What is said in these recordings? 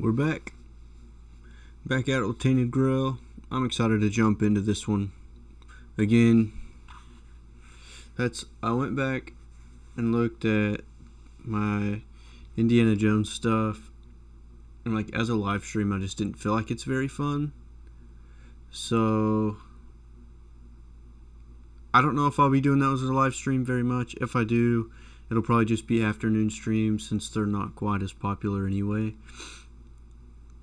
We're back. Back at it with Tainted Grail. I'm excited to jump into this one. Again, I went back and looked at my Indiana Jones stuff. And as a live stream, I just didn't feel like it's very fun. So I don't know if I'll be doing that as a live stream very much. If I do, it'll probably just be afternoon streams since they're not quite as popular anyway.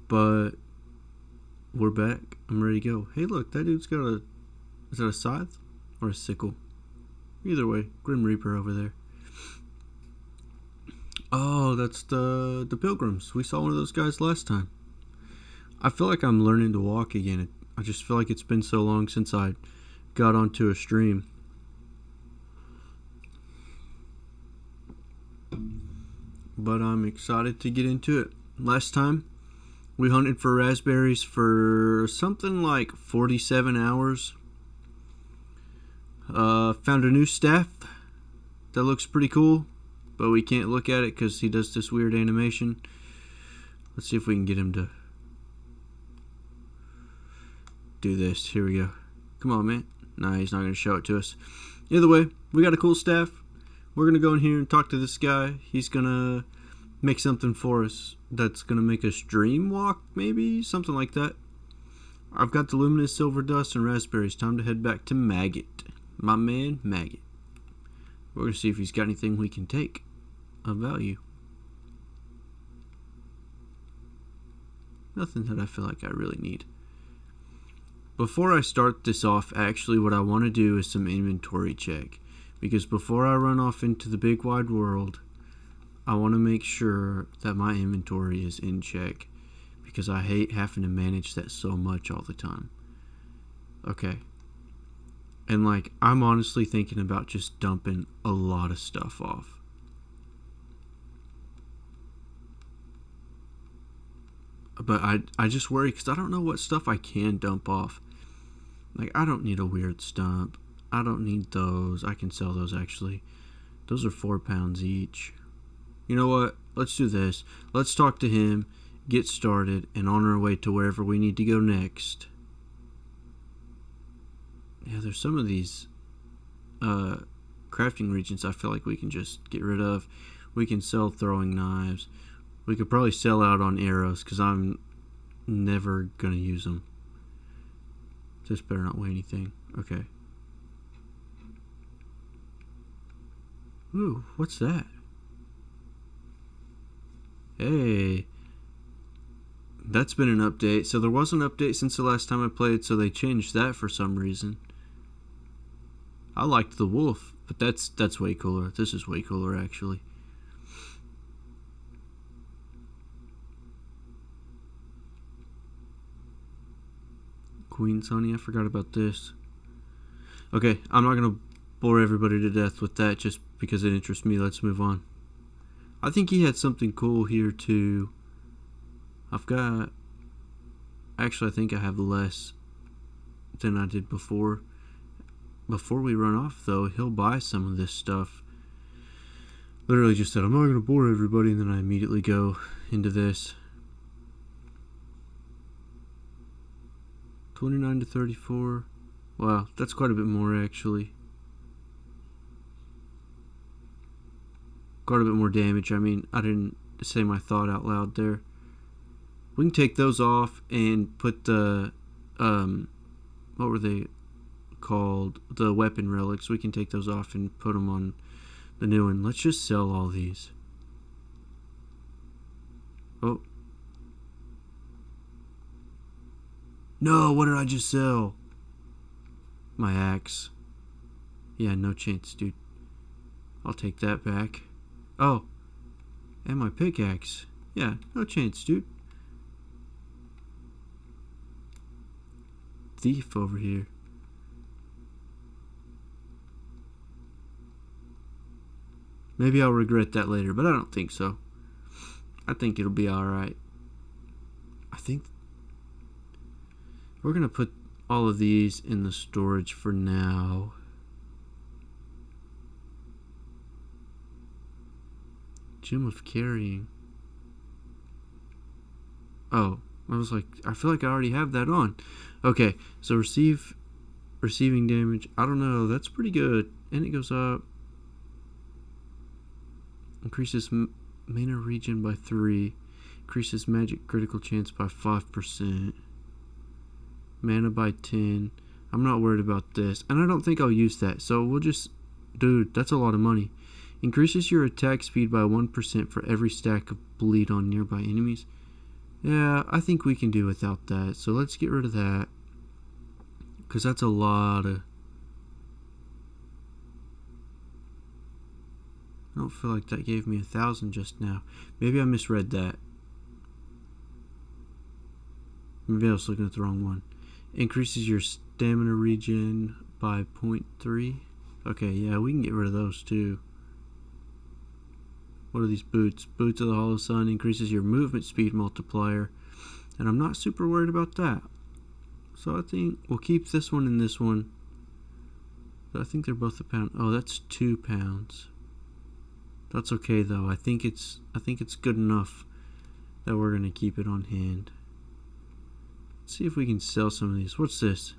But we're back. I'm ready to go. Hey, look, that dude's got is that a scythe or a sickle? Either way, Grim Reaper over there. Oh, that's the Pilgrims. We saw one of those guys last time. I feel like I'm learning to walk again. I just feel like it's been so long since I got onto a stream. But I'm excited to get into it. Last time, we hunted for raspberries for something like 47 hours. Found a new staff that looks pretty cool, but we can't look at it because he does this weird animation. Let's see if we can get him to do this. Here we go. Come on, man. Nah, he's not going to show it to us. Either way, we got a cool staff. We're going to go in here and talk to this guy. He's going to make something for us that's going to make us dream walk, maybe? Something like that. I've got the luminous silver dust and raspberries. Time to head back to Maggot. My man, Maggot. We're going to see if he's got anything we can take of value. Nothing that I feel like I really need. Before I start this off, actually what I want to do is some inventory check. Because before I run off into the big wide world, I want to make sure that my inventory is in check. Because I hate having to manage that so much all the time. Okay. And I'm honestly thinking about just dumping a lot of stuff off. But I just worry because I don't know what stuff I can dump off. I don't need a weird stump. I don't need those. I can sell those actually. Those are 4 pounds each. You know what? Let's do this. Let's talk to him, get started, and on our way to wherever we need to go next. Yeah, there's some of these crafting regions I feel like we can just get rid of. We can sell throwing knives. We could probably sell out on arrows because I'm never going to use them. This better not weigh anything. Okay. Ooh, what's that? Hey. That's been an update. So there was an update since the last time I played, so they changed that for some reason. I liked the wolf, but that's way cooler. This is way cooler, actually. Queen's honey, I forgot about this. Okay, I'm not going to bore everybody to death with that just because it interests me. Let's move on. I think he had something cool here too. Actually, I think I have less than I did before. Before we run off, though, he'll buy some of this stuff. Literally just said, I'm not going to bore everybody, and then I immediately go into this. 29 to 34. Wow, that's quite a bit more, actually. Quite a bit more damage. I mean, I didn't say my thought out loud there. We can take those off and put the, what were they called? The weapon relics. We can take those off and put them on the new one. Let's just sell all these. Oh. No, what did I just sell? My axe. Yeah, no chance, dude. I'll take that back. Oh. And my pickaxe. Yeah, no chance, dude. Thief over here. Maybe I'll regret that later, but I don't think so. I think it'll be alright. I think we're going to put all of these in the storage for now. Gem of Carrying. Oh, I was like, I feel like I already have that on. Okay, so receiving damage. I don't know. That's pretty good. And it goes up. Increases mana regen by 3. Increases magic critical chance by 5%. Mana by 10. I'm not worried about this. And I don't think I'll use that. So we'll just... Dude, that's a lot of money. Increases your attack speed by 1% for every stack of bleed on nearby enemies. Yeah, I think we can do without that. So let's get rid of that. Because that's a lot of... I don't feel like that gave me 1,000 just now. Maybe I misread that. Maybe I was looking at the wrong one. Increases your stamina regen by 0.3. Okay, yeah, we can get rid of those too. What are these boots? Boots of the Hollow Sun increases your movement speed multiplier. And I'm not super worried about that. So I think we'll keep this one and this one. I think they're both a pound. Oh, that's 2 pounds. That's okay though. I think it's good enough that we're gonna keep it on hand. Let's see if we can sell some of these. What's this?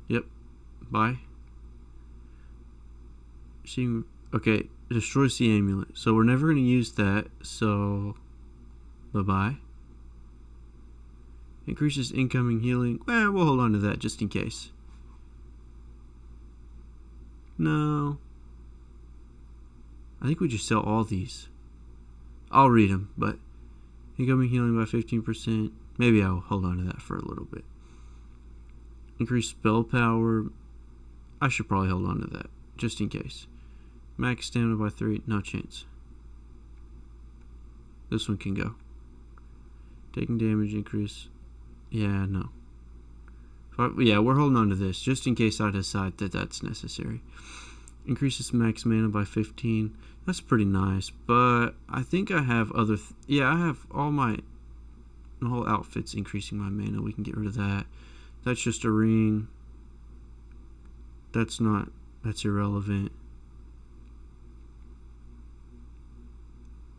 Yep. Buy. Okay. Destroys the amulet. So we're never gonna use that. So bye-bye. Increases incoming healing. Well, we'll hold on to that just in case. No. I think we just sell all these. I'll read them, but incoming healing by 15%. Maybe I'll hold on to that for a little bit. Increased spell power. I should probably hold on to that, just in case. Max stamina by 3. No chance. This one can go. Taking damage increase. Yeah, no. But yeah, we're holding on to this, just in case I decide that that's necessary. Increases max mana by 15. That's pretty nice, but I think I have other... yeah, I have all my... the whole outfit's increasing my mana. We can get rid of that. That's just a ring. That's not... that's irrelevant.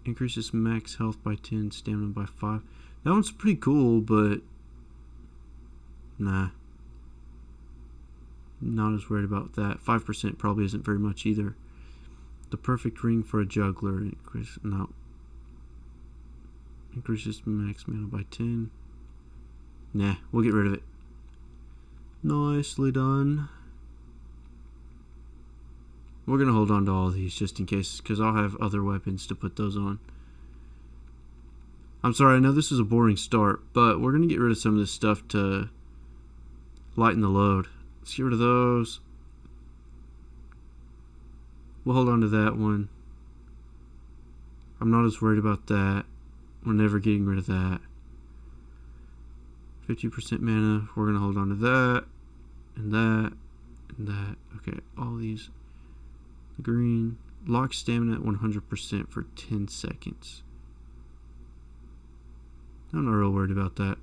Increases max health by 10, stamina by 5. That one's pretty cool, but... nah. Not as worried about that. 5% probably isn't very much either. The perfect ring for a juggler. No. Increases max mana by 10. Nah, we'll get rid of it. Nicely done. We're going to hold on to all these just in case, because I'll have other weapons to put those on. I'm sorry, I know this is a boring start, but we're going to get rid of some of this stuff to lighten the load. Let's get rid of those. We'll hold on to that one. I'm not as worried about that. We're never getting rid of that. 50% mana. We're going to hold on to that. And that. And that. Okay, all these. Green. Lock stamina at 100% for 10 seconds. I'm not real worried about that.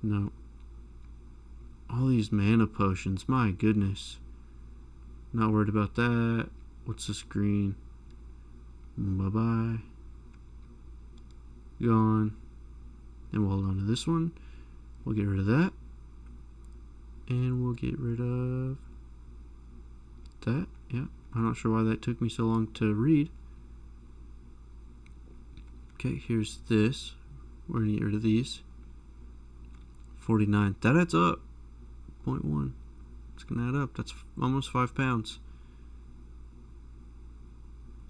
No. All these mana potions, my goodness. Not worried about that. What's this green? Bye-bye. Gone. And we'll hold on to this one. We'll get rid of that. And we'll get rid of that. Yeah. I'm not sure why that took me so long to read. Okay, here's this. We're going to get rid of these. 49. That adds up. 0.1. It's going to add up. That's almost 5 pounds.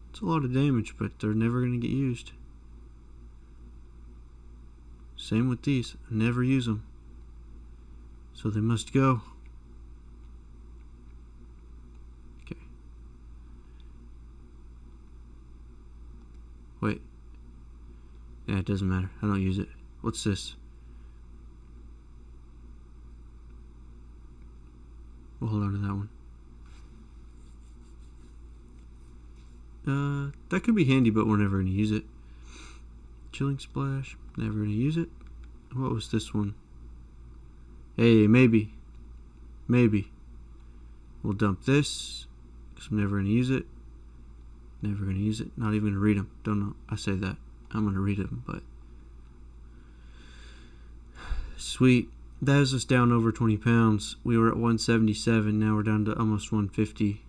It's a lot of damage, but they're never going to get used. Same with these. I never use them. So they must go. Okay. Wait. Yeah, it doesn't matter. I don't use it. What's this? We'll hold on to that one. That could be handy, but we're never going to use it. Chilling Splash. Never going to use it. What was this one? Hey, maybe. Maybe. We'll dump this, because I'm never going to use it. Never gonna use it. Not even gonna read them. Don't know. I say that. I'm gonna read them, but sweet. That has us down over 20 pounds. We were at 177. Now we're down to almost 150.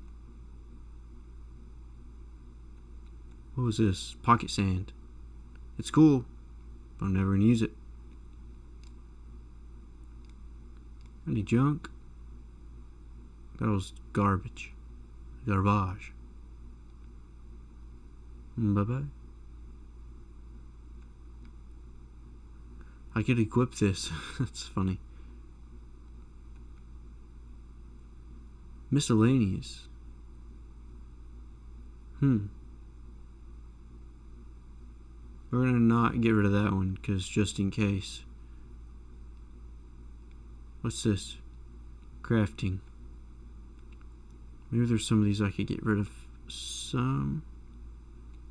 What was this? Pocket sand. It's cool, but I'm never gonna use it. Any junk? That was garbage. Garbage. Bye-bye. I could equip this. That's funny. Miscellaneous. We're gonna not get rid of that one, because just in case. What's this? Crafting. Maybe there's some of these I could get rid of some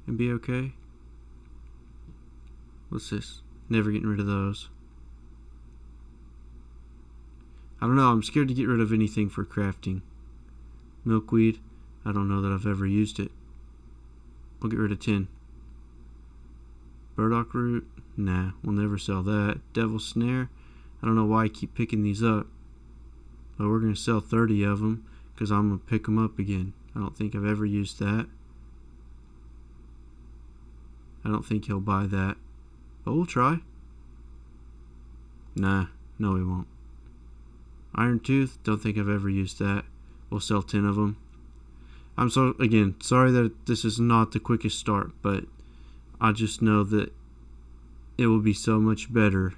and be okay. What's this? Never getting rid of those. I don't know, I'm scared to get rid of anything for crafting. Milkweed, I don't know that I've ever used it. We'll get rid of 10. Burdock root, nah, we'll never sell that. Devil's snare, I don't know why I keep picking these up, but we're gonna sell 30 of them because I'm gonna pick them up again. I don't think I've ever used that. I don't think he'll buy that, but we'll try. Nah, no we won't. Iron tooth, don't think I've ever used that. We'll sell 10 of them. I'm again, sorry that this is not the quickest start, but I just know that it will be so much better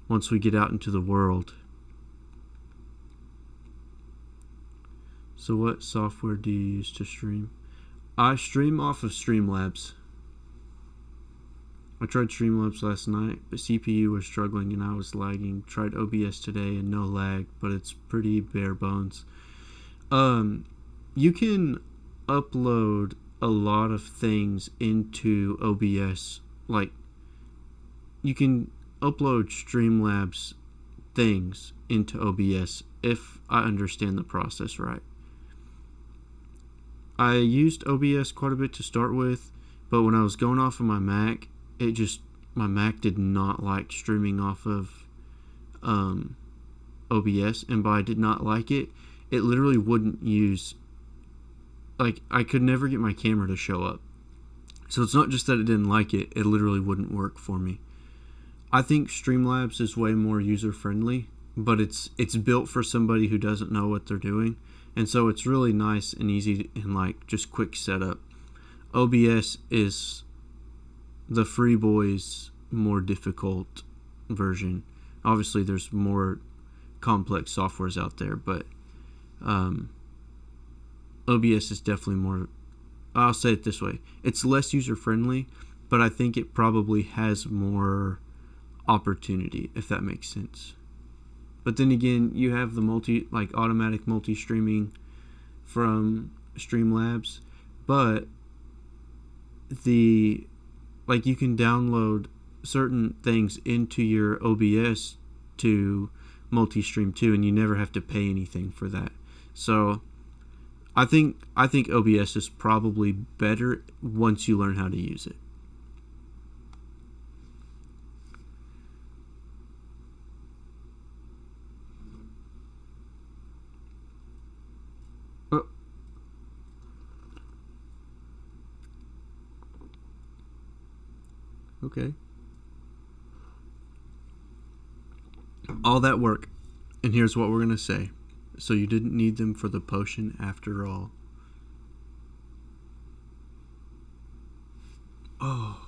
once we get out into the world. So what software do you use to stream? I stream off of Streamlabs. I tried Streamlabs last night, but CPU was struggling and I was lagging. Tried OBS today and no lag, but it's pretty bare bones. You can upload a lot of things into OBS. Like, you can upload Streamlabs things into OBS if I understand the process right. I used OBS quite a bit to start with, but when I was going off of my Mac, my Mac did not like streaming off of OBS, and by did not like it, it literally wouldn't use, like, I could never get my camera to show up. So it's not just that it didn't like it, it literally wouldn't work for me. I think Streamlabs is way more user friendly, but it's built for somebody who doesn't know what they're doing, and so it's really nice and easy and like just quick setup. OBS is the free boys more difficult version. Obviously there's more complex softwares out there, but OBS is definitely more, I'll say it this way, it's less user friendly, but I think it probably has more opportunity, if that makes sense. But then again, you have the automatic multi-streaming from Streamlabs, but you can download certain things into your OBS to multi-stream too, and you never have to pay anything for that. So I think OBS is probably better once you learn how to use it. Okay. All that work, and here's what we're gonna say. So you didn't need them for the potion after all. Oh.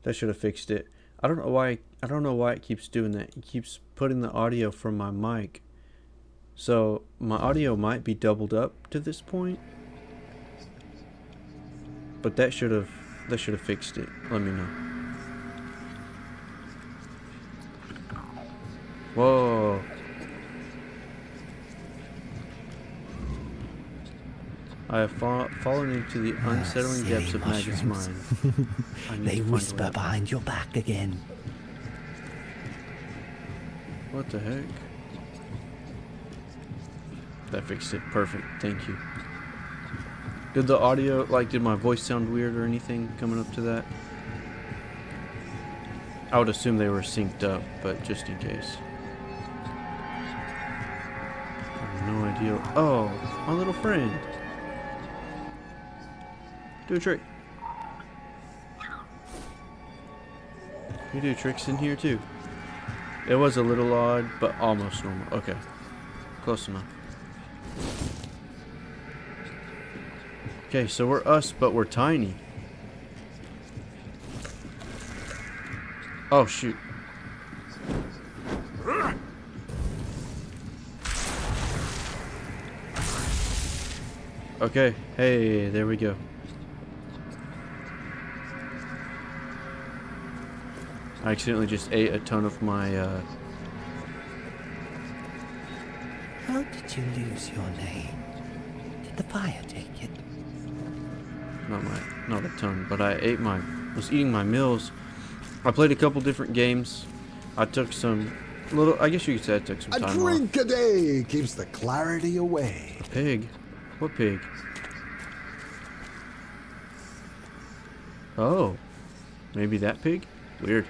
That should have fixed it. I don't know why it keeps doing that. It keeps putting the audio from my mic. So my audio might be doubled up to this point. But that should have fixed it. Let me know. Whoa. I have fallen into the unsettling depths of Maggot's mind. They whisper behind your back again. What the heck? That fixed it. Perfect. Thank you. Did the audio, like, did my voice sound weird or anything coming up to that? I would assume they were synced up, but just in case. I have no idea. Oh, my little friend. Do a trick. You do tricks in here too. It was a little odd, but almost normal. Okay. Close enough. Okay, so we're us, but we're tiny. Oh, shoot. Okay, hey, there we go. I accidentally just ate a ton of my, How did you lose your name? Did the fire take it? not a ton, but I was eating my meals. I played a couple different games. I took some I guess you could say I took some time off. A drink a day keeps the clarity away. A pig? What pig? Oh, maybe that pig? Weird.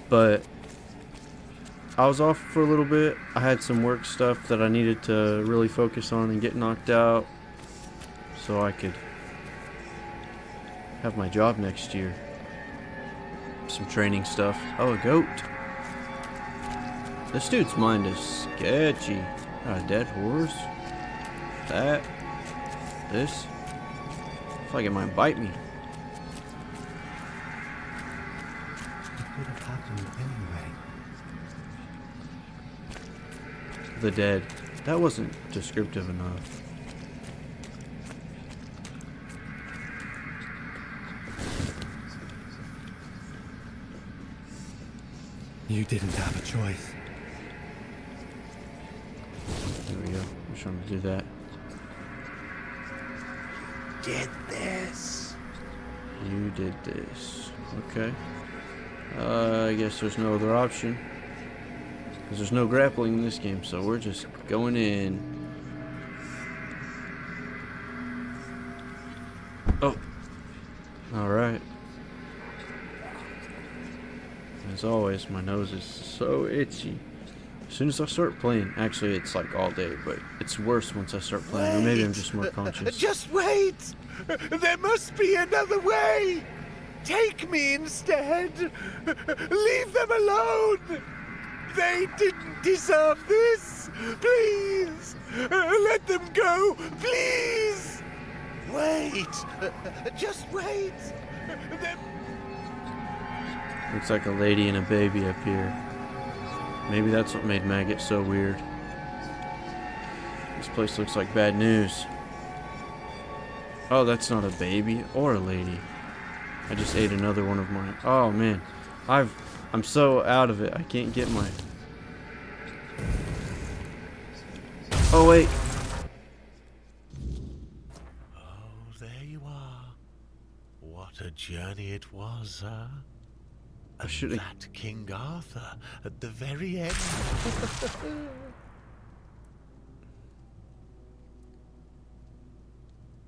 But I was off for a little bit. I had some work stuff that I needed to really focus on and get knocked out so I could have my job next year. Some training stuff. Oh, a goat. This dude's mind is sketchy. Got a dead horse. That. This. Looks like it might bite me. What would have happened anyway? The dead. That wasn't descriptive enough. You didn't have a choice. There we go. I'm trying to do that. Get this. You did this. Okay. I guess there's no other option. Because there's no grappling in this game, so we're just going in. Oh. Alright. As always, my nose is so itchy. As soon as I start playing, actually it's like all day, but it's worse once I start playing, or maybe I'm just more conscious. Just wait! There must be another way! Take me instead! Leave them alone! They didn't deserve this! Please! Let them go! Please! Wait! Just wait! Looks like a lady and a baby up here. Maybe that's what made Maggot so weird. This place looks like bad news. Oh, that's not a baby or a lady. I just ate another one of mine. Oh man, I'm so out of it. I can't get my. Oh wait. Oh, there you are. What a journey it was, huh? And that King Arthur at the very end.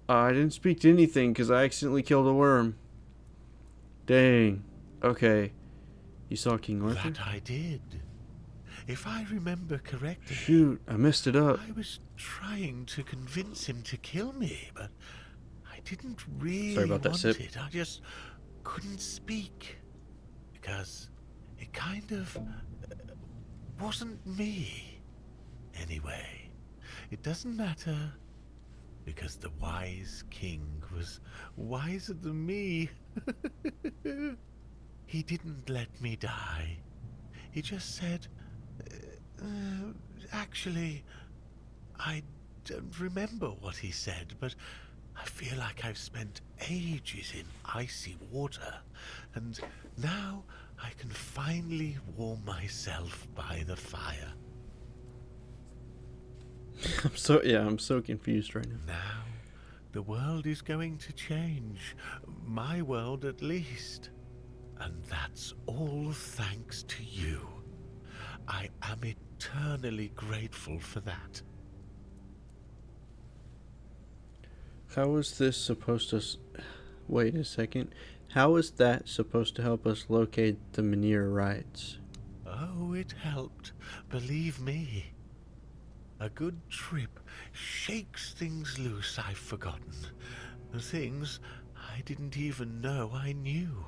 I didn't speak to anything because I accidentally killed a worm. Dang. Okay. You saw King Arthur? That I did. If I remember correctly. Shoot, I messed it up. I was trying to convince him to kill me, but I didn't really Sorry about that, want Sip. it. I just couldn't speak. Because it kind of wasn't me. Anyway, it doesn't matter. Because the wise king was wiser than me. He didn't let me die. He just said, actually, I don't remember what he said, but I feel like I've spent ages in icy water, and now I can finally warm myself by the fire. I'm so confused right now. Now, the world is going to change. My world, at least. And that's all thanks to you. I am eternally grateful for that. How is this supposed to... Wait a second. How is that supposed to help us locate the Menhir rites? Oh, it helped. Believe me. A good trip shakes things loose I've forgotten. Things I didn't even know I knew.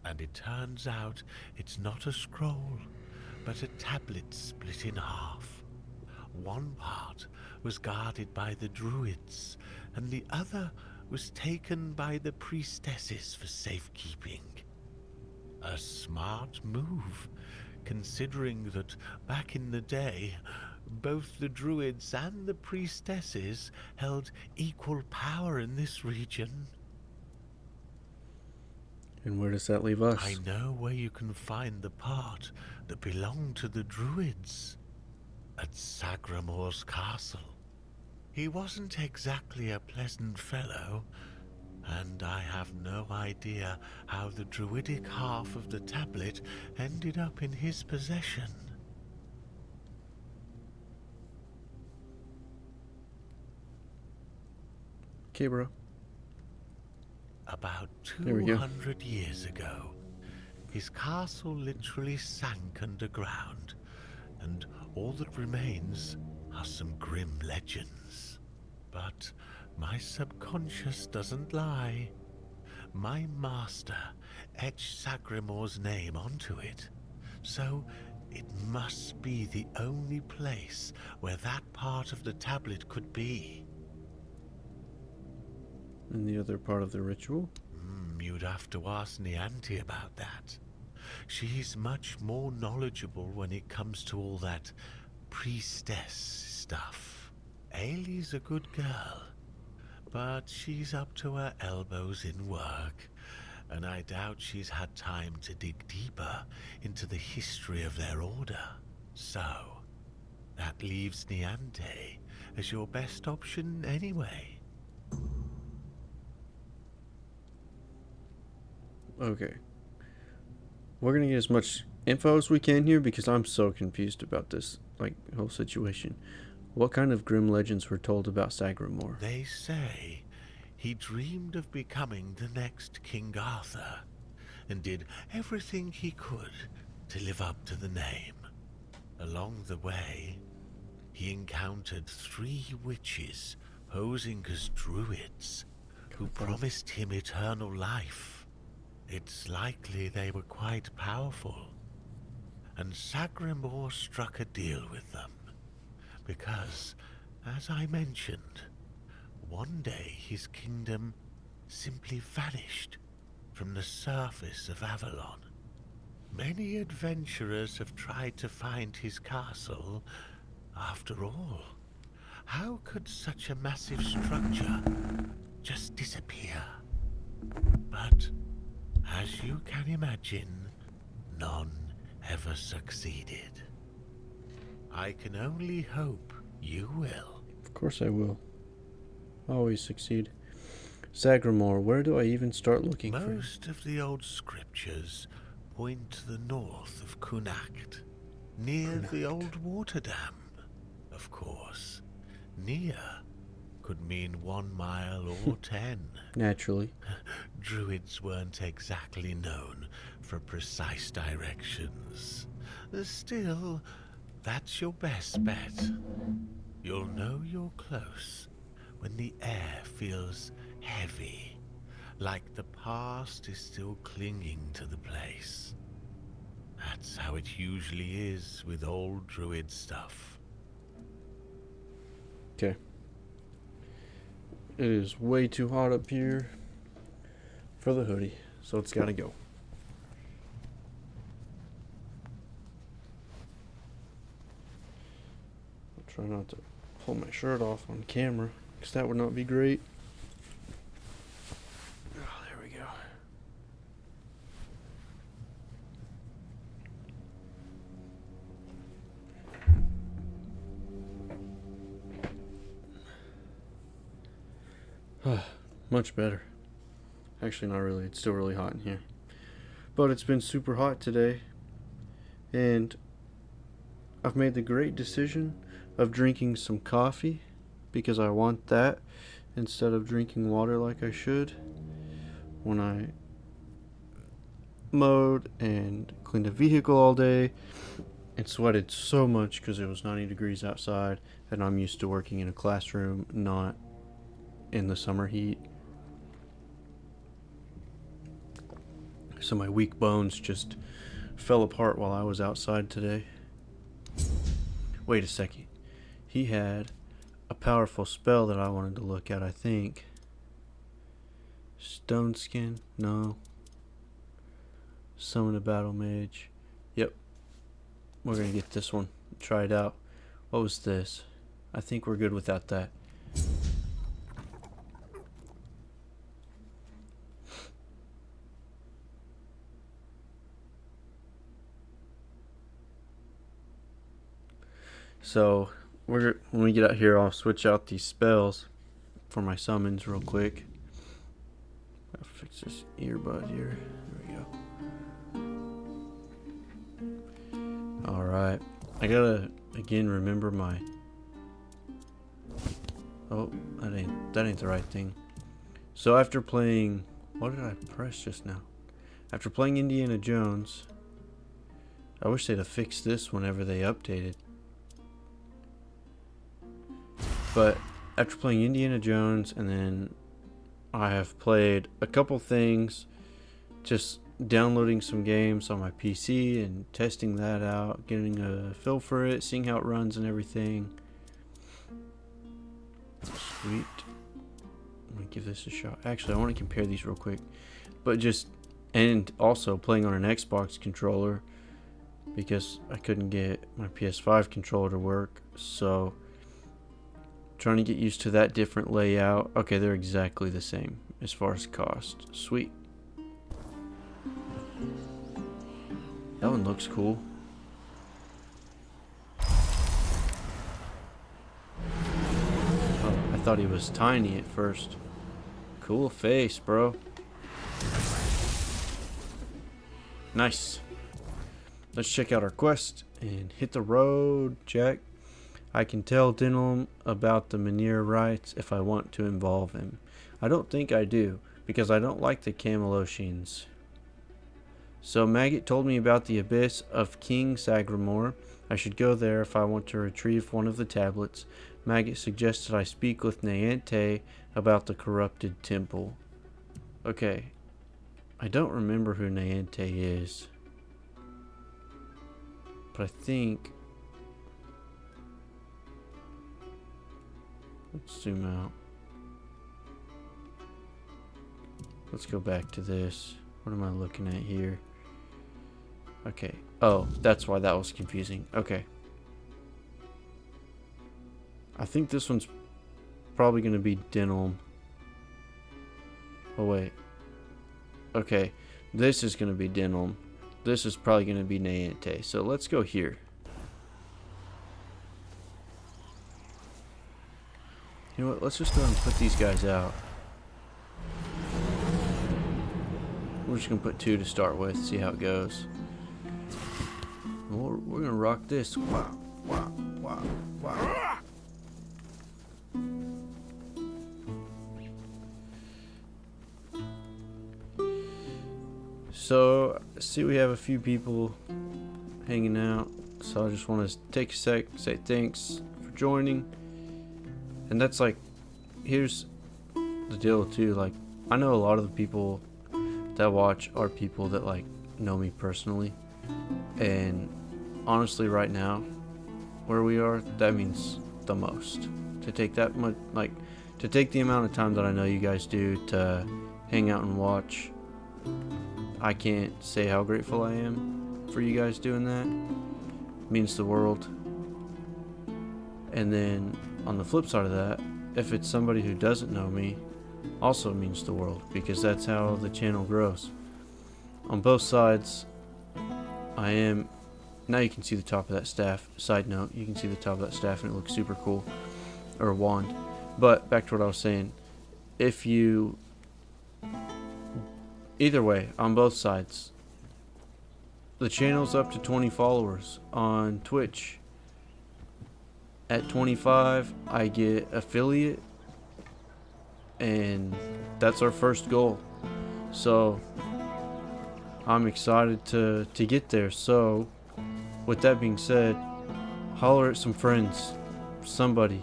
And it turns out it's not a scroll, but a tablet split in half. One part was guarded by the druids, and the other was taken by the priestesses for safekeeping. A smart move, considering that back in the day, both the druids and the priestesses held equal power in this region. And where does that leave us? I know where you can find the part that belonged to the druids. At Sagramor's castle. He wasn't exactly a pleasant fellow, and I have no idea how the druidic half of the tablet ended up in his possession. Okay, bro. About There we go. 200 years ago, his castle literally sank underground, and all that remains are some grim legends. But my subconscious doesn't lie. My master etched Sagramor's name onto it, so it must be the only place where that part of the tablet could be. And the other part of the ritual? You'd have to ask Nianti about that. She's much more knowledgeable when it comes to all that priestess stuff. Ailey's a good girl, but she's up to her elbows in work, and I doubt she's had time to dig deeper into the history of their order. So, that leaves Nianti as your best option anyway. Okay. We're gonna get as much info as we can here because I'm so confused about this, whole situation. What kind of grim legends were told about Sagramor? They say he dreamed of becoming the next King Arthur and did everything he could to live up to the name. Along the way, he encountered 3 witches posing as druids who promised him eternal life. It's likely they were quite powerful, and Sagramor struck a deal with them, because, as I mentioned, one day his kingdom simply vanished from the surface of Avalon. Many adventurers have tried to find his castle. After all, how could such a massive structure just disappear? But as you can imagine, none ever succeeded. I can only hope you will. Of course I will. Always succeed. Sagramor, where do I even start looking for him? Most of the old scriptures point to the north of Connacht, near the old water dam. Of course, near could mean 1 mile or 10. Naturally. Druids weren't exactly known for precise directions. Still, that's your best bet. You'll know you're close when the air feels heavy, like the past is still clinging to the place. That's how it usually is with old druid stuff. Okay. It is way too hot up here for the hoodie, so it's gotta go. I'll try not to pull my shirt off on camera, because that would not be great. Oh, there we go. Much better. Actually, not really. It's still really hot in here. But it's been super hot today. And I've made the great decision of drinking some coffee because I want that instead of drinking water like I should. When I mowed and cleaned the vehicle all day and sweated so much because it was 90 degrees outside, and I'm used to working in a classroom, not in the summer heat. So my weak bones just fell apart while I was outside today. Wait a second. He had a powerful spell that I wanted to look at, I think. Stone Skin? No. Summon a Battle Mage. Yep. We're gonna get this one. Try it out. What was this? I think we're good without that. So, when we get out here, I'll switch out these spells for my summons real quick. I'll fix this earbud here. There we go. Alright. I gotta, again, remember my... Oh, that ain't the right thing. So after playing... What did I press just now? After playing Indiana Jones... I wish they'd have fixed this whenever they updated. But after playing Indiana Jones, and then I have played a couple things, just downloading some games on my PC and testing that out, getting a feel for it, seeing how it runs and everything. Sweet. I'm gonna give this a shot. Actually, I want to compare these real quick. And also playing on an Xbox controller, because I couldn't get my PS5 controller to work, so trying to get used to that different layout. Okay, they're exactly the same as far as cost. Sweet. That one looks cool. Oh, I thought he was tiny at first. Cool face, bro. Nice. Let's check out our quest and hit the road, Jack. I can tell Denholm about the Menhir rites if I want to involve him. I don't think I do, because I don't like the Camelosians. So Maggot told me about the abyss of King Sagramore. I should go there if I want to retrieve one of the tablets. Maggot suggested I speak with Niente about the corrupted temple. Okay. I don't remember who Niente is. But I think... Let's zoom out. Let's go back to this. What am I looking at here? Okay. Oh, that's why that was confusing. Okay. I think this one's probably going to be Denholm. Oh, wait. Okay. This is going to be Denholm. This is probably going to be Niente. So let's go here. You know what, let's just go and put these guys out. We're just going to put 2 to start with, see how it goes. We're going to rock this. Wow, wow, wow, wow. So, see, we have a few people hanging out. So I just want to take a sec, say thanks for joining. And that's like, here's the deal too, like, I know a lot of the people that watch are people that like know me personally, and honestly right now where we are, that means the most. To take that much, like, to take the amount of time that I know you guys do to hang out and watch, I can't say how grateful I am for you guys doing that. It means the world. And then on the flip side of that, if it's somebody who doesn't know me, also means the world, because that's how the channel grows. On both sides, I am... Now you can see the top of that staff. Side note, you can see the top of that staff and it looks super cool. Or wand. But back to what I was saying. if you, either way, on both sides, the channel's up to 20 followers on Twitch. At 25, I get affiliate, and that's our first goal. So I'm excited to get there. So with that being said, holler at some friends, somebody,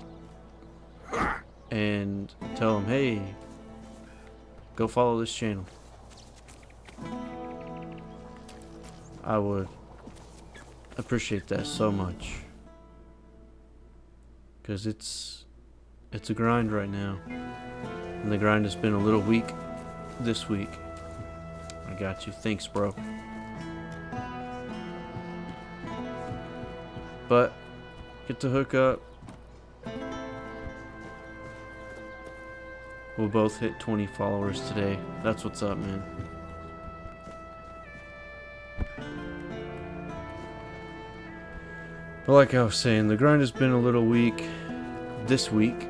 and tell them, hey, go follow this channel. I would appreciate that so much, because it's a grind right now, and the grind has been a little weak this week. I got you. Thanks, bro. But get to hook up. We'll both hit 20 followers today. That's what's up, man. But like I was saying, the grind has been a little weak this week,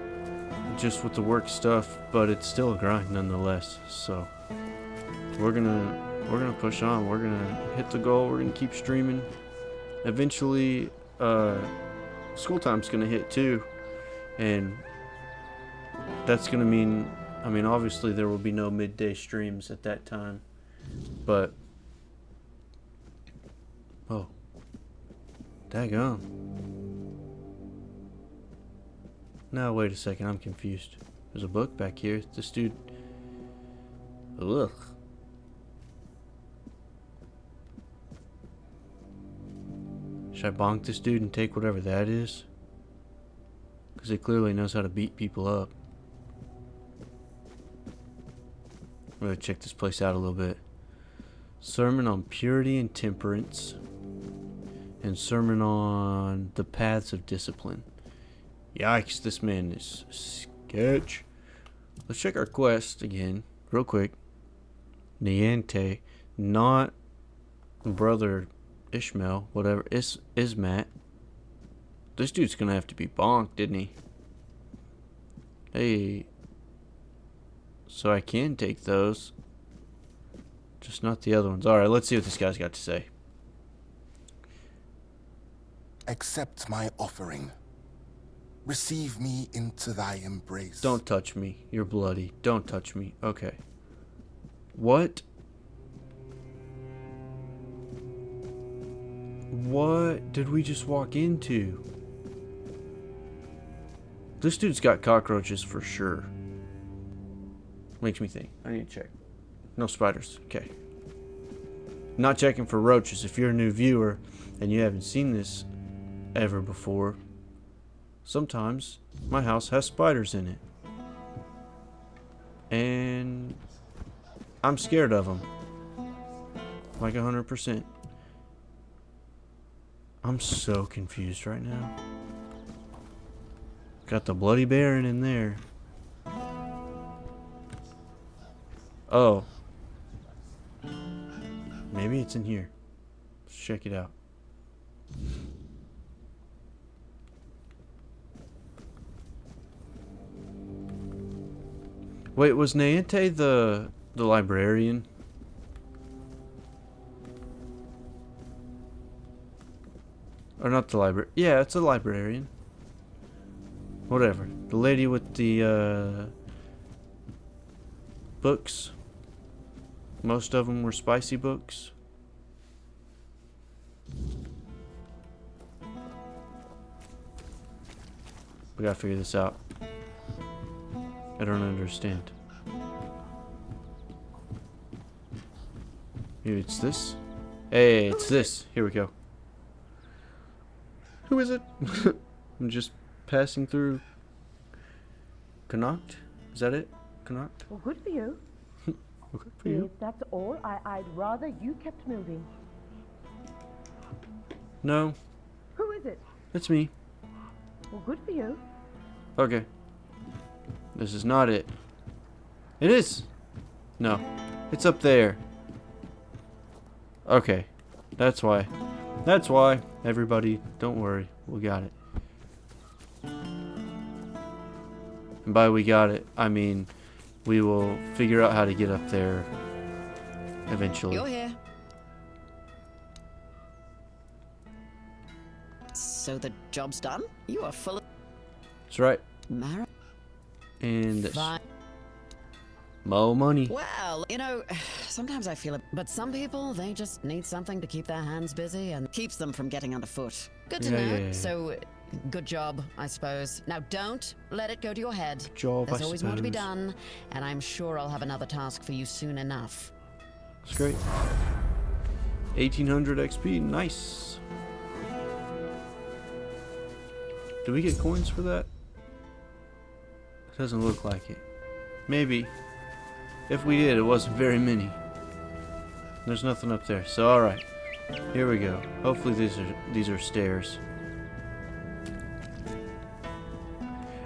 just with the work stuff, but it's still a grind nonetheless. So we're gonna push on. We're gonna hit the goal. We're gonna keep streaming. Eventually, school time's gonna hit too, and that's gonna mean, I mean, obviously there will be no midday streams at that time, but oh, daggone. Now wait a second, I'm confused. There's a book back here. This dude, ugh. Should I bonk this dude and take whatever that is? Because he clearly knows how to beat people up. I'm going to check this place out a little bit. Sermon on Purity and Temperance. And sermon on the paths of discipline. Yikes, this man is sketch. Let's check our quest again, real quick. Niente, not brother Ishmael, whatever. Ismat. This dude's gonna have to be bonked, didn't he? Hey. So I can take those. Just not the other ones. Alright, let's see what this guy's got to say. Accept my offering. Receive me into thy embrace. Don't touch me. You're bloody. Don't touch me. Okay. What? What did we just walk into? This dude's got cockroaches for sure. Makes me think. I need to check. No spiders. Okay. Not checking for roaches. If you're a new viewer and you haven't seen this ever before, sometimes my house has spiders in it. And I'm scared of them. Like 100%. I'm so confused right now. Got the Bloody Baron in there. Oh. Maybe it's in here. Let's check it out. Wait, was Niente the librarian? Or not the library. Yeah, it's a librarian. Whatever. The lady with the books. Most of them were spicy books. We gotta figure this out. I don't understand. Maybe it's this? Hey, it's this. Here we go. Who is it? I'm just passing through. Connacht? Is that it? Connacht? Well, good for you. Okay, for you. If that's all, I'd rather you kept moving. No, Who is it? it's me. Well, good for you. Okay. This is not it. It is. No. It's up there. Okay. That's why. That's why. Everybody, don't worry. We got it. And by we got it, I mean we will figure out how to get up there eventually. You're here. So the job's done? You are full of That's right. marrow. And this. Fine. Mo money. Well, you know, sometimes I feel it, but some people, they just need something to keep their hands busy and keeps them from getting underfoot. Good to know. Yeah. So, good job, I suppose. Now, don't let it go to your head. Job, There's I always more to be suppose. done, and I'm sure I'll have another task for you soon enough. That's great. 1800 XP. Nice. Do we get coins for that? It doesn't look like it. Maybe. If we did, it wasn't very many. There's nothing up there. So, alright. Here we go. Hopefully these are stairs.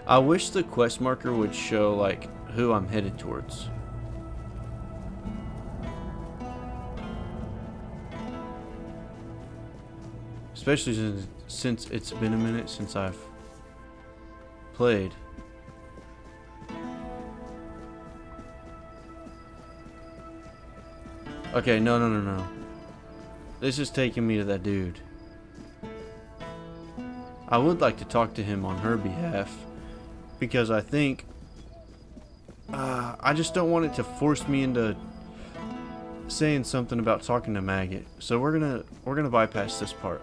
I wish the quest marker would show, like, who I'm headed towards. Especially since it's been a minute since I've played. Okay, no. This is taking me to that dude. I would like to talk to him on her behalf, because I think I just don't want it to force me into saying something about talking to Maggot. So we're gonna bypass this part.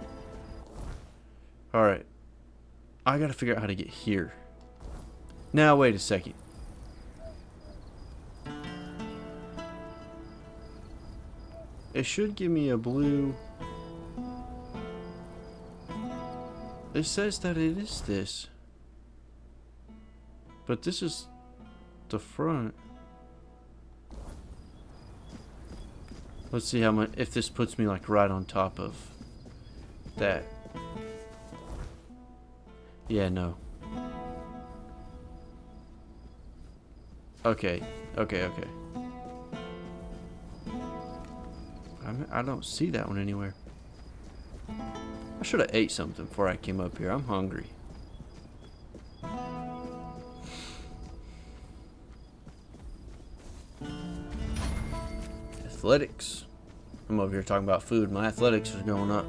All right, I gotta figure out how to get here. Now wait a second. It should give me a blue. It says that it is this. But this is the front. Let's see how much, if this puts me like right on top of that. Yeah, no. Okay. I don't see that one anywhere. I should have ate something before I came up here. I'm hungry. Athletics. I'm over here talking about food. My athletics is going up.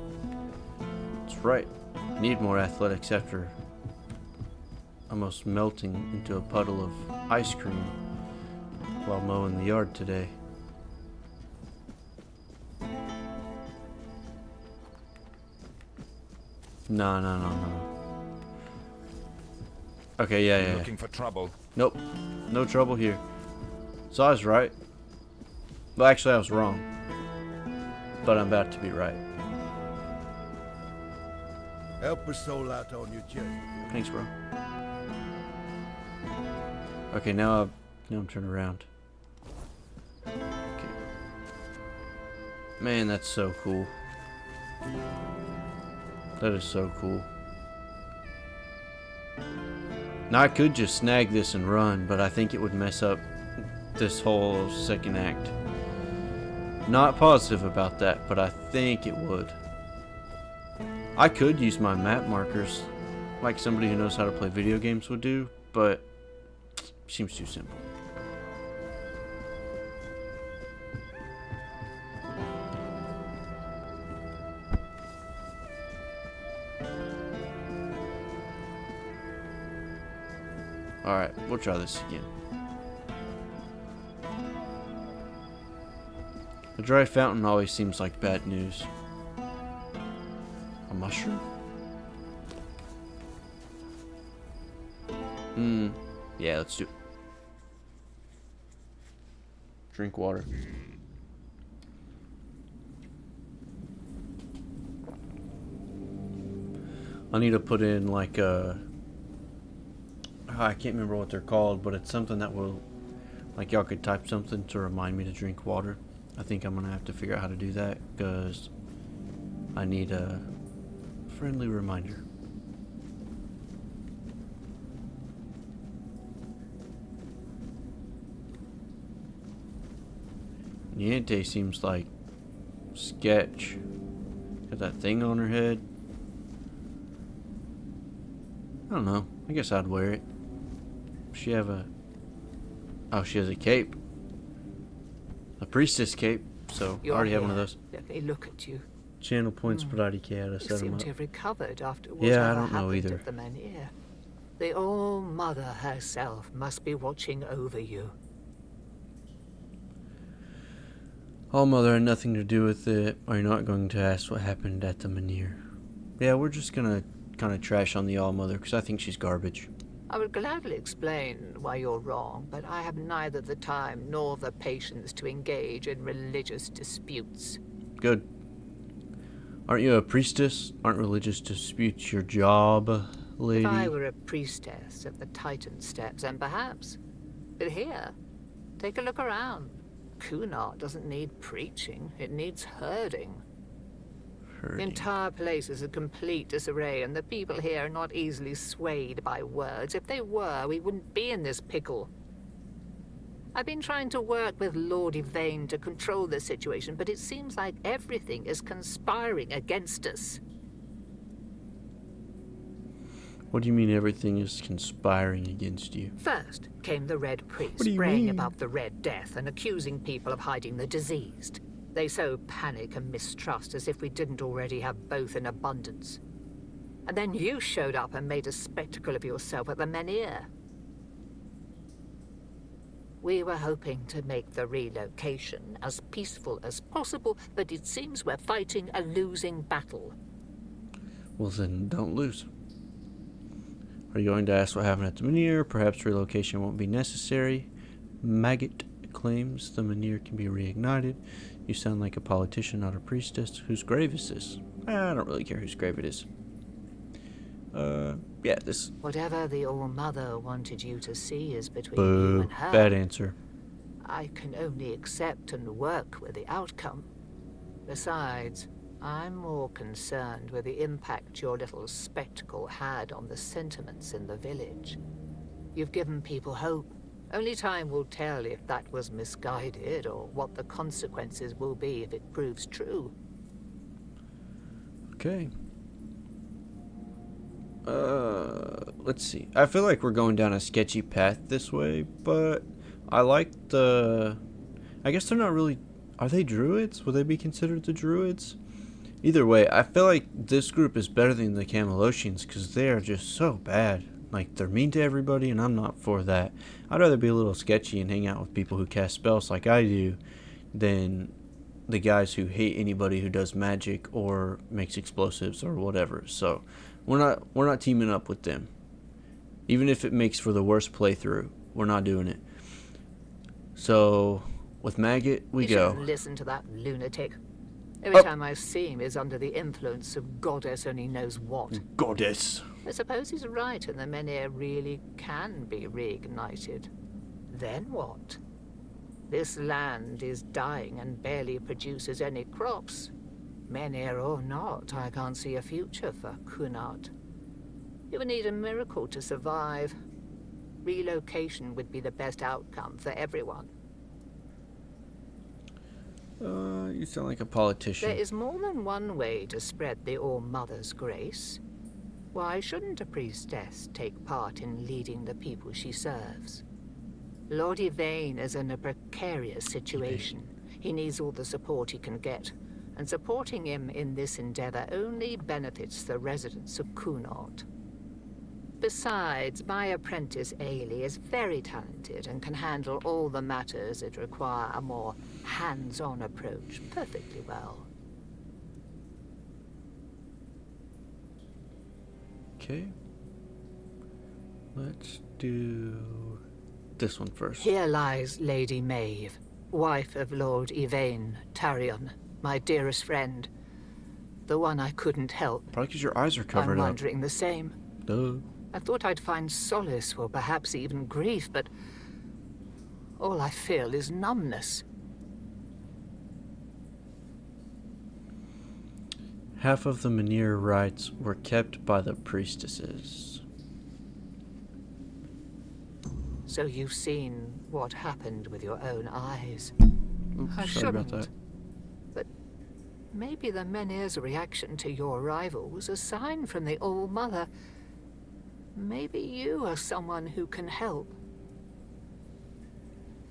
That's right. I need more athletics after almost melting into a puddle of ice cream while mowing the yard today. No. Okay, yeah. Looking for trouble. Nope. No trouble here. So I was right. Well, actually, I was wrong. But I'm about to be right. Help a soul out on your journey. Thanks, bro. Okay, now I'm turning around. Okay. Man, that's so cool. That is so cool. Now I could just snag this and run, but I think it would mess up this whole second act. Not positive about that, but I think it would. I could use my map markers like somebody who knows how to play video games would do, but it seems too simple. Alright, we'll try this again. A dry fountain always seems like bad news. A mushroom? Yeah, let's do it. Drink water. I need to put in like a... I can't remember what they're called, but it's something that will... Like y'all could type something to remind me to drink water. I think I'm going to have to figure out how to do that because I need a friendly reminder. Niente seems like sketch. Got that thing on her head. I don't know. I guess I'd wear it. She have a Oh, she has a cape. A priestess cape. So, I You're already have one of here. those. Let me look at you. Channel points sporadicae to You set seem them to up. have recovered after Yeah, I whatever don't know happened either. at the Menhir. The All-Mother herself must be watching over you. All Mother had nothing to do with it. Are you not going to ask what happened at the Menhir? Yeah, we're just gonna kind of trash on the All Mother because I think she's garbage. I would gladly explain why you're wrong, but I have neither the time nor the patience to engage in religious disputes. Good. Aren't you a priestess? Aren't religious disputes your job, lady? If I were a priestess at the Titan Steps, then perhaps. But here, take a look around. Cunard doesn't need preaching, it needs herding. The Herding. entire place is a complete disarray, and the people here are not easily swayed by words. If they were, we wouldn't be in this pickle. I've been trying to work with Lord Yvain to control the situation, but it seems like everything is conspiring against us. What do you mean everything is conspiring against you? First came the Red Priest, What do you praying mean? about the Red Death and accusing people of hiding the diseased. They sow panic and mistrust as if we didn't already have both in abundance. And then you showed up and made a spectacle of yourself at the Menhir. We were hoping to make the relocation as peaceful as possible, but it seems we're fighting a losing battle. Well then, don't lose. Are you going to ask what happened at the Menhir? Perhaps relocation won't be necessary. Maggot claims the Menhir can be reignited. You sound like a politician, not a priestess. Whose grave is this? I don't really care whose grave it is. Yeah, this. Whatever the All-Mother wanted you to see is between you Boo. and her. Bad answer. I can only accept and work with the outcome. Besides, I'm more concerned with the impact your little spectacle had on the sentiments in the village. You've given people hope. Only time will tell if that was misguided or what the consequences will be if it proves true. Okay. Let's see. I feel like we're going down a sketchy path this way, but I like the... I guess they're not really... Are they druids? Would they be considered the druids? Either way, I feel like this group is better than the Camelosians because they are just so bad. Like, they're mean to everybody, and I'm not for that. I'd rather be a little sketchy and hang out with people who cast spells like I do than the guys who hate anybody who does magic or makes explosives or whatever. So, we're not teaming up with them. Even if it makes for the worst playthrough, we're not doing it. So, with Maggot, we You go. shouldn't listen to that lunatic. Every time I see him, he's under the influence of goddess only knows what. Goddess. I suppose he's right, and the Menhir really can be reignited. Then what? This land is dying and barely produces any crops. Menhir or not, I can't see a future for Cunard. You would need a miracle to survive. Relocation would be the best outcome for everyone. You sound like a politician. There is more than one way to spread the All-Mother's grace. Why shouldn't a priestess take part in leading the people she serves? Lord Yvain is in a precarious situation. He needs all the support he can get, and supporting him in this endeavor only benefits the residents of Cunard. Besides, my apprentice Ailey is very talented and can handle all the matters that require a more hands-on approach perfectly well. Okay. Let's do this one first. Here lies Lady Maeve, wife of Lord Yvain Tarion, my dearest friend. The one I couldn't help. Probably because your eyes are covered I'm up. wondering the same. Duh. I thought I'd find solace or perhaps even grief, but all I feel is numbness. Half of the Menhir rites were kept by the priestesses. So you've seen what happened with your own eyes. Oops, I sorry about shouldn't. that. But maybe the Menhir's reaction to your arrival was a sign from the All-Mother. Maybe you are someone who can help.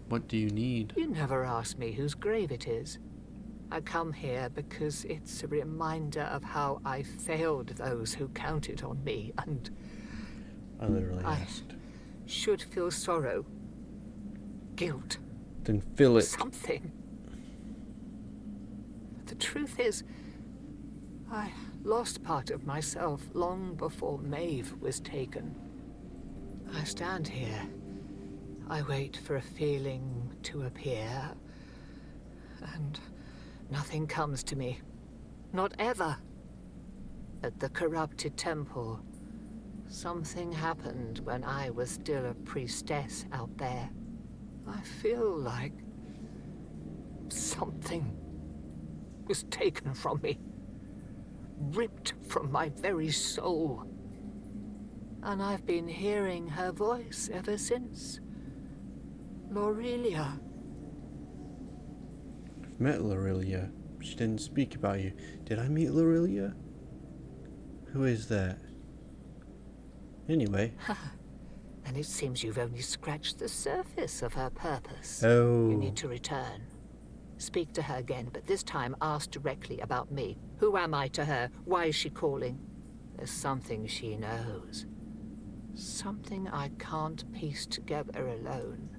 What do you need? You never asked me whose grave it is. I come here because it's a reminder of how I failed those who counted on me, and I literally I asked. should feel sorrow, guilt, Then fill it. something. The truth is, I lost part of myself long before Maeve was taken. I stand here. I wait for a feeling to appear, and nothing comes to me. Not ever. At the corrupted temple, something happened when I was still a priestess out there. I feel like something was taken from me, ripped from my very soul. And I've been hearing her voice ever since. Lorelia. I've met Lorelia. She didn't speak about you. Did I meet Lorelia? Who is that? Anyway. And it seems you've only scratched the surface of her purpose. Oh. You need to return. Speak to her again, but this time ask directly about me. Who am I to her? Why is she calling? There's something she knows. Something I can't piece together alone.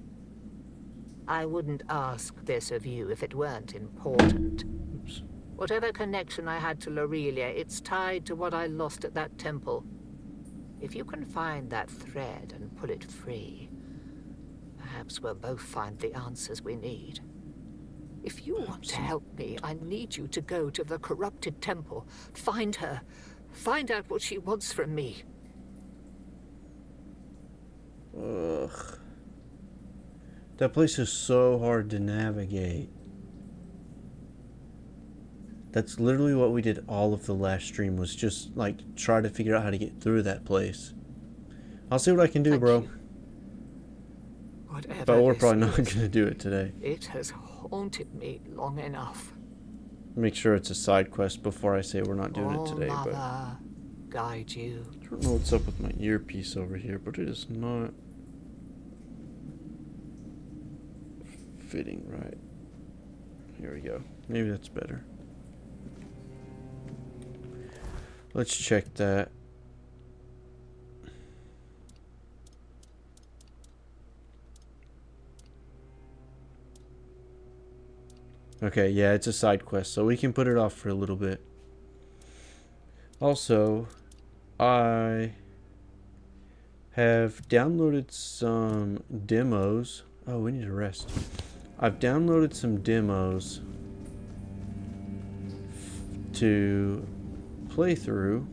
I wouldn't ask this of you if it weren't important. Oops. Whatever connection I had to Lorelia, it's tied to what I lost at that temple. If you can find that thread and pull it free, perhaps we'll both find the answers we need. If you want to help me, I need you to go to the corrupted temple. Find her. Find out what she wants from me. Ugh. That place is so hard to navigate. That's literally what we did all of the last stream, was just like try to figure out how to get through that place. I'll see what I can do, Thank bro. you. Whatever But we're this probably not is, going to do it today. it has haunted me long enough. Make sure it's a side quest before I say we're not doing it today. But Mother, guide you. I don't know what's up with my earpiece over here, but it is not fitting right. Here we go. Maybe that's better. Let's check that. Okay, yeah, it's a side quest, so we can put it off for a little bit. Also, I have downloaded some demos. Oh, we need to rest. I've downloaded some demos to play through.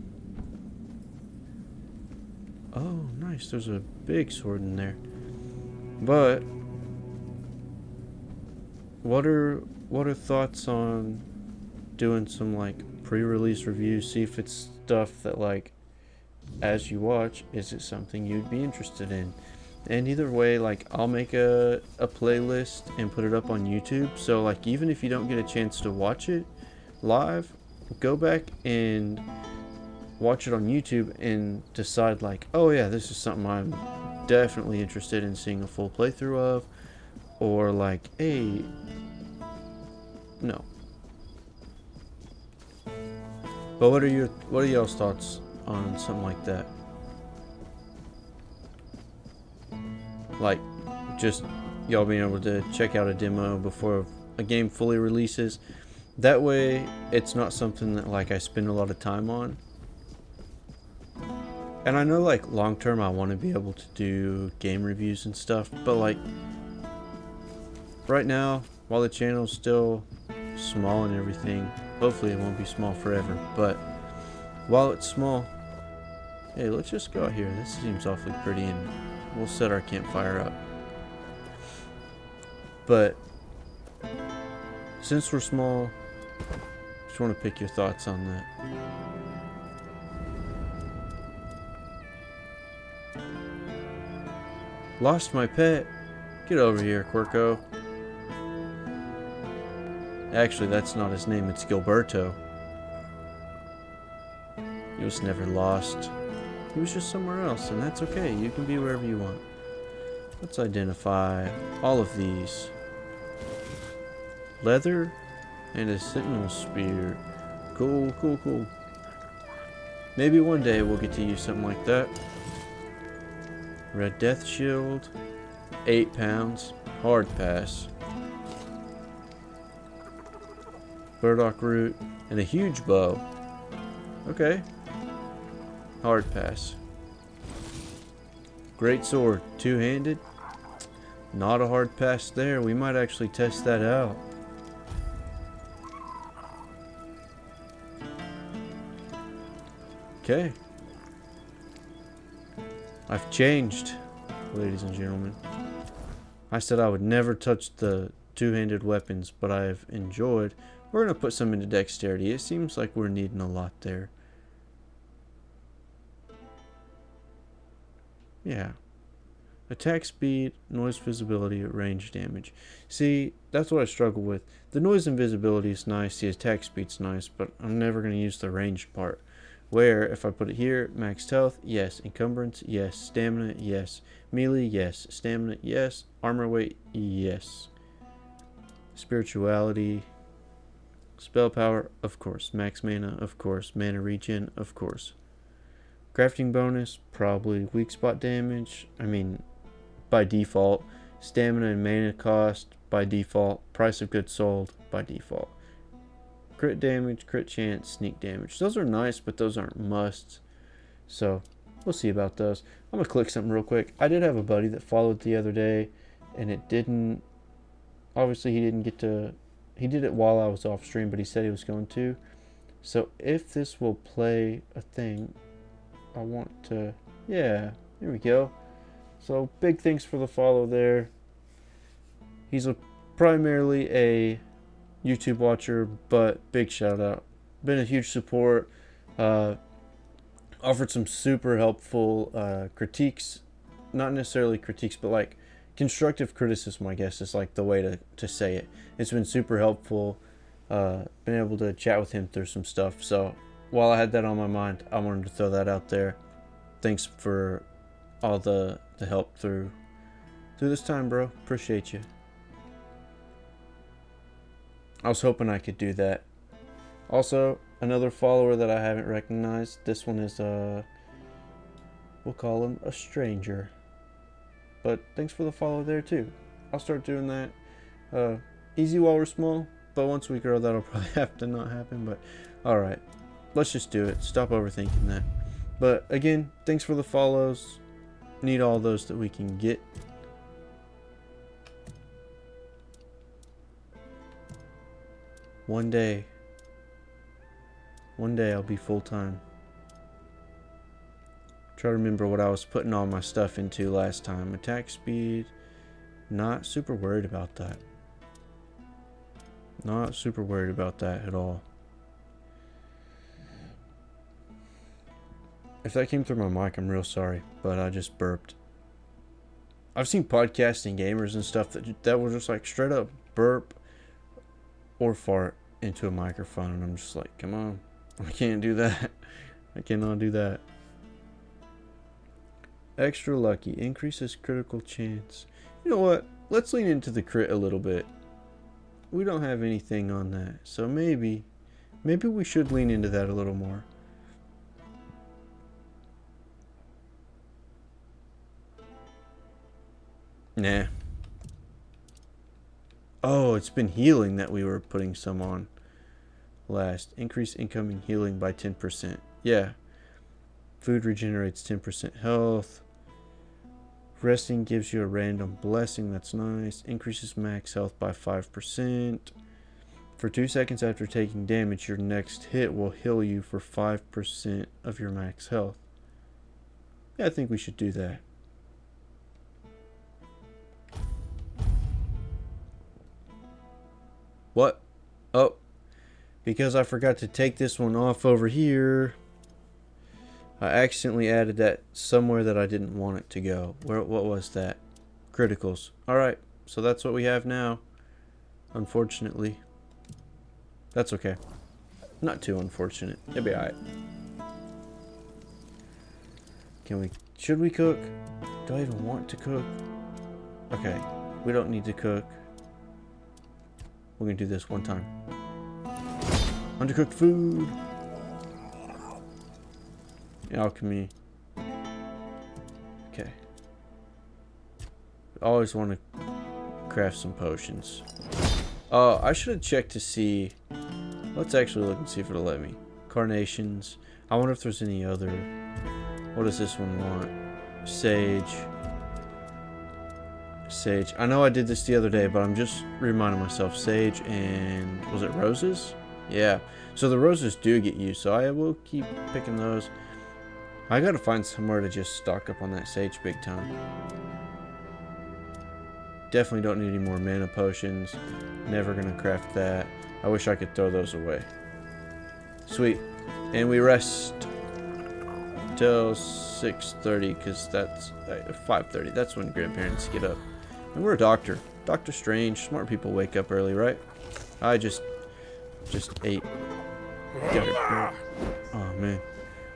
Oh, nice. There's a big sword in there. But what are thoughts on doing some like pre-release reviews, see if it's stuff that, like, as you watch, is it something you'd be interested in? And either way, like, I'll make a playlist and put it up on YouTube, so like even if you don't get a chance to watch it live, go back and watch it on YouTube and decide like, oh yeah, this is something I'm definitely interested in seeing a full playthrough of, or like, hey, no. But what are y'all's thoughts on something like that? Like, just y'all being able to check out a demo before a game fully releases. That way, it's not something that like I spend a lot of time on. And I know like long term I want to be able to do game reviews and stuff, but like right now, while the channel's still small and everything, hopefully it won't be small forever, but while it's small, hey, let's just go out here. This seems awfully pretty, and we'll set our campfire up. But since we're small, just want to pick your thoughts on that. Lost my pet. Get over here, Quirko. Actually, that's not his name, it's Gilberto. He was never lost. He was just somewhere else, and that's okay. You can be wherever you want. Let's identify all of these. Leather and a sentinel spear. Cool, cool, cool. Maybe one day we'll get to use something like that. Red Death Shield. 8 pounds. Hard pass. Burdock Root. And a huge bow. Okay. Hard pass. Great sword. Two-handed. Not a hard pass there. We might actually test that out. Okay. I've changed, ladies and gentlemen. I said I would never touch the two-handed weapons, but I've enjoyed. We're going to put some into dexterity. It seems like we're needing a lot there. Yeah. Attack speed, noise visibility, range damage. See, that's what I struggle with. The noise and visibility is nice, the attack speed's nice, but I'm never going to use the ranged part. Where, if I put it here, maxed health, yes. Encumbrance, yes. Stamina, yes. Melee, yes. Stamina, yes. Armor weight, yes. Spirituality. Spell power, of course. Max mana, of course. Mana regen, of course. Crafting bonus, probably. Weak spot damage, by default. Stamina and mana cost, by default. Price of goods sold, by default. Crit damage, crit chance, sneak damage. Those are nice, but those aren't musts. So, we'll see about those. I'm going to click something real quick. I did have a buddy that followed the other day, and it didn't... Obviously, he didn't get to... He did it while I was off stream, but he said he was going to. So, if this will play a thing, I want to... Yeah, here we go. So, big thanks for the follow there. He's primarily a YouTube watcher, but big shout out. Been a huge support. Offered some super helpful critiques. Not necessarily critiques, but like constructive criticism, I guess is like the way to say it. It's been super helpful. Been able to chat with him through some stuff. So while I had that on my mind, I wanted to throw that out there. Thanks for all the help through this time, bro. Appreciate you. I was hoping I could do that. Also, another follower that I haven't recognized. This one is we'll call him a stranger. But thanks for the follow there too. I'll start doing that. Easy while we're small, but once we grow that'll probably have to not happen. But alright, let's just do it. Stop overthinking that. But again, thanks for the follows. Need all those that we can get. One day I'll be full-time. Try to remember what I was putting all my stuff into last time. Attack speed, not super worried about that. Not super worried about that at all. If that came through my mic, I'm real sorry, but I just burped. I've seen podcasting gamers and stuff that will just like straight up burp or fart into a microphone, and I'm just like, come on, I can't do that. I cannot do that. Extra lucky increases critical chance. You know what? Let's lean into the crit a little bit. We don't have anything on that, so maybe we should lean into that a little more. Nah. Oh, it's been healing that we were putting some on last. Increase incoming healing by 10%. Yeah. Food regenerates 10% health. Resting gives you a random blessing. That's nice. Increases max health by 5%. For 2 seconds after taking damage, your next hit will heal you for 5% of your max health. Yeah, I think we should do that. What? Oh, because I forgot to take this one off over here. I accidentally added that somewhere that I didn't want it to go. What was that? Criticals. Alright, so that's what we have now. Unfortunately. That's okay. Not too unfortunate. It'll be alright. Should we cook? Do I even want to cook? Okay, we don't need to cook. We're gonna do this one time. Undercooked food. Alchemy. Okay. I always want to craft some potions. I should have checked to see. Let's actually look and see if it'll let me. Carnations. I wonder if there's any other. What does this one want? Sage. Sage. I know I did this the other day, but I'm just reminding myself. Sage and was it roses? Yeah. So the roses do get used, so I will keep picking those. I gotta find somewhere to just stock up on that sage big time. Definitely don't need any more mana potions. Never gonna craft that. I wish I could throw those away. Sweet. And we rest till 6:30 because that's 5:30. That's when grandparents get up. And we're a doctor. Doctor Strange. Smart people wake up early, right? I just ate. Oh man.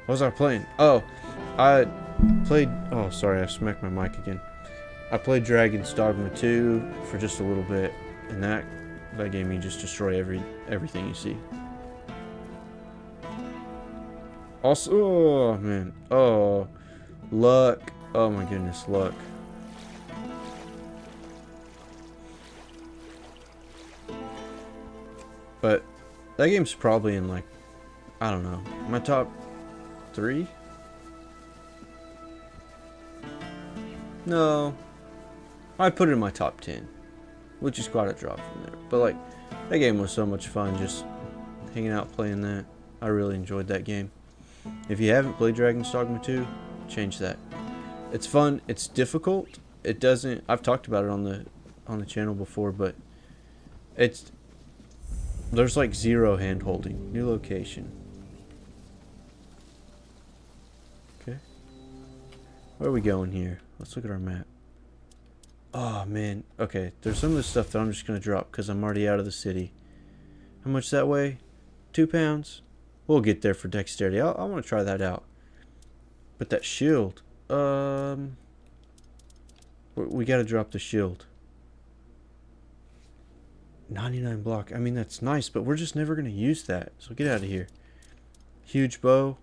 What was I playing? Oh, I played. Oh, sorry, I smacked my mic again. I played Dragon's Dogma 2 for just a little bit, and that game you just destroy everything you see. Also, oh man, oh, luck. Oh my goodness, luck. But that game's probably in like, I don't know, my top 3? No, I put it in my top 10, which is quite a drop from there. But like, that game was so much fun just hanging out playing that. I really enjoyed that game. If you haven't played Dragon's Dogma 2, change that. It's fun. It's difficult. It doesn't. I've talked about it on the channel before, but there's like zero hand holding. New location. Okay. Where are we going here? Let's look at our map. Oh man. Okay. There's some of this stuff that I'm just gonna drop because I'm already out of the city. How much that weigh? 2 pounds. We'll get there for dexterity. I want to try that out. But that shield. We got to drop the shield. 99 block. I mean, that's nice, but we're just never going to use that. So get out of here. Huge bow.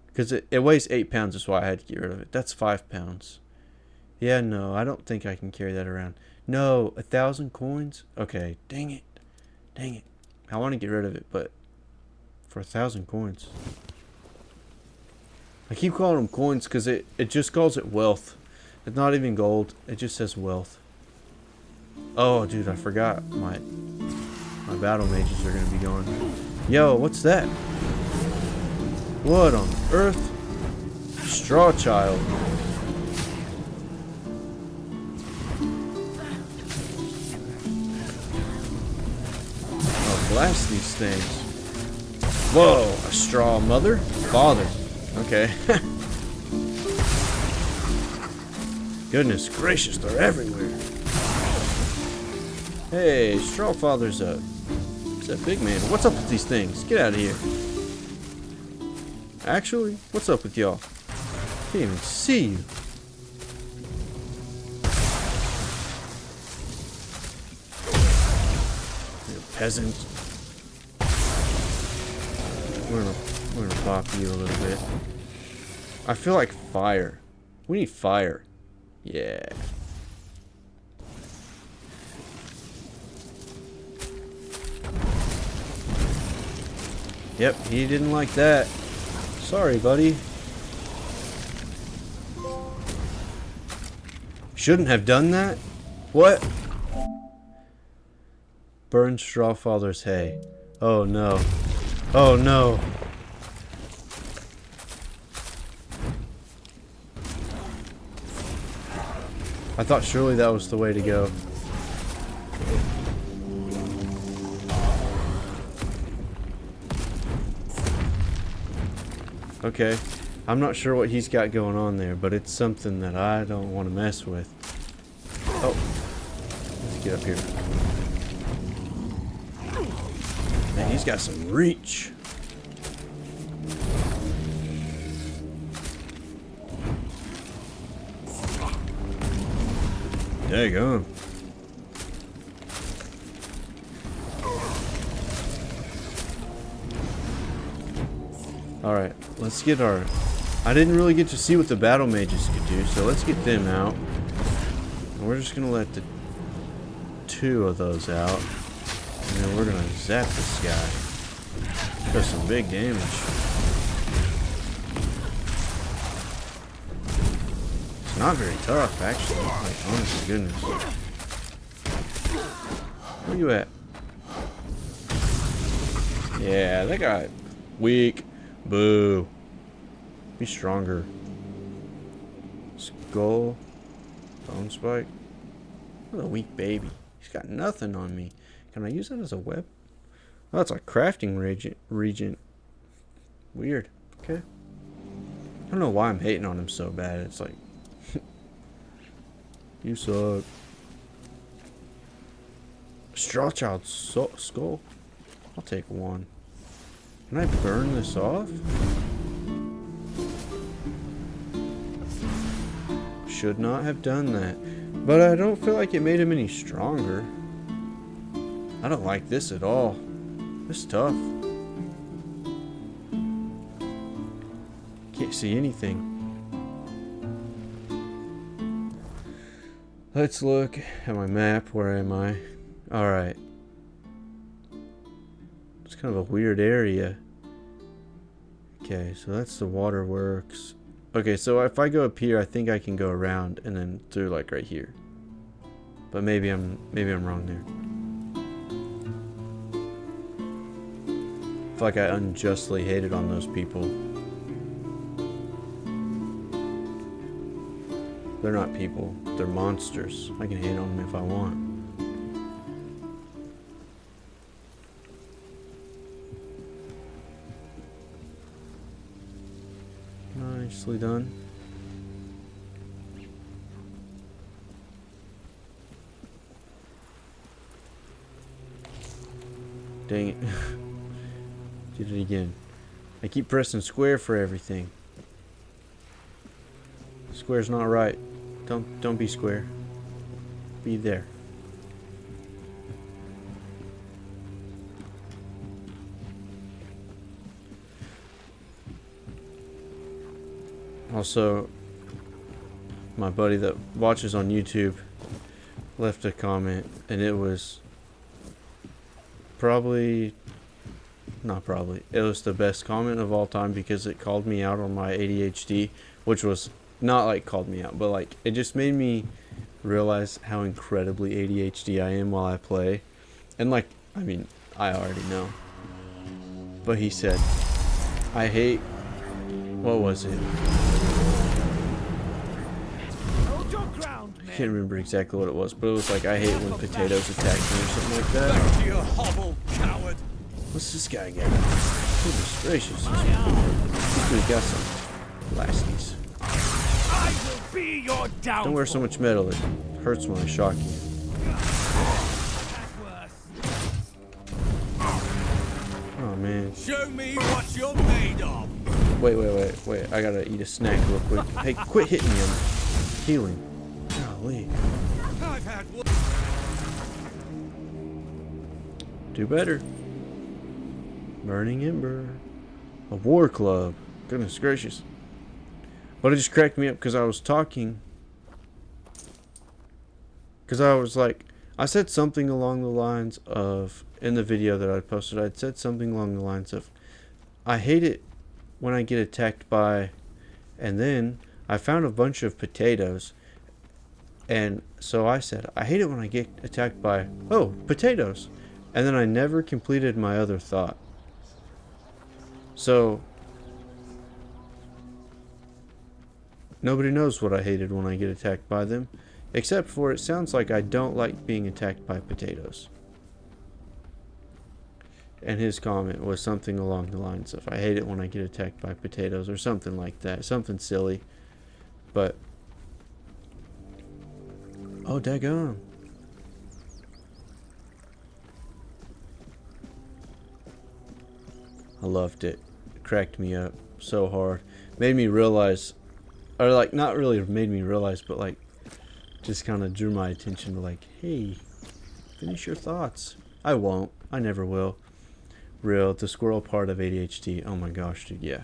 Because it weighs 8 pounds. That's why I had to get rid of it. That's 5 pounds. Yeah, no. I don't think I can carry that around. No. 1,000 coins? Okay. Dang it. Dang it. I want to get rid of it, but for 1,000 coins. I keep calling them coins because it just calls it wealth. It's not even gold. It just says wealth. Oh, dude, I forgot. My battle mages are going to be going. Yo, what's that? What on earth? Straw Child. Blast these things. Whoa, a straw mother? Father. Okay. Goodness gracious, they're everywhere. Hey, straw father's up. It's a big man. What's up with these things? Get out of here. Actually, what's up with y'all? Can't even see you. You're a peasant. We're gonna pop you a little bit. I feel like fire. We need fire. Yeah. Yep, he didn't like that. Sorry, buddy. Shouldn't have done that? What? Burn straw father's hay. Oh no. Oh no. I thought surely that was the way to go. Okay. I'm not sure what he's got going on there, but it's something that I don't want to mess with. Oh. Let's get up here. Man, he's got some reach. Daggone. Alright, let's get our... I didn't really get to see what the battle mages could do, so let's get them out. And we're just gonna let the 2 of those out. And then we're gonna zap this guy. Does some big damage. It's not very tough, actually. Like, honest to goodness. Where you at? Yeah, that guy. Weak. Boo. Be stronger. Skull. Bone spike. What a weak baby. He's got nothing on me. Can I use that as a weapon? Oh, it's like crafting regent. Weird. Okay. I don't know why I'm hating on him so bad. It's like... you suck. Strawchild skull? I'll take one. Can I burn this off? Should not have done that. But I don't feel like it made him any stronger. I don't like this at all. This is tough. Can't see anything. Let's look at my map. Where am I? Alright. It's kind of a weird area. Okay, so that's the waterworks. Okay, so if I go up here, I think I can go around and then through like right here. But maybe I'm wrong there. I feel like I unjustly hated on those people. They're not people, they're monsters. I can hate on them if I want. Nicely done. Dang it. Did it again. I keep pressing square for everything. Square's not right. Don't be square. Be there. Also, my buddy that watches on YouTube left a comment, and it was it was the best comment of all time because it called me out on my ADHD, which was not like called me out, but like it just made me realize how incredibly ADHD I am while I play. And like, I mean, I already know, but he said, I hate, what was it? I can't remember exactly what it was, but it was like, I hate when potatoes attack me or something like that. Back to your hovel, coward. What's this guy got? Goodness gracious. He's got some lasties. I will be your downfall. Don't wear so much metal, it hurts when I shock you. Oh man. Show me what you're made of. Wait. I gotta eat a snack real quick. Hey, quit hitting me. I'm healing. Golly. I've had one. Do better. Burning Ember. A war club. Goodness gracious. But it just cracked me up because I was talking. Because I was like, I said something along the lines of, in the video that I posted, I'd said something along the lines of, I hate it when I get attacked by, and then I found a bunch of potatoes. And so I said, I hate it when I get attacked by, oh, potatoes. And then I never completed my other thought. So, nobody knows what I hated when I get attacked by them. Except for it sounds like I don't like being attacked by potatoes. And his comment was something along the lines of, I hate it when I get attacked by potatoes, or something like that. Something silly. But, oh, daggone. I loved it. It cracked me up so hard. Made me realize, or like, not really made me realize, but like, just kind of drew my attention to like, hey, finish your thoughts. I won't. I never will. Real, the squirrel part of ADHD. Oh my gosh, dude, yeah.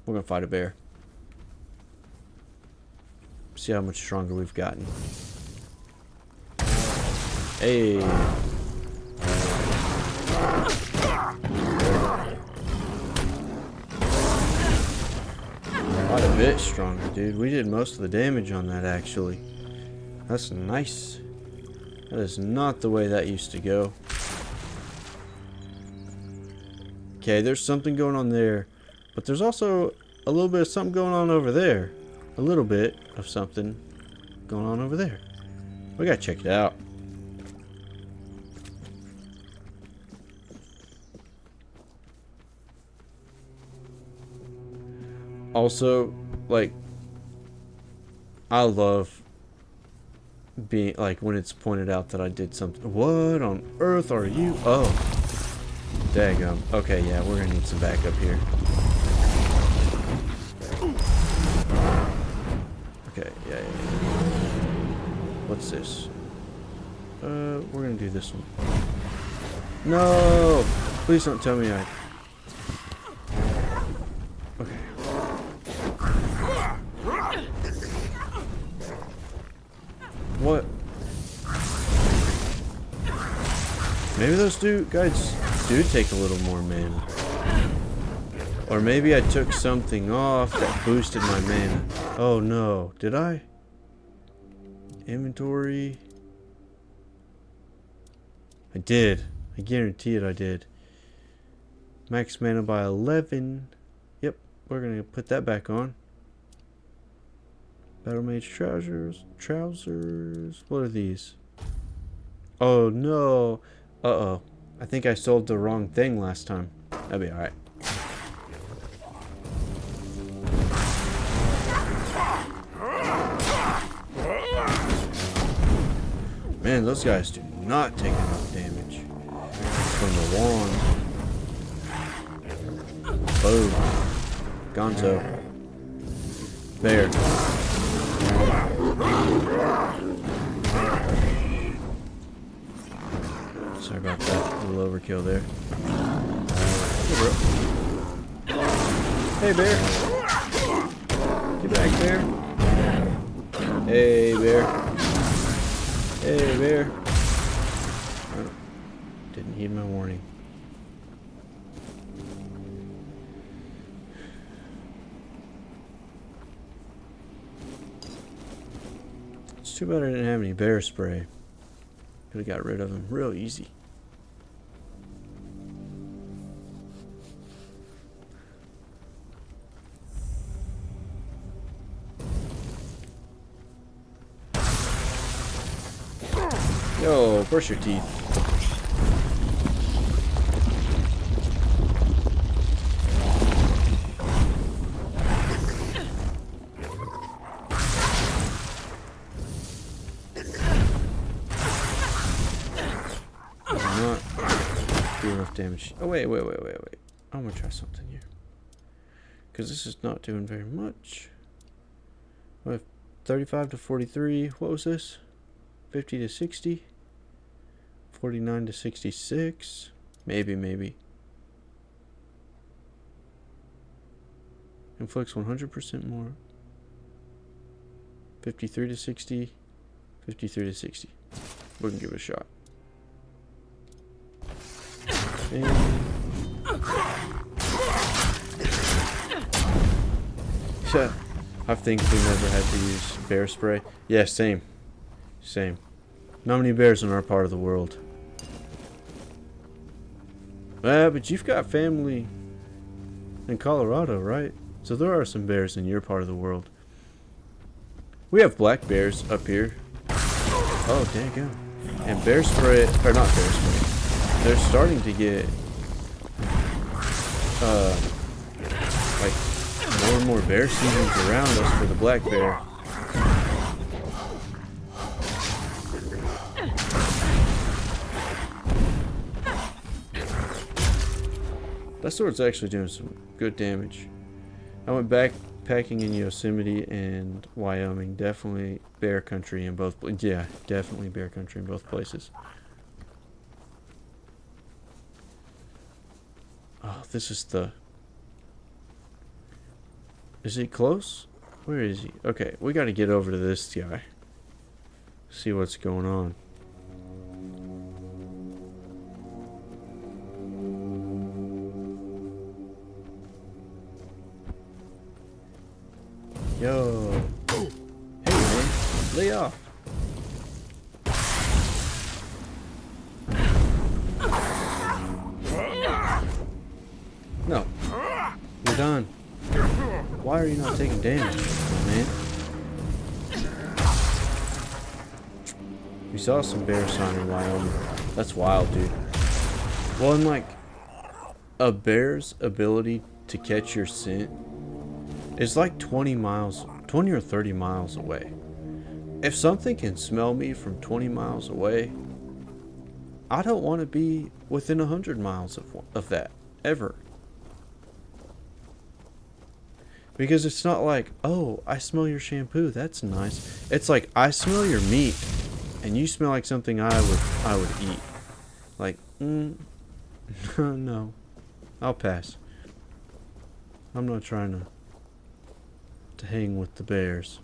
We're gonna fight a bear. See how much stronger we've gotten. Hey. Quite a bit stronger, dude. We did most of the damage on that, actually. That's nice. That is not the way that used to go. Okay, there's something going on there. But there's also a little bit of something going on over there. A little bit of something going on over there. We gotta check it out. Also, like, I love being, like, when it's pointed out that I did something. What on earth are you? Oh. Daggum. Okay, yeah, we're gonna need some backup here. Okay, yeah. What's this? We're gonna do this one. No! Please don't tell me I... Okay. What? Maybe those guys do take a little more mana. Or maybe I took something off that boosted my mana. Oh no, did I? Inventory. I did. I guarantee it I did. Max mana by 11. Yep, we're gonna put that back on. Battle Mage trousers. What are these? Oh no. Uh-oh. I think I sold the wrong thing last time. That'll be alright. Man, those guys do not take enough damage from the wand. Boom. Gonzo. Bear. Sorry about that. A little overkill there. Hey, bear. Get back, bear. Hey, bear. Hey, bear. Oh, didn't heed my warning. It's too bad I didn't have any bear spray. Could have got rid of him real easy. Yo, brush your teeth. Not do enough damage. Oh, wait. I'm gonna try something here. Because this is not doing very much. We have 35 to 43. What was this? 50 to 60. 49 to 66. Maybe. Inflicts 100% more. 53 to 60. 53 to 60. We can give it a shot. And yeah, I think we never had to use bear spray. Yeah, same. Not many bears in our part of the world. But you've got family in Colorado, right? So there are some bears in your part of the world. We have black bears up here. Oh, dang it. And bear spray, or not bear spray. They're starting to get, like, more and more bear seasons around us for the black bear. That sword's actually doing some good damage. I went back backpacking in Yosemite and Wyoming. Definitely bear country in both. Yeah, definitely bear country in both places. Oh, this is the... Is he close? Where is he? Okay, we got to get over to this guy. See what's going on. Yo. Hey, man. Lay off. No. You're done. Why are you not taking damage, man? We saw some bear sign in Wyoming. That's wild, dude. Well, and like, a bear's ability to catch your scent is like 20 or 30 miles away. If something can smell me from 20 miles away, I don't want to be within 100 miles of that, ever. Because it's not like, oh, I smell your shampoo, that's nice. It's like, I smell your meat, and you smell like something I would eat. Like, no. I'll pass. I'm not trying to hang with the bears.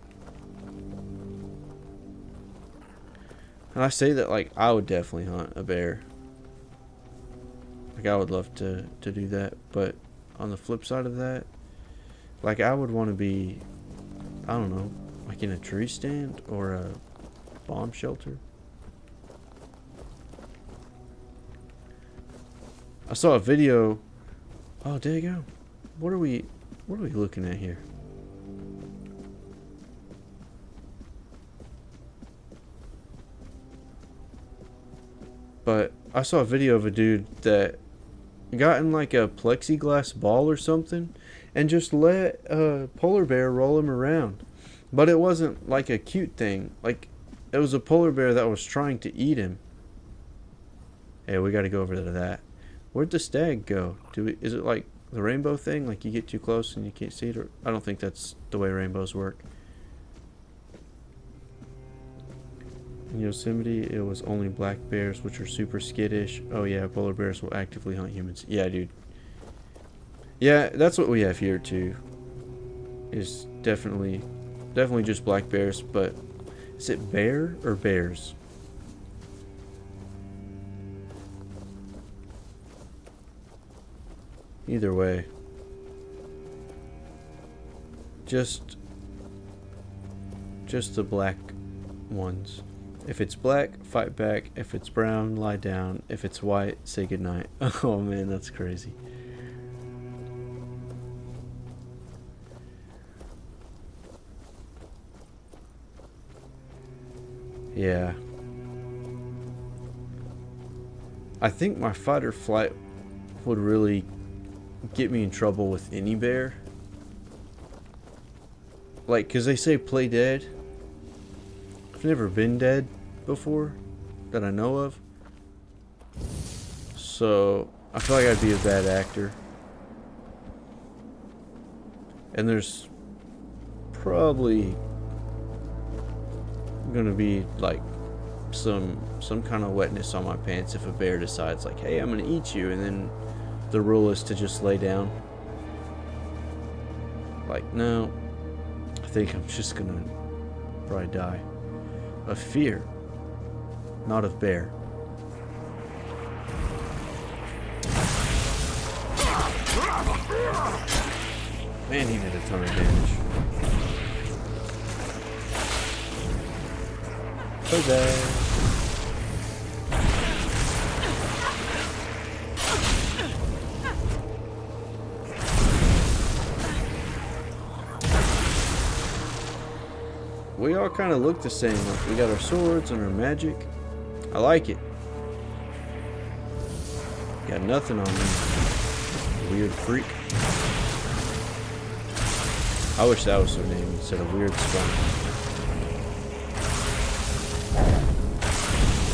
And I say that like I would definitely hunt a bear. Like I would love to do that, but on the flip side of that, like I would want to be, I don't know, like in a tree stand or a bomb shelter. I saw a video. Oh, there you go. What are we looking at here? But I saw a video of a dude that got in like a plexiglass ball or something and just let a polar bear roll him around. But it wasn't like a cute thing. Like it was a polar bear that was trying to eat him. Hey, we got to go over to that. Where'd the stag go? Is it like the rainbow thing? Like you get too close and you can't see it? Or I don't think that's the way rainbows work. In Yosemite, it was only black bears, which are super skittish. Oh yeah, polar bears will actively hunt humans. Yeah, dude. Yeah, that's what we have here too. Is definitely just black bears, but is it bear or bears? Either way. Just the black ones. If it's black, fight back. If it's brown, lie down. If it's white, say goodnight. Oh man, that's crazy. Yeah. I think my fight or flight would really get me in trouble with any bear. Like, cause they say play dead. I've never been dead before that I know of. So I feel like I'd be a bad actor. And there's probably gonna be like some kind of wetness on my pants if a bear decides like, hey, I'm gonna eat you, and then the rule is to just lay down. Like, no, I think I'm just gonna probably die of fear, not of bear. Man, he did a ton of damage. So bad. We all kind of look the same. Like we got our swords and our magic. I like it. Got nothing on me. Weird freak. I wish that was her name instead of Weird Spunk.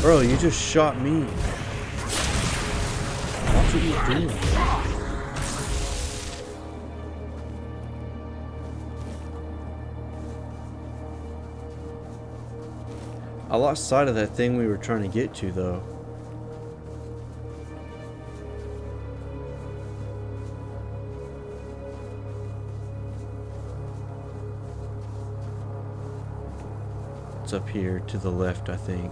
Bro, you just shot me. Watch what you're doing. I lost sight of that thing we were trying to get to, though. It's up here to the left, I think.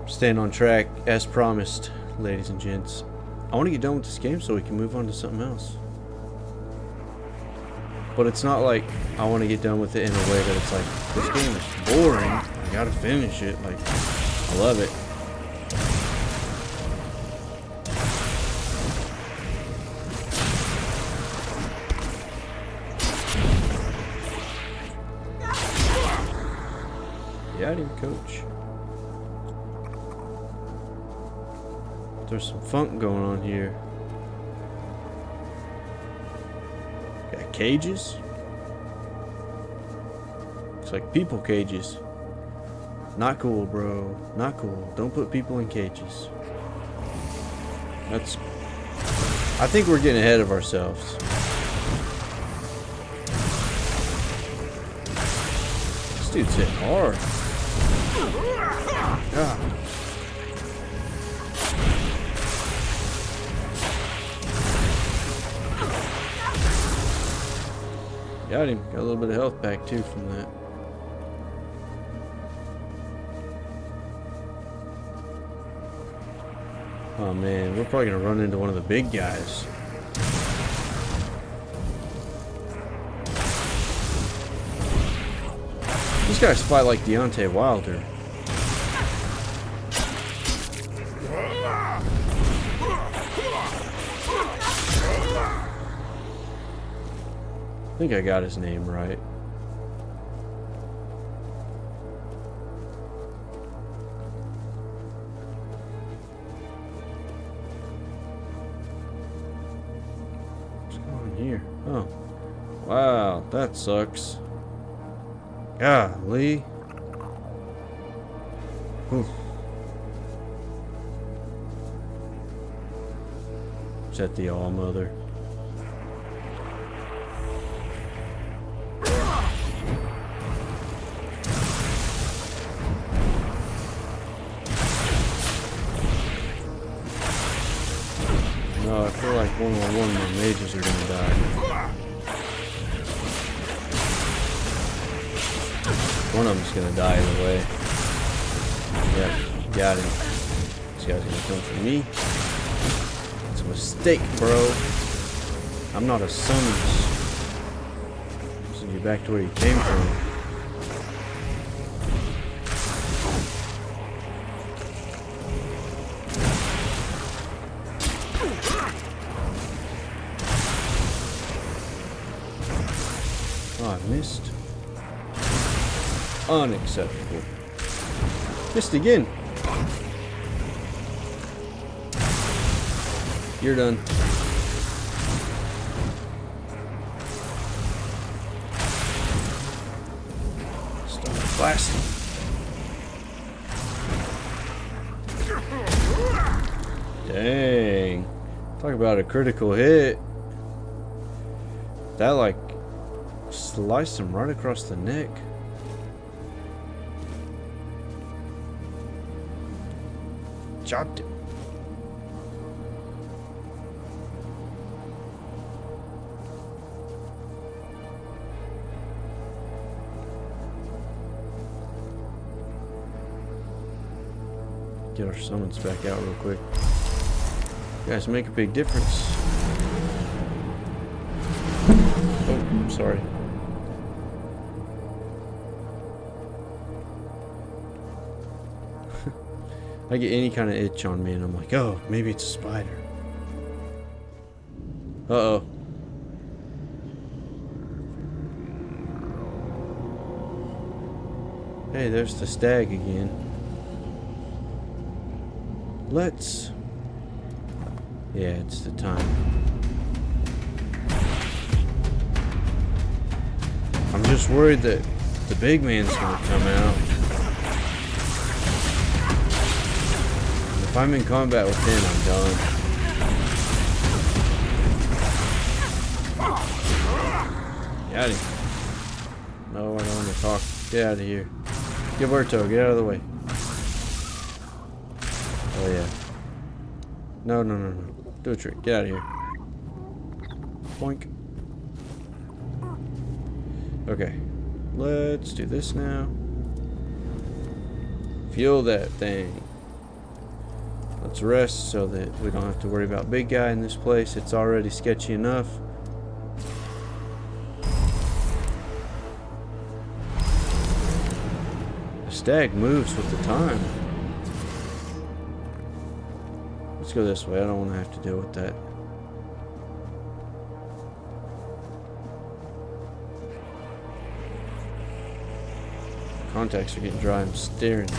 Staying on track as promised, ladies and gents. I want to get done with this game so we can move on to something else. But it's not like I want to get done with it in a way that it's like, this game is boring, I gotta finish it. Like, I love it. Got him, coach. There's some funk going on here. Got cages. Looks like people cages. Not cool, bro. Not cool. Don't put people in cages. That's... I think we're getting ahead of ourselves. This dude's hitting hard. God. Got him. Got a little bit of health back too from that. Oh man, we're probably gonna run into one of the big guys. These guys fight like Deontay Wilder. I think I got his name right. What's going on here? Oh. Wow, that sucks. Golly. Oof. Is that the All-Mother? No, I feel like one of my mages are gonna die. One of them's gonna die either way. Yeah, got him. This guy's gonna come for me. It's a mistake, bro. I'm not a summons. Send you back to where you came from. Oh, I missed. Unacceptable. Missed again. You're done. Start blasting. Dang. Talk about a critical hit. That like sliced him right across the neck. Chopped it. Get our summons back out real quick. You guys make a big difference. Oh, I'm sorry. I get any kind of itch on me and I'm like, oh, maybe it's a spider. Uh-oh. Hey, there's the stag again. Let's... Yeah, it's the time. I'm just worried that the big man's gonna come out. If I'm in combat with him, I'm done. Got him. No, I don't want to talk. Get out of here. Gilberto, get out of the way. Oh, yeah. No, no, no, no. Do a trick. Get out of here. Boink. Okay. Let's do this now. Fuel that thing. Let's rest so that we don't have to worry about big guy in this place. It's already sketchy enough. The stag moves with the time. Let's go this way. I don't want to have to deal with that. Contacts are getting dry. I'm staring.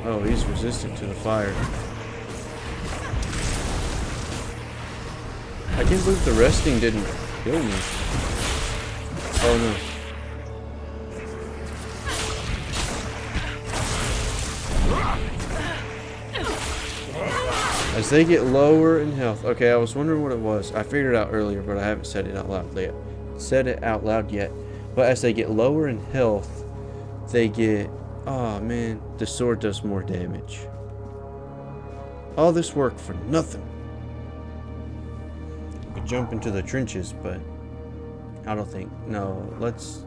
Oh, he's resistant to the fire. I can't believe the resting didn't kill me. Oh no. As they get lower in health. Okay, I was wondering what it was. I figured it out earlier, but I haven't said it out loud yet. But as they get lower in health, they get... Oh man, the sword does more damage. All this work for nothing. I could jump into the trenches, but I don't think... No, let's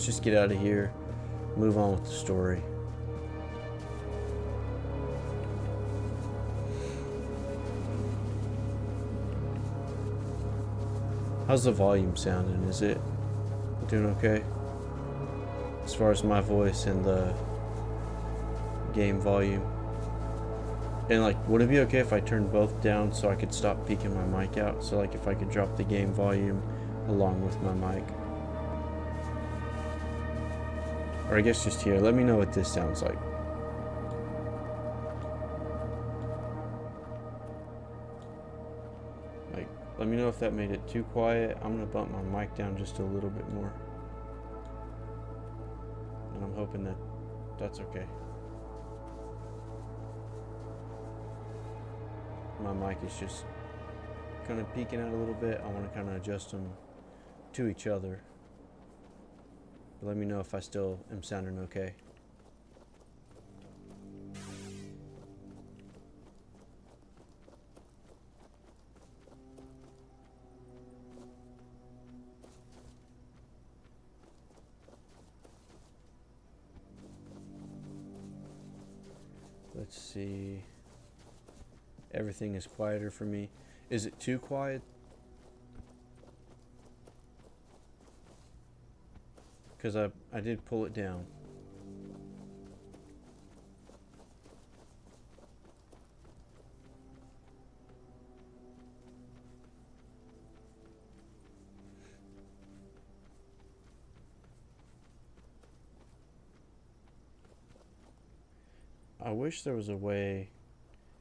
just get out of here. Move on with the story. How's the volume sounding? Is it doing okay? As far as my voice and the game volume. And like, would it be okay if I turned both down so I could stop peeking my mic out? So like if I could drop the game volume along with my mic. Or I guess just here. Let me know what this sounds like. Let me know if that made it too quiet. I'm going to bump my mic down just a little bit more. And I'm hoping that that's okay. My mic is just kind of peeking out a little bit. I want to kind of adjust them to each other. But let me know if I still am sounding okay. Let's see. Everything is quieter for me. Is it too quiet? Because I did pull it down. I wish there was a way,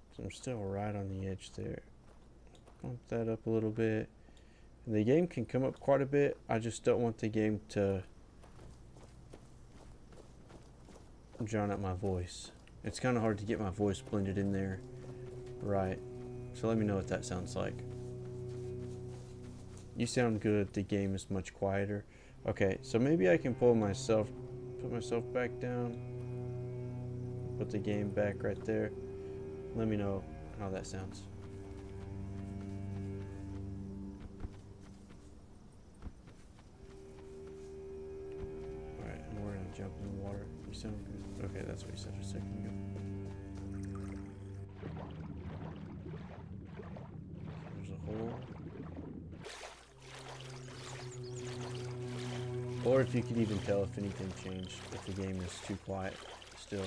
because I'm still right on the edge there. Bump that up a little bit. And the game can come up quite a bit. I just don't want the game to drown out my voice. It's kind of hard to get my voice blended in there. Right. So let me know what that sounds like. You sound good. The game is much quieter. Okay, so maybe I can put myself back down. Put the game back right there. Let me know how that sounds. Alright, and we're gonna jump in the water. You sound good. Okay, that's what you said a second ago. There's a hole. Or if you could even tell if anything changed, if the game is too quiet still.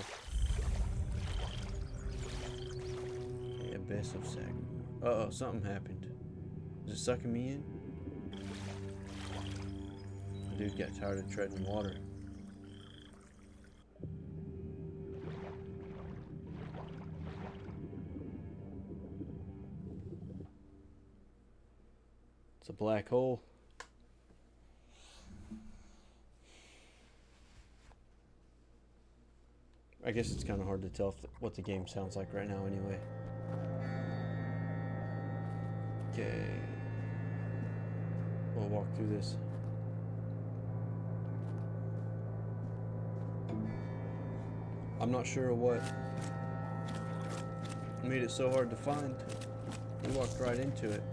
Abyss of Sac. Uh-oh, something happened. Is it sucking me in? My dude got tired of treading water. It's a black hole. I guess it's kind of hard to tell what the game sounds like right now anyway. Okay. We'll walk through this. I'm not sure what made it so hard to find. We walked right into it.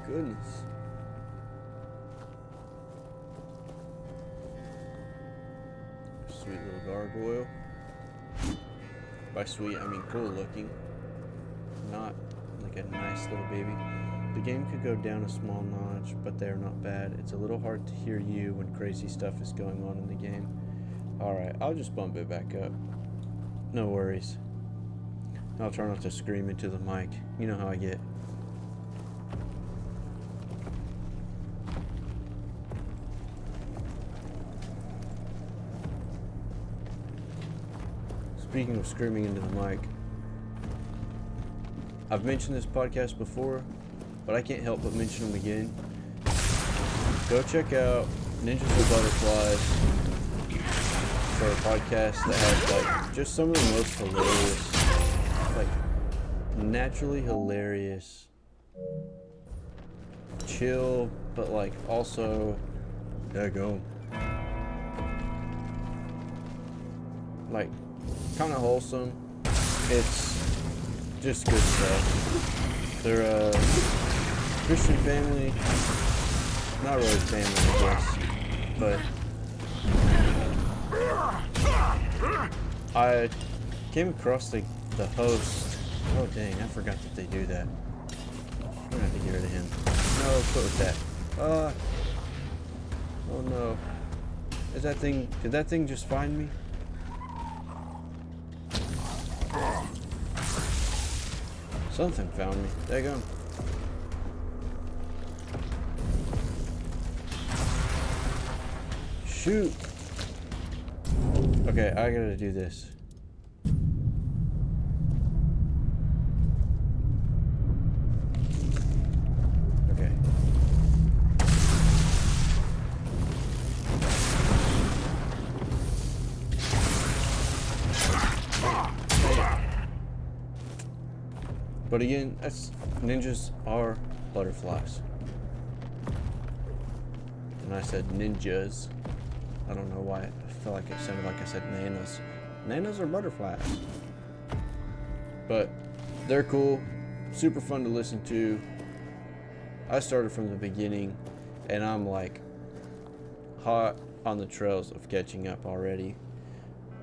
Goodness. Sweet little gargoyle. By sweet, I mean cool looking. Not like a nice little baby. The game could go down a small notch, but they're not bad. It's a little hard to hear you when crazy stuff is going on in the game. Alright, I'll just bump it back up. No worries. I'll try not to scream into the mic. You know how I get. Speaking of screaming into the mic, I've mentioned this podcast before, but I can't help but mention them again. Go check out Ninjas with Butterflies for a podcast that has like just some of the most hilarious, like naturally hilarious, chill, but like also, daggone, like kind of wholesome. It's just good stuff. They're a Christian family, not really family, I guess, but I came across the host. Oh dang, I forgot that they do that. I'm gonna have to get rid of him. No, quit with that. Oh no. Did that thing just find me? Something found me. There you go. Shoot. Okay, I gotta do this. Okay. But again, ninjas are butterflies. And I said ninjas. I don't know why. I felt like it sounded like I said nanas. Nanas are butterflies. But they're cool. Super fun to listen to. I started from the beginning, and I'm like hot on the trails of catching up already.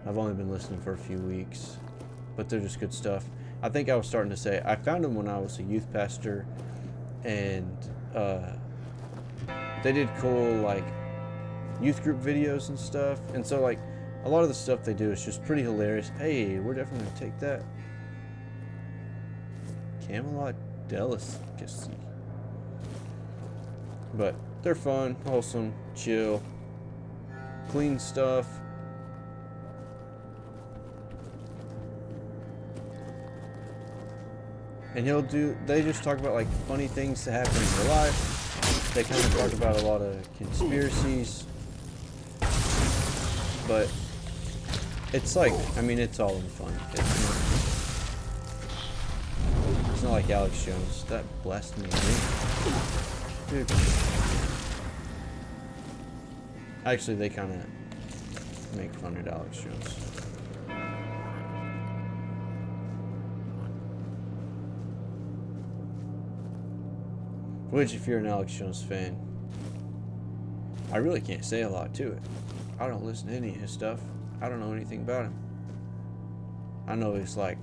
I've only been listening for a few weeks, but they're just good stuff. I think I was starting to say, I found them when I was a youth pastor, and they did cool like youth group videos and stuff, and so like a lot of the stuff they do is just pretty hilarious. Hey, we're definitely gonna take that. Camelot Delicacy. But they're fun, wholesome, chill, clean stuff. And they just talk about like funny things that happen in your life. They kind of talk about a lot of conspiracies. But it's like, I mean, it's all in fun. It's not like Alex Jones. That blessed me, dude. Actually, they kind of make fun of Alex Jones. Which, if you're an Alex Jones fan, I really can't say a lot to it. I don't listen to any of his stuff. I don't know anything about him. I know he's like,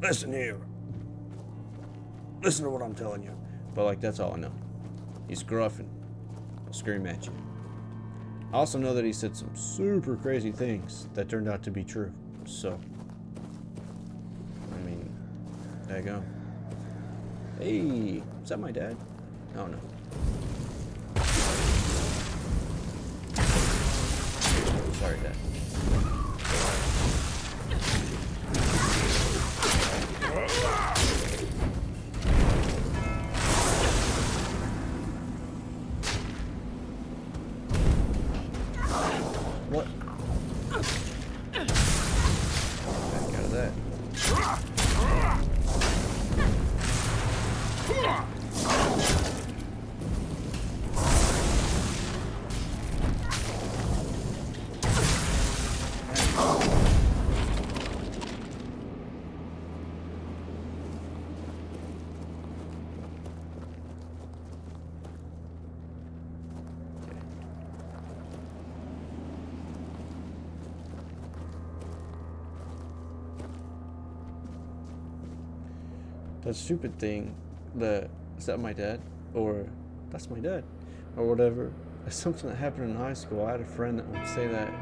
listen here. Listen to what I'm telling you. But like, that's all I know. He's gruff and he'll scream at you. I also know that he said some super crazy things that turned out to be true. So, I mean, there you go. Hey, is that my dad? Oh no. Sorry, Dad. that stupid thing that, is that my dad? Or, that's my dad. Or whatever. It's something that happened in high school. I had a friend that would say that,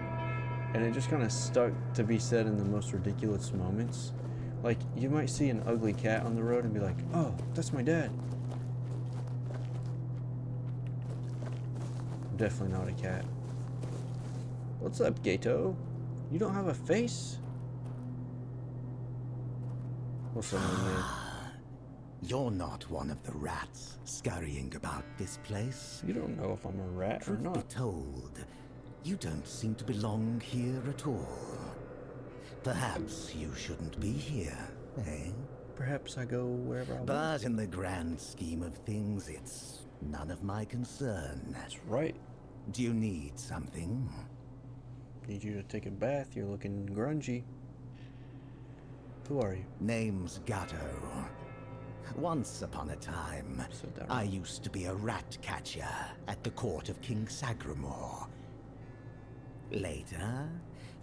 and it just kind of stuck to be said in the most ridiculous moments. Like, you might see an ugly cat on the road and be like, oh, that's my dad. I'm definitely not a cat. What's up, Gato? You don't have a face? What's up, man? You're not one of the rats scurrying about this place. You don't know if I'm a rat or Truth be not. told, you don't seem to belong here at all. Perhaps you shouldn't be here, eh? Perhaps I go wherever I want. But in the grand scheme of things, it's none of my concern. That's right. Do you need something? Need you to take a bath. You're looking grungy. Who are you? Name's Gatto. Once upon a time, Said that I wrong. used to be a rat catcher at the court of King Sagramore. Later,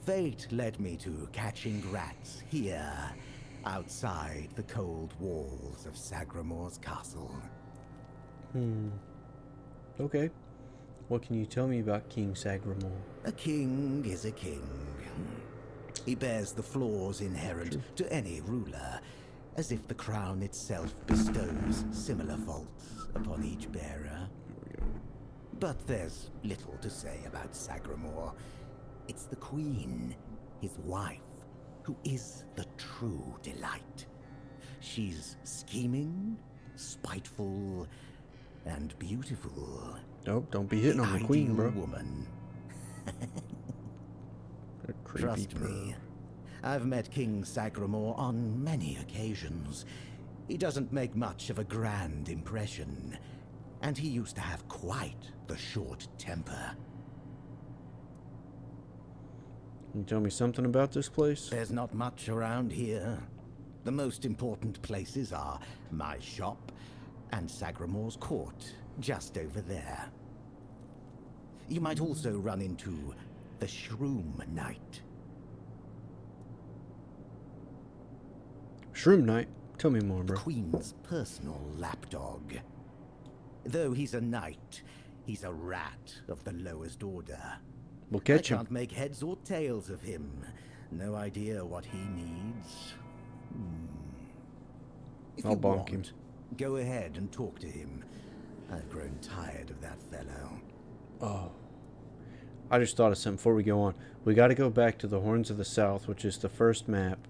fate led me to catching rats here, outside the cold walls of Sagramore's castle. Okay. What can you tell me about King Sagramore? A king is a king. He bears the flaws inherent to any ruler, as if the crown itself bestows similar faults upon each bearer. But there's little to say about Sagramore. It's the queen, his wife, who is the true delight. She's scheming, spiteful, and beautiful. Nope, don't be hitting on the queen, Ideal bro. woman. A creepy Trust me, I've met King Sagramore on many occasions. He doesn't make much of a grand impression, and he used to have quite the short temper. Can you tell me something about this place? There's not much around here. The most important places are my shop and Sagramore's court, just over there. You might also run into the Shroom Knight. Shroom Knight? Tell me more, bro. Queen's personal lapdog. Though he's a knight, he's a rat of the lowest order. We'll catch I him. can't make heads or tails of him. No idea what he needs. If I'll you bonk him. want, go ahead and talk to him. I've grown tired of that fellow. Oh. I just thought of something before we go on. We got to go back to the Horns of the South, which is the first map.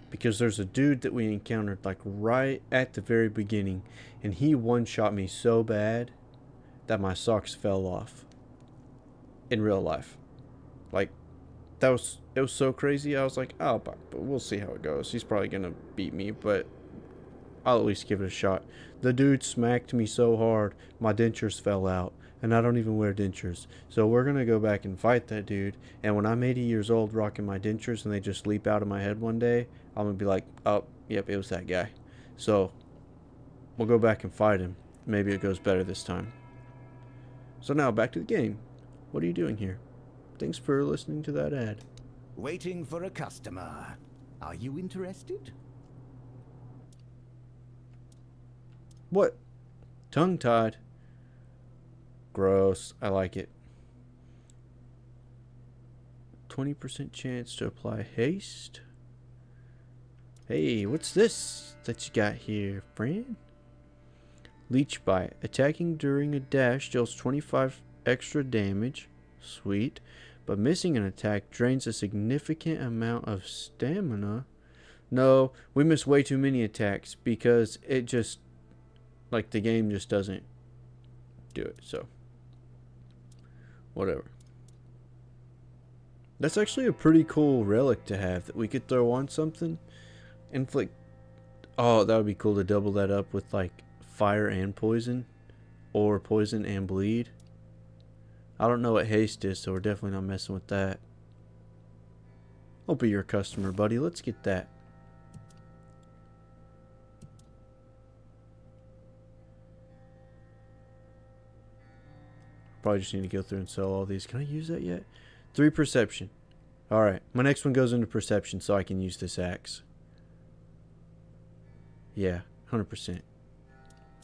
Because there's a dude that we encountered like right at the very beginning. And he one-shot me so bad that my socks fell off. In real life. Like, it was so crazy. I was like, oh, but we'll see how it goes. He's probably going to beat me, but I'll at least give it a shot. The dude smacked me so hard, my dentures fell out. And I don't even wear dentures. So we're going to go back and fight that dude. And when I'm 80 years old rocking my dentures and they just leap out of my head one day, I'm going to be like, oh, yep, it was that guy. So we'll go back and fight him. Maybe it goes better this time. So now back to the game. What are you doing here? Thanks for listening to that ad. Waiting for a customer. Are you interested? What? Tongue-tied. Gross. I like it. 20% chance to apply haste. Hey, what's this that you got here, friend? Leech Bite. Attacking during a dash deals 25 extra damage. Sweet. But missing an attack drains a significant amount of stamina. No, we miss way too many attacks because it just, like, the game just doesn't do it, so whatever. That's actually a pretty cool relic to have that we could throw on something. Inflict. Oh, that would be cool to double that up with like fire and poison, or poison and bleed. I don't know what haste is, so we're definitely not messing with that. I'll be your customer, buddy. Let's get that. Probably just need to go through and sell all these. Can I use that yet? 3 perception. Alright, my next one goes into perception so I can use this axe. Yeah, 100%.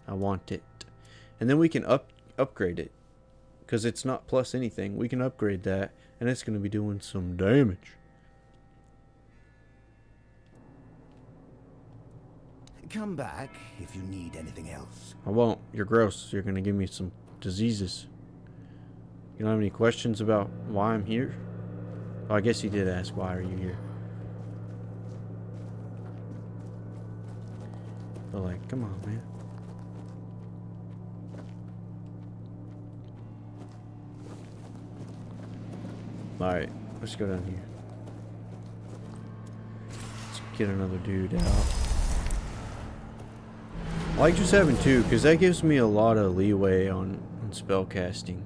I want it. And then we can upgrade it. Because it's not plus anything. We can upgrade that. And it's going to be doing some damage. Come back if you need anything else. I won't. You're gross. You're going to give me some diseases. You don't have any questions about why I'm here? Oh, I guess you did ask, why are you here? But like, come on, man. Alright, let's go down here. Let's get another dude out. I like just having two, because that gives me a lot of leeway on spell casting.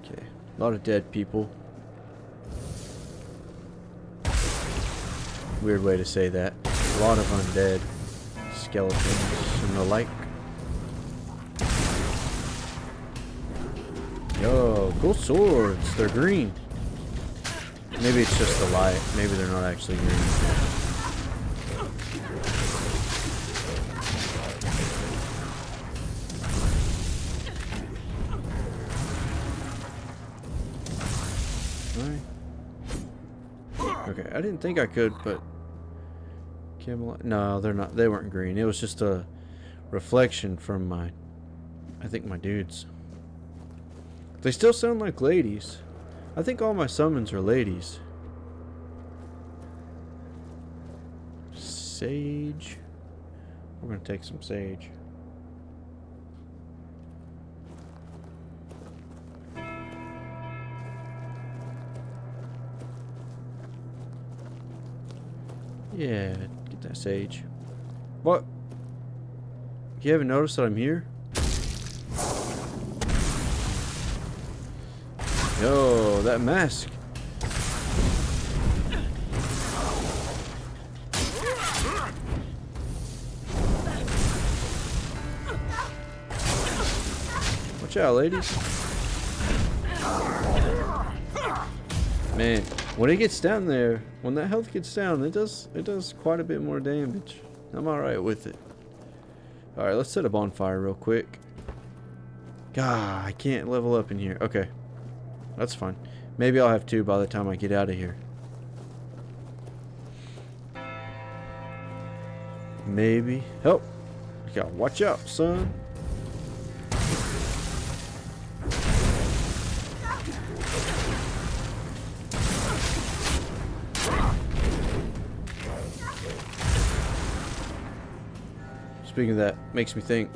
Okay, a lot of dead people. Weird way to say that. A lot of undead skeletons and the like. Yo, cool swords. They're green. Maybe it's just the light. Maybe they're not actually green. Alright. Okay, I didn't think I could, but Camelot. No, they're not. They weren't green. It was just a reflection from I think my dudes. They still sound like ladies. I think all my summons are ladies. Sage. We're gonna take some sage. Yeah, get that sage. What? You haven't noticed that I'm here? Yo, that mask. Watch out, ladies. Man, when it gets down there, when that health gets down, it does quite a bit more damage. I'm alright with it. Alright, let's set a bonfire real quick. God, I can't level up in here. Okay. That's fine. Maybe I'll have two by the time I get out of here. Maybe. Help! You gotta watch out, son. Speaking of that, makes me think.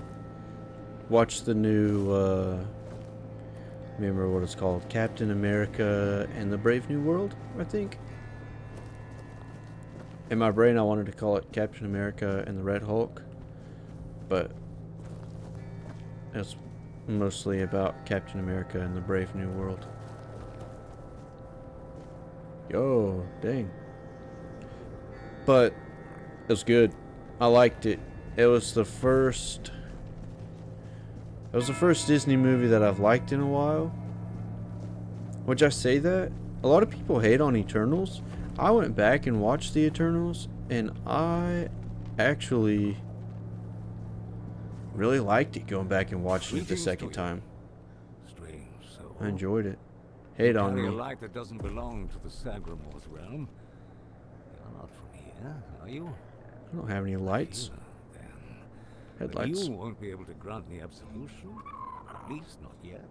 Watch the new, remember what it's called? Captain America and the Brave New World, I think. In my brain, I wanted to call it Captain America and the Red Hulk. But it's mostly about Captain America and the Brave New World. Yo, dang. But it was good. I liked it. It was the first Disney movie that I've liked in a while. Which I say that, a lot of people hate on Eternals. I went back and watched the Eternals, and I actually really liked it going back and watching it the second time. Strange soul. I enjoyed it. Hate on Carry me. a light that doesn't belong to the Sagramor's realm. You're not from here, are you? I don't have any lights. But Headlights. you won't be able to grant me absolution. At least not yet.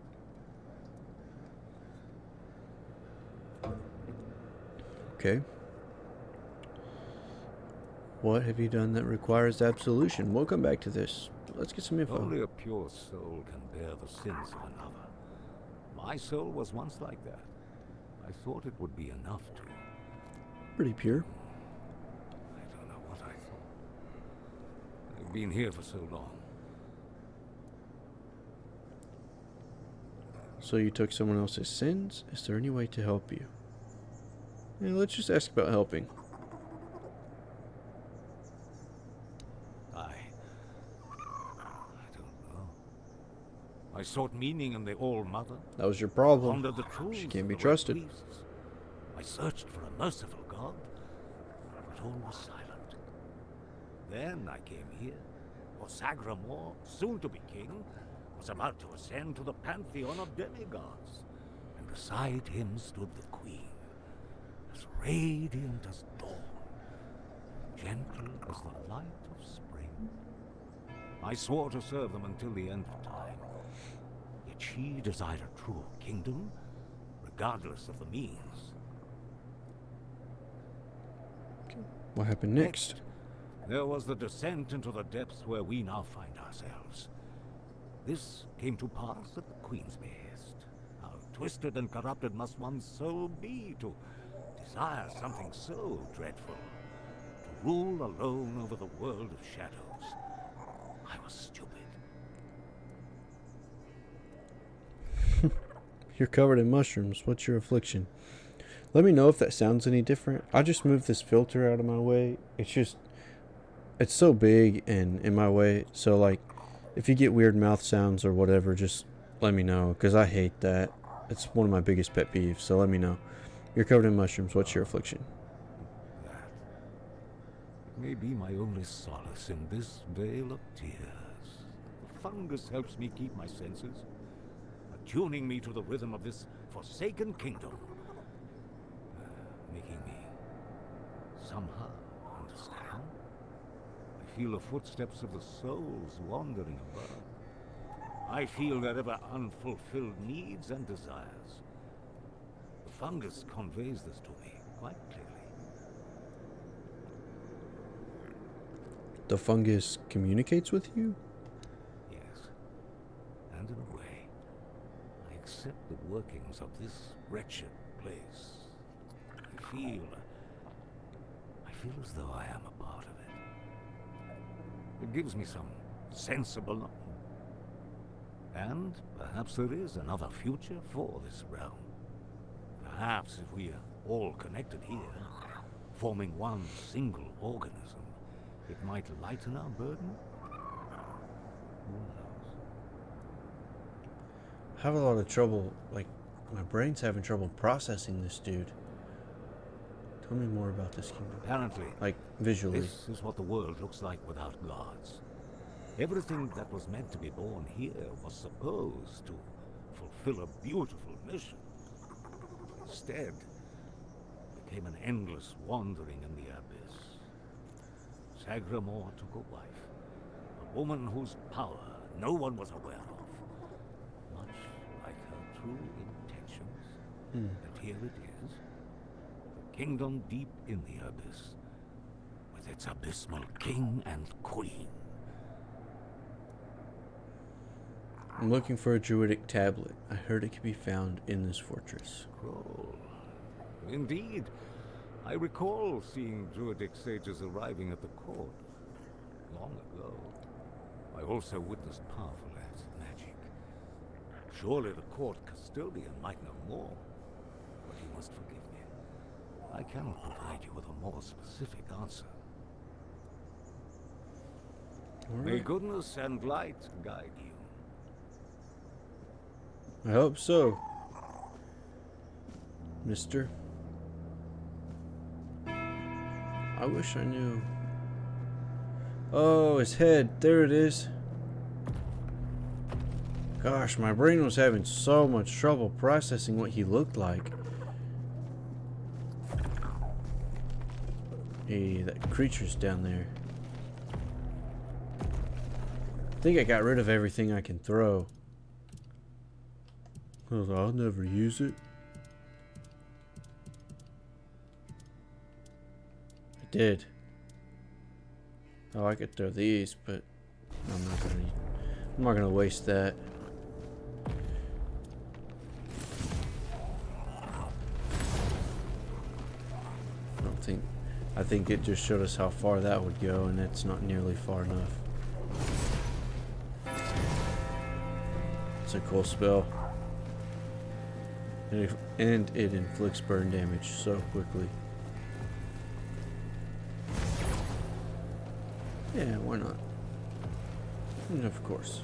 Okay. What have you done that requires absolution? We'll come back to this. Let's get some info. Only a pure soul can bear the sins of another. My soul was once like that. I thought it would be enough to. Pretty pure. I don't know what I thought. I've been here for so long. So you took someone else's sins? Is there any way to help you? Yeah, let's just ask about helping. I don't know. I sought meaning in the All-Mother. That was your problem. Pondered the truths She can't of be the Red trusted. Priests. I searched for a merciful god, but all was silent. Then I came here, for Sagramore, soon to be king, was about to ascend to the pantheon of demigods, and beside him stood the queen, as radiant as dawn, gentle as the light of spring. I swore to serve them until the end of time, yet she desired a true kingdom, regardless of the means. What happened next? There was the descent into the depths where we now find ourselves. This came to pass at the Queen's behest. How twisted and corrupted must one's soul be to desire something so dreadful, to rule alone over the world of shadows. I was stupid. You're covered in mushrooms. What's your affliction? Let me know if that sounds any different. I just moved this filter out of my way. It's so big and in my way. So, like, if you get weird mouth sounds or whatever, just let me know. Because I hate that. It's one of my biggest pet peeves. So let me know. You're covered in mushrooms. What's your affliction? That may be my only solace in this vale of tears. The fungus helps me keep my senses, attuning me to the rhythm of this forsaken kingdom, making me somehow understand. I feel the footsteps of the souls wandering above. I feel their ever unfulfilled needs and desires. The fungus conveys this to me quite clearly. The fungus communicates with you? Yes, and in a way, I accept the workings of this wretched place. I feel as though I am a part of it. It gives me some sense of belonging. And perhaps there is another future for this realm. Perhaps if we are all connected here, forming one single organism, it might lighten our burden. Who knows? I have a lot of trouble, like, my brain's having trouble processing this dude. Tell me more about this kingdom. Apparently, like, visually. This is what the world looks like without gods. Everything that was meant to be born here was supposed to fulfill a beautiful mission. Instead, it became an endless wandering in the abyss. Sagramore took a wife, a woman whose power no one was aware of, much like her true intentions. And here it is, the kingdom deep in the abyss, with its abysmal king and queen. I'm looking for a druidic tablet. I heard it could be found in this fortress. Scroll. Indeed. I recall seeing druidic sages arriving at the court long ago. I also witnessed powerful acts of magic. Surely the court custodian might know more, but you must forgive me. I cannot provide you with a more specific answer. May goodness and light guide you. I hope so, mister. I wish I knew. Oh, his head. There it is. Gosh, my brain was having so much trouble processing what he looked like. Hey, that creature's down there. I think I got rid of everything I can throw. I'll never use it. I did. Oh, I could throw these, but I'm not gonna waste that. I think it just showed us how far that would go, and it's not nearly far enough. It's a cool spell. And it inflicts burn damage so quickly. Yeah, why not? And of course.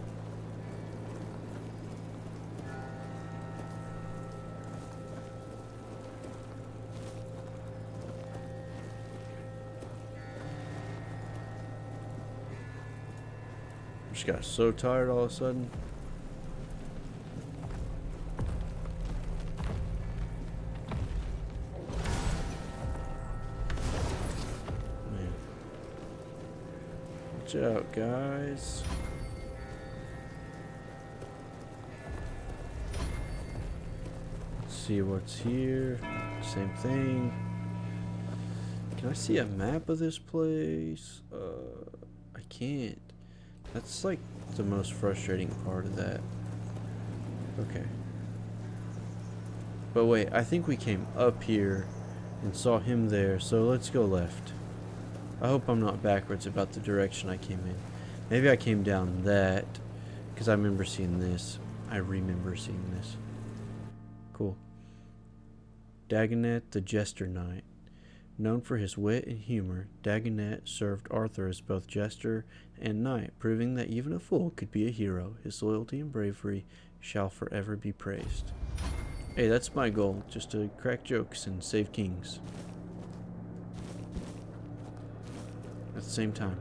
Just got so tired all of a sudden. Man. Watch out, guys. Let's see what's here. Same thing. Can I see a map of this place? I can't. That's like the most frustrating part of that. Okay. But wait, I think we came up here and saw him there, so let's go left. I hope I'm not backwards about the direction I came in. Maybe I came down that, because I remember seeing this. I remember seeing this. Cool. Dagonet the Jester Knight. Known for his wit and humor, Dagonet served Arthur as both jester and knight, proving that even a fool could be a hero. His loyalty and bravery shall forever be praised. Hey, that's my goal, just to crack jokes and save kings. At the same time.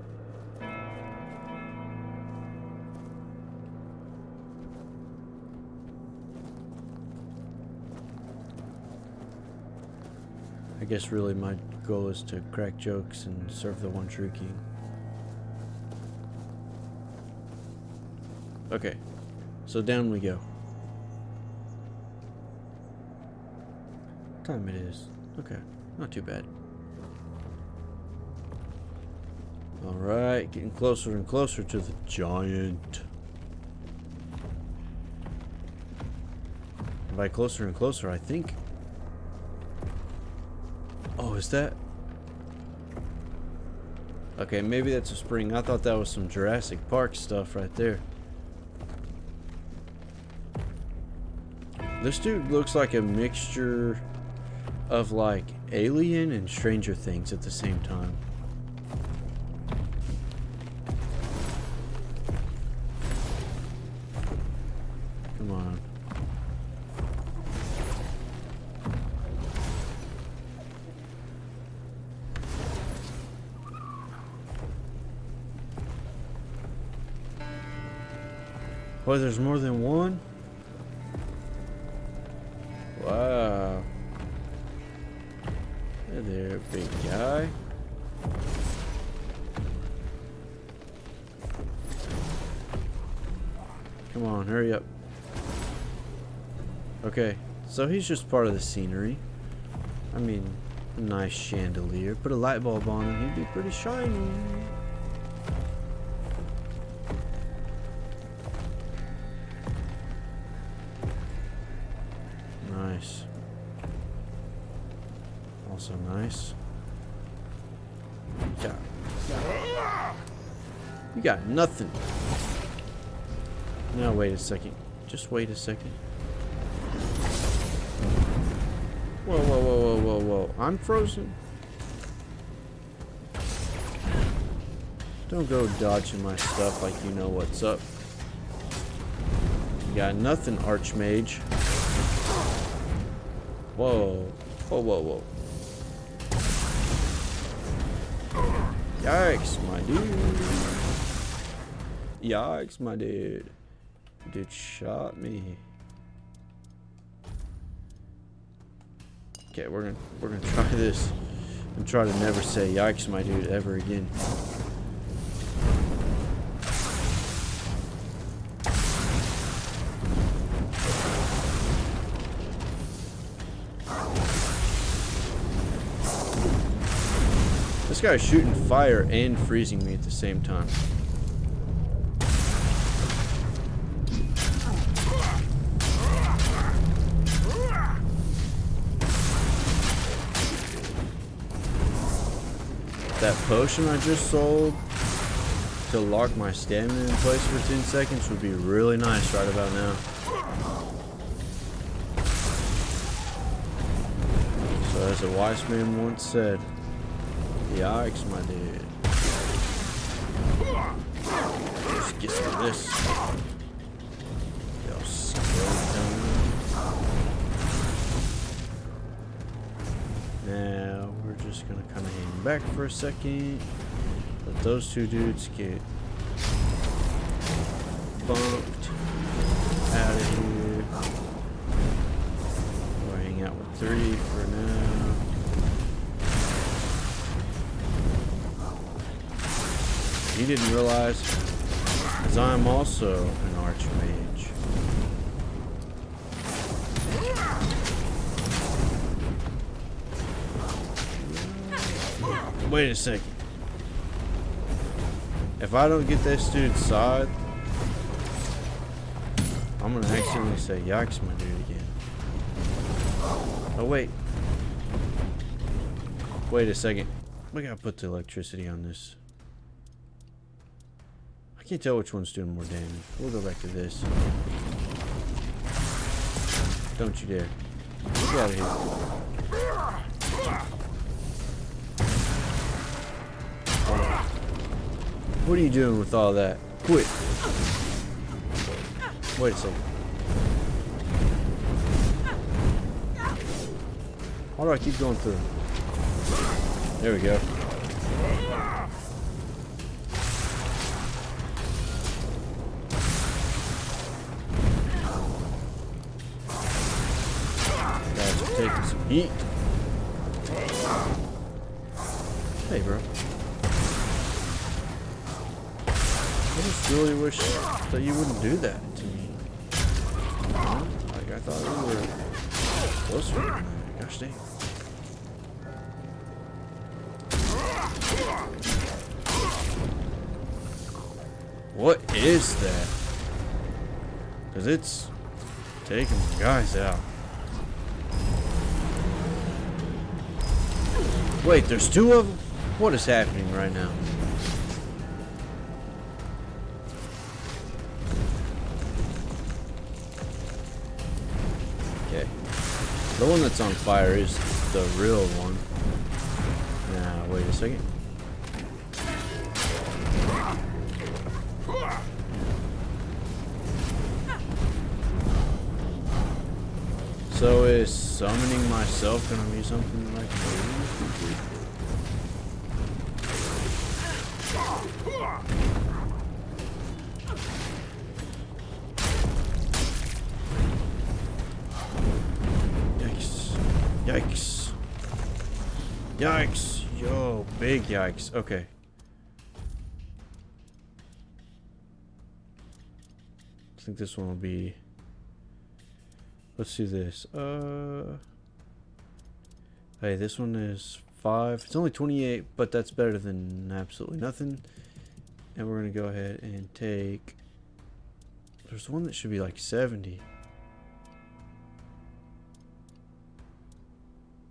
I guess really my goal is to crack jokes and serve the one true king. Okay, so down we go. What time it is? Okay, not too bad. Alright, getting closer and closer to the giant. And by closer and closer, I think... Oh, is that... Okay, maybe that's a spring. I thought that was some Jurassic Park stuff right there. This dude looks like a mixture of like Alien and Stranger Things at the same time. Come on. Boy, there's more than one? Wow. Hey there, big guy. Come on, hurry up. Okay, so he's just part of the scenery. I mean, a nice chandelier. Put a light bulb on him, he'd be pretty shiny. Nice. Also nice. Yeah. You got nothing. Now wait a second. Just wait a second. Whoa, whoa, whoa, whoa, whoa, whoa. I'm frozen. Don't go dodging my stuff like you know what's up. You got nothing, Archmage. Whoa. Whoa, whoa, whoa. Yikes, my dude. Yikes, my dude. Dude shot me. Okay, we're gonna try this and try to never say yikes, my dude, ever again. This guy's shooting fire and freezing me at the same time. That potion I just sold to lock my stamina in place for 10 seconds would be really nice right about now. So as a wise man once said, yikes, my dude. Just get some of this. Yo, skeleton. Now we're just gonna kind of hang back for a second. Let those two dudes get bumped out of here. We'll hang out with 3 for now. He didn't realize, as I'm also an archmage. Wait a second. If I don't get this dude's side, I'm gonna accidentally say yikes my dude again. Oh wait. Wait a second. We gotta put the electricity on this. I can't tell which one's doing more damage. We'll go back to this. Don't you dare. Get out of here. What are you doing with all that? Quit. Wait a second. How do I keep going through? There we go. Guys are taking some heat. Hey, bro. I just really wish that you wouldn't do that to me. Like, I thought we were closer than that. Gosh dang. What is that? Because it's taking the guys out. Wait, there's 2 of them? What is happening right now? Okay. The one that's on fire is the real one. Now, wait a second. So is summoning myself gonna be something like that? Yikes. Yikes. Yikes. Yo, big yikes. Okay. I think this one will be... Let's do this. Hey, this one is 5. It's only 28, but that's better than absolutely nothing. And we're going to go ahead and take... There's one that should be like 70.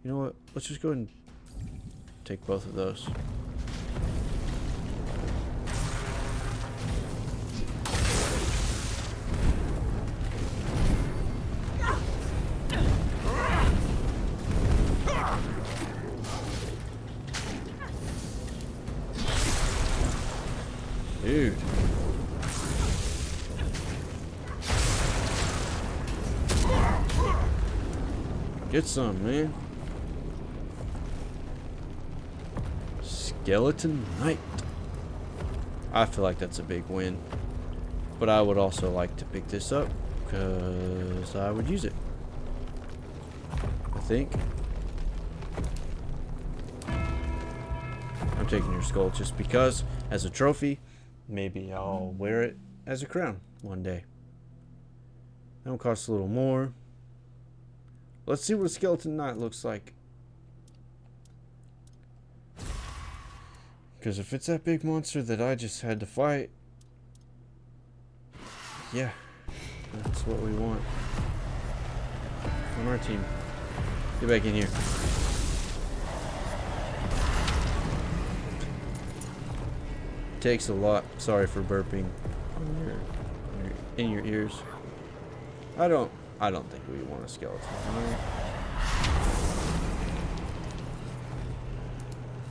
You know what? Let's just go ahead and take both of those. Dude. Get some, man. Skeleton Knight. I feel like that's a big win. But I would also like to pick this up because I would use it. I think. I'm taking your skull just because as a trophy. Maybe I'll wear it as a crown one day. That one costs a little more. Let's see what a Skeleton Knight looks like. Because if it's that big monster that I just had to fight, yeah, that's what we want on our team. Get back in here. Takes a lot. Sorry for burping in your ears. I don't think we want a skeleton.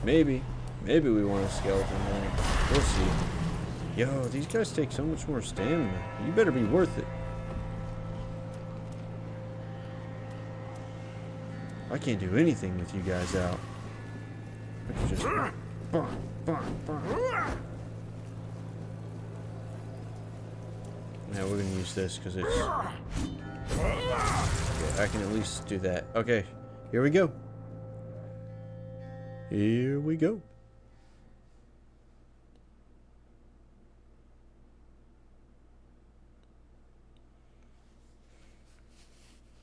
Maybe we want a skeleton. We'll see. Yo, these guys take so much more stamina. You better be worth it. I can't do anything with you guys out. I can just Now we're gonna use this because it's... Okay, I can at least do that. Okay, here we go. Here we go.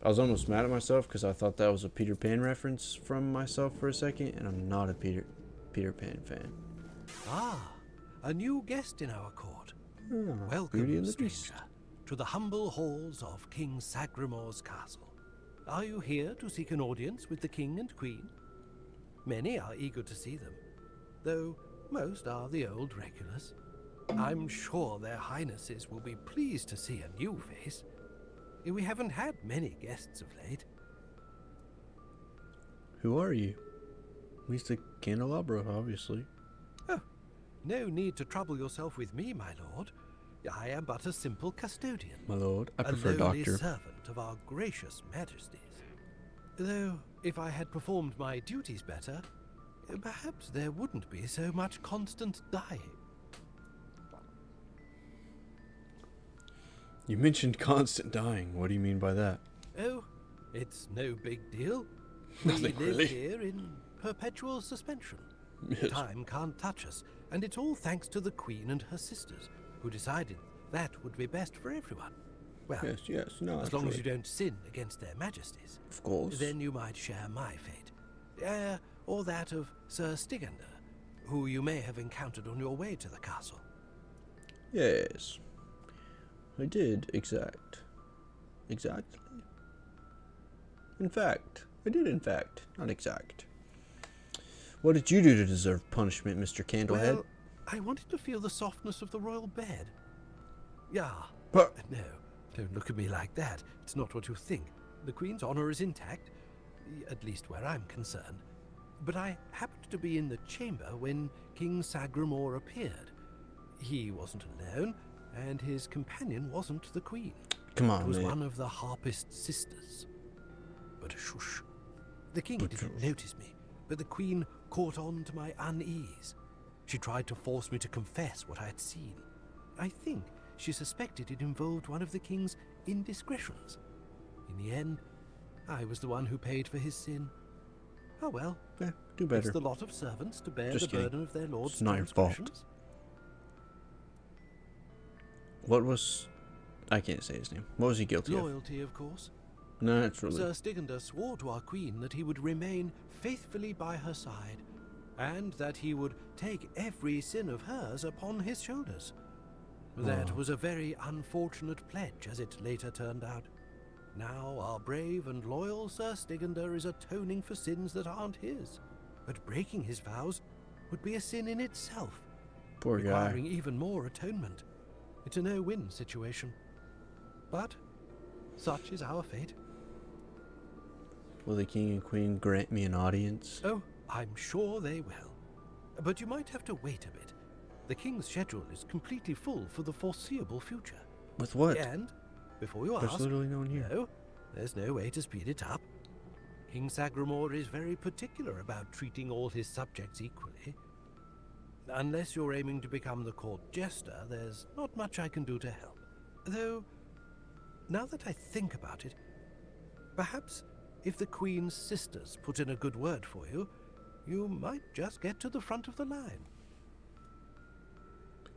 I was almost mad at myself because I thought that was a Peter Pan reference from myself for a second, and I'm not a Peter Pan fan. Ah, a new guest in our court. Beauty Welcome, and the Beast. stranger, to the humble halls of King Sagremore's castle. Are you here to seek an audience with the king and queen? Many are eager to see them, though most are the old regulars. I'm sure their highnesses will be pleased to see a new face. We haven't had many guests of late. Who are you? Mr. Candelabra, obviously. Oh, no need to trouble yourself with me, my lord. I am but a simple custodian. My lord, I prefer a lowly doctor. servant of our gracious majesties. Though, if I had performed my duties better, perhaps there wouldn't be so much constant dying. You mentioned constant dying. What do you mean by that? Oh, it's no big deal. Nothing We live really. here in perpetual suspension. Yes. Time can't touch us, and it's all thanks to the Queen and her sisters, who decided that would be best for everyone. Well, Yes, no, as long as actually. you don't sin against their majesties. Of course. Then you might share my fate. Or that of Sir Stigander, who you may have encountered on your way to the castle. Yes. I did exactly. In fact. I did in fact. Not exact. What did you do to deserve punishment, Mr. Candlehead? Well, I wanted to feel the softness of the royal bed. Yeah. But No, don't look at me like that. It's not what you think. The Queen's honor is intact, at least where I'm concerned. But I happened to be in the chamber when King Sagremore appeared. He wasn't alone, and his companion wasn't the Queen. come on, It was man. one of the Harpist sisters. But shush. The king didn't notice me, but the Queen caught on to my unease. She tried to force me to confess what I had seen. I think she suspected it involved one of the king's indiscretions. In the end, I was the one who paid for his sin. Oh well. Yeah, do better. It's the lot of servants to bear Just the kidding. burden of their lord's It's not your fault. transgressions. What was... I can't say his name. What was he guilty of? Loyalty, of course. Naturally. Sir Stigander swore to our queen that he would remain faithfully by her side, and that he would take every sin of hers upon his shoulders. That was a very unfortunate pledge, as it later turned out. Now our brave and loyal Sir Stigander is atoning for sins that aren't his. But breaking his vows would be a sin in itself, Poor guy. requiring even more atonement. It's a no-win situation. But such is our fate. Will the king and queen grant me an audience? Oh, I'm sure they will. But you might have to wait a bit. The king's schedule is completely full for the foreseeable future. With what? And, before you There's ask, literally no one here. no, there's no way to speed it up. King Sagremore is very particular about treating all his subjects equally. Unless you're aiming to become the court jester, there's not much I can do to help. Though, now that I think about it, perhaps if the Queen's sisters put in a good word for you, you might just get to the front of the line.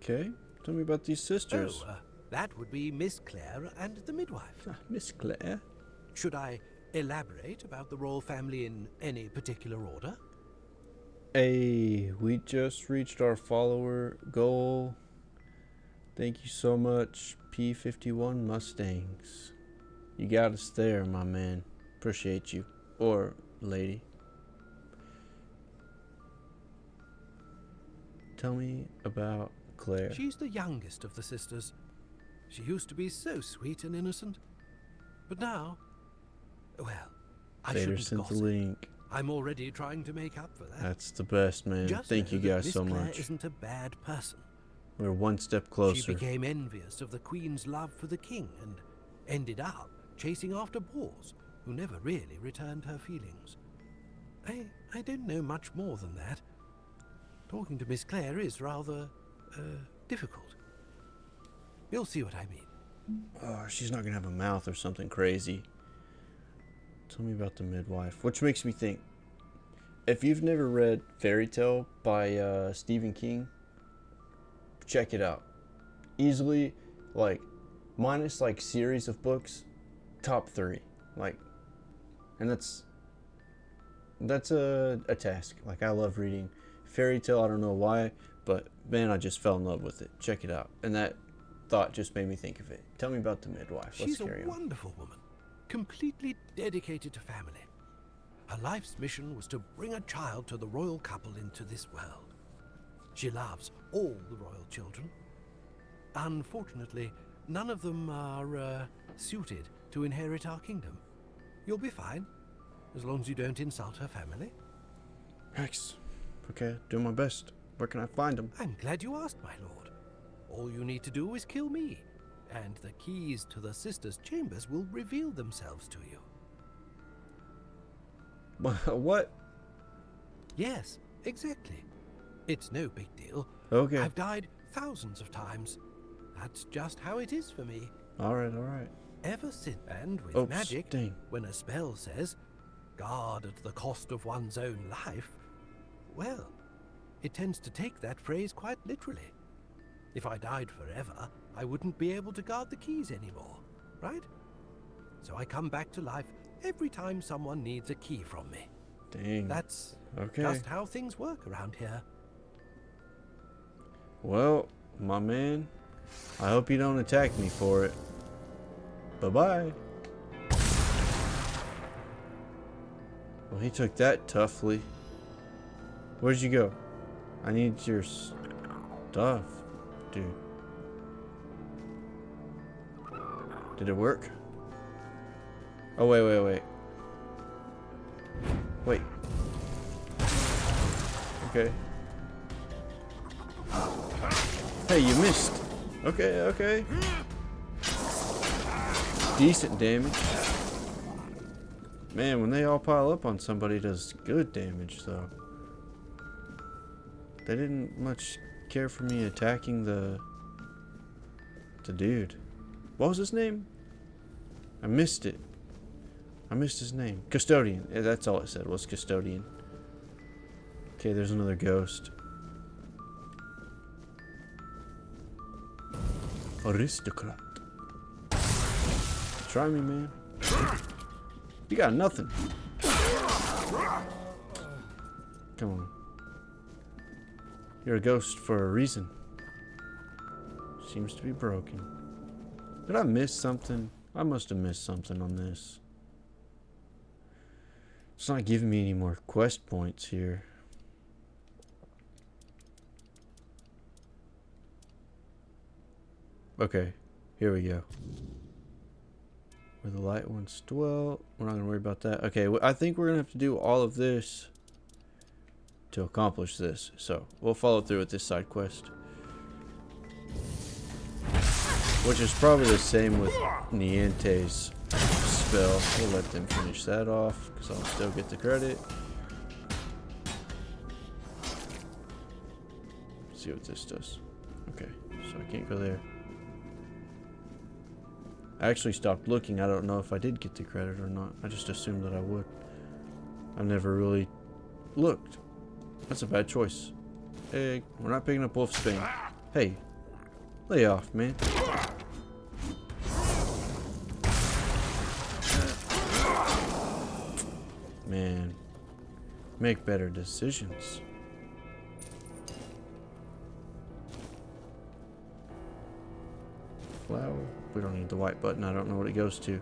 Okay. Tell me about these sisters. Oh, that would be Miss Claire and the midwife. Miss Claire. Should I elaborate about the royal family in any particular order? Hey, we just reached our follower goal. Thank you so much, P51 Mustangs. You got us there, my man. Appreciate you. Or lady. Tell me about Claire. She's the youngest of the sisters. She used to be so sweet and innocent. But now, well, I Vader shouldn't sent the gossip. link. I'm already trying to make up for that. That's the best, man. Just Thank know you that guys Miss so Claire much. isn't a bad person. We're one step She closer. became envious of the Queen's love for the king and ended up chasing after boars who never really returned her feelings. I don't know much more than that. Talking to Miss Claire is rather, difficult. You'll see what I mean. Oh, she's not gonna have a mouth or something crazy. Tell me about the midwife. Which makes me think, if you've never read Fairy Tale by Stephen King, check it out. Easily, like, minus like series of books, top 3. Like, and that's a task. Like, I love reading Fairy Tale. I don't know why, but man, I just fell in love with it. Check it out. And that thought just made me think of it. Tell me about the midwife. Let's She's carry a on. wonderful woman, completely dedicated to family. Her life's mission was to bring a child to the royal couple into this world. She loves all the royal children. Unfortunately, none of them are suited to inherit our kingdom. You'll be fine, as long as you don't insult her family. Nice. Okay, do my best. Where can I find them? I'm glad you asked, my lord. All you need to do is kill me, and the keys to the sisters' chambers will reveal themselves to you. What? Yes, exactly. It's no big deal. Okay. I've died thousands of times. That's just how it is for me. Alright, alright. Ever since, and with Oops, magic, dang. when a spell says, guard at the cost of one's own life, well, it tends to take that phrase quite literally. If I died forever, I wouldn't be able to guard the keys anymore, right? So I come back to life every time someone needs a key from me. Dang. That's okay. just how things work around here. Well, my man, I hope you don't attack me for it. Bye-bye. Well, he took that toughly. Where'd you go? I need your stuff, dude. Did it work? Oh, wait. Wait. Okay. Hey, you missed. Okay. Decent damage. Man, when they all pile up on somebody, it does good damage, though. They didn't much care for me attacking the dude. What was his name? I missed it. I missed his name. Custodian. Yeah, that's all it said was Custodian. Okay, there's another ghost. Aristocrat. Try me, man. You got nothing. Come on. You're a ghost for a reason. Seems to be broken. Did I miss something? I must have missed something on this. It's not giving me any more quest points here. Okay, here we go. Where the light ones dwell. We're not going to worry about that. Okay, I think we're going to have to do all of this to accomplish this. So, we'll follow through with this side quest. Which is probably the same with Niente's spell. We'll let them finish that off, because I'll still get the credit. Let's see what this does. Okay, so I can't go there. I actually stopped looking. I don't know if I did get the credit or not. I just assumed that I would. I've never really looked. That's a bad choice. Hey, we're not picking up Wolfsbane. Hey, lay off, man. Man, make better decisions. Flower. We don't need the white button. I don't know what it goes to.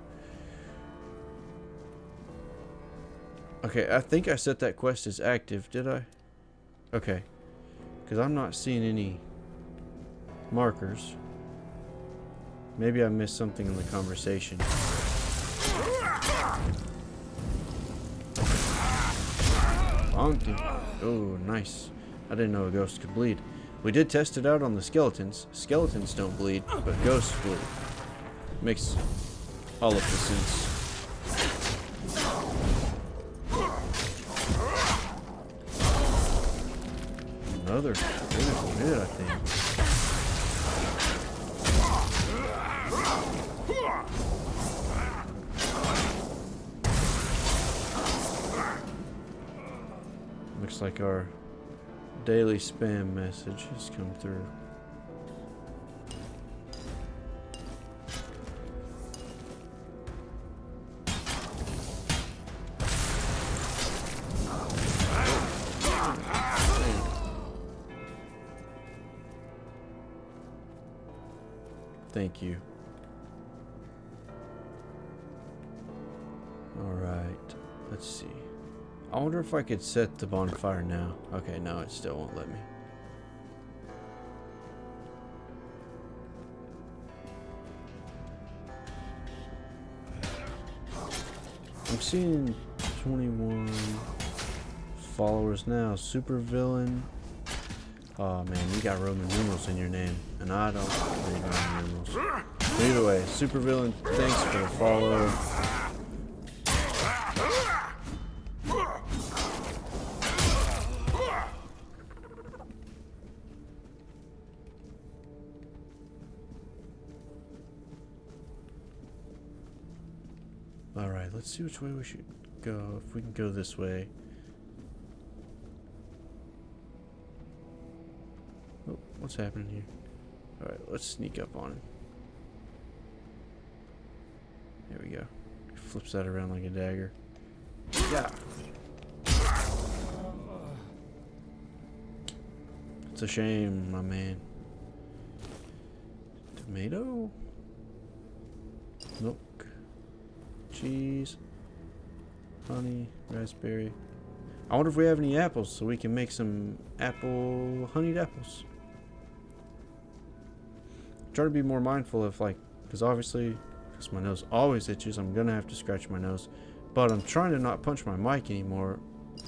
Okay, I think I set that quest as active, did I? Okay. Because I'm not seeing any markers. Maybe I missed something in the conversation. Bonking. Oh, nice. I didn't know a ghost could bleed. We did test it out on the skeletons. Skeletons don't bleed, but ghosts bleed. Makes all of the sense. Another critical hit, I think. Looks like our daily spam message has come through. Thank you. Alright, let's see. I wonder if I could set the bonfire now. Okay, no, it still won't let me. I'm seeing 21 followers now. Super villain. Oh man, you got Roman numerals in your name, and I don't read Roman numerals. But either way, super villain, thanks for the follow. Alright, let's see which way we should go. If we can go this way. Oh, what's happening here? Alright, let's sneak up on him. There we go. He flips that around like a dagger. Yeah. It's a shame, my man. Tomato? Milk. Cheese. Honey. Raspberry. I wonder if we have any apples so we can make some honeyed apples. Try to be more mindful of, like, because obviously, because my nose always itches, I'm gonna have to scratch my nose. But I'm trying to not punch my mic anymore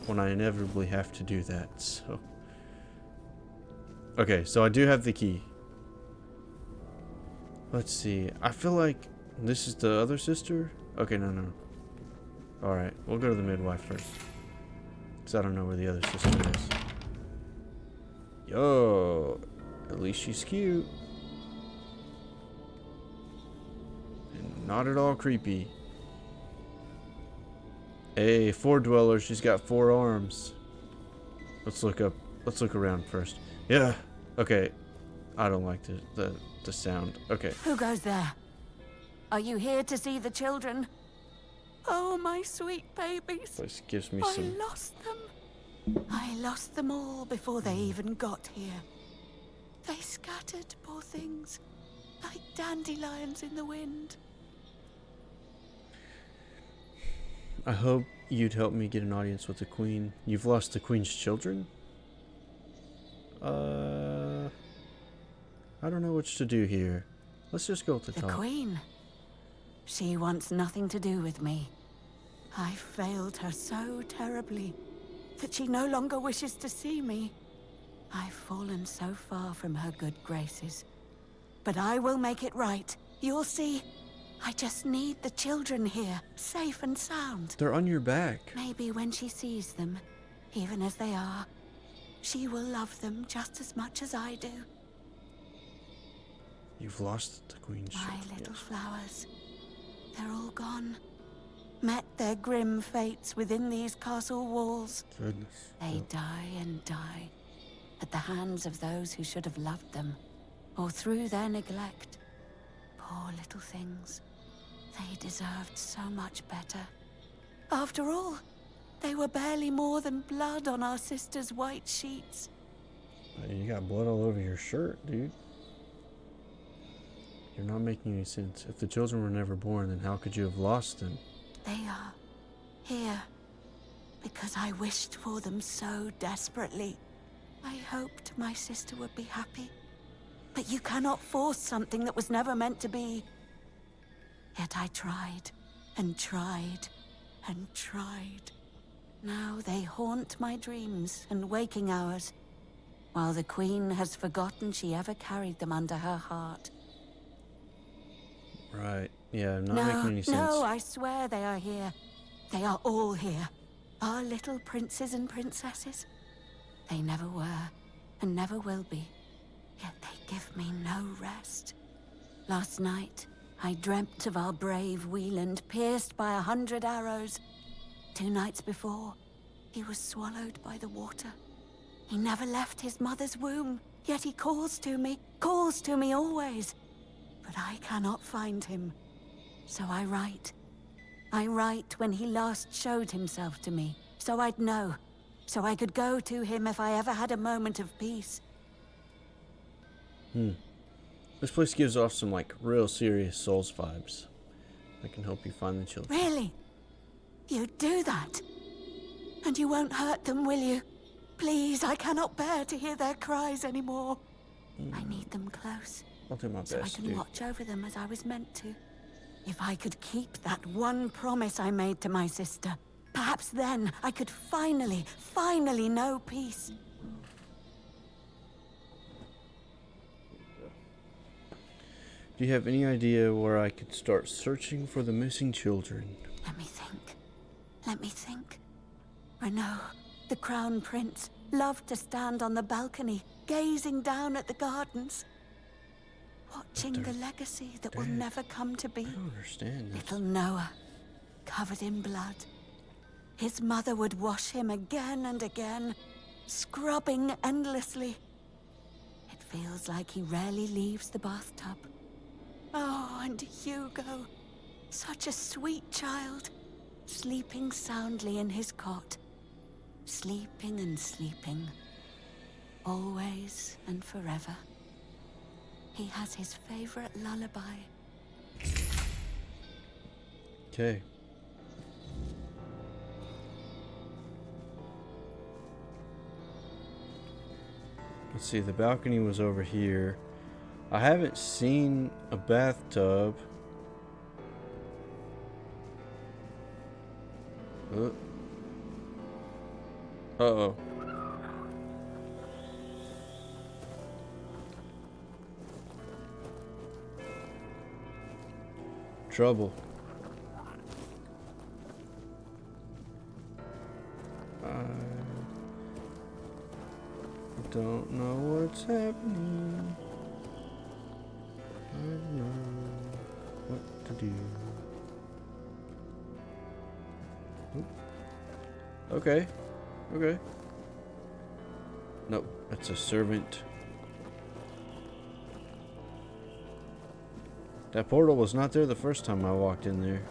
when I inevitably have to do that. So, okay, so I do have the key. Let's see. I feel like this is the other sister. Okay, no. All right, we'll go to the midwife first. Because I don't know where the other sister is. Yo, at least she's cute. And not at all creepy. Hey, 4 dweller, she's got 4 arms. Let's look around first. Yeah, okay. I don't like the sound. Okay. Who goes there? Are you here to see the children? Oh, my sweet babies. This gives me I some... lost them. I lost them all before they even got here. They scattered, poor things, like dandelions in the wind. I hope you'd help me get an audience with the queen. You've lost the queen's children? I don't know what to do here. Let's just go at the top. The queen? She wants nothing to do with me. I failed her so terribly that she no longer wishes to see me. I've fallen so far from her good graces. But I will make it right. You'll see. I just need the children here, safe and sound. They're on your back. Maybe when she sees them, even as they are, she will love them just as much as I do. You've lost the queen's My children. little flowers. They're all gone. Met their grim fates within these castle walls. Goodness. They die and die at the hands of those who should have loved them, or through their neglect. Poor little things. They deserved so much better. After all, they were barely more than blood on our sister's white sheets. You got blood all over your shirt, dude. You're not making any sense. If the children were never born, then how could you have lost them? They are here because I wished for them so desperately. I hoped my sister would be happy. But you cannot force something that was never meant to be. Yet I tried, and tried, and tried. Now they haunt my dreams and waking hours, while the Queen has forgotten she ever carried them under her heart. Right. Yeah, not making any sense. No, I swear they are here. They are all here. Our little princes and princesses. They never were, and never will be. Yet they give me no rest. Last night, I dreamt of our brave Wieland pierced by 100 arrows. 2 nights before, he was swallowed by the water. He never left his mother's womb, yet he calls to me always. But I cannot find him. So I write. I write when he last showed himself to me, so I'd know. So I could go to him if I ever had a moment of peace. This place gives off some, like, real serious Souls vibes. I can help you find the children. Really? You'd do that? And you won't hurt them, will you? Please, I cannot bear to hear their cries anymore. I need them close. I'll do my best, so I can watch over them as I was meant to. If I could keep that one promise I made to my sister, perhaps then I could finally know peace. Do you have any idea where I could start searching for the missing children? Let me think. Renaud, the Crown Prince, loved to stand on the balcony, gazing down at the gardens. Watching the legacy that will never come to be. I don't understand this. Little Noah, covered in blood. His mother would wash him again and again, scrubbing endlessly. It feels like he rarely leaves the bathtub. Oh, and Hugo, such a sweet child, sleeping soundly in his cot. Sleeping and sleeping, always and forever. He has his favorite lullaby. Okay. Let's see, the balcony was over here. I haven't seen a bathtub. Uh-oh. Trouble. I don't know what's happening. I don't know what to do. Oop. Okay. Okay. Nope, that's a servant. That portal was not there the first time I walked in there.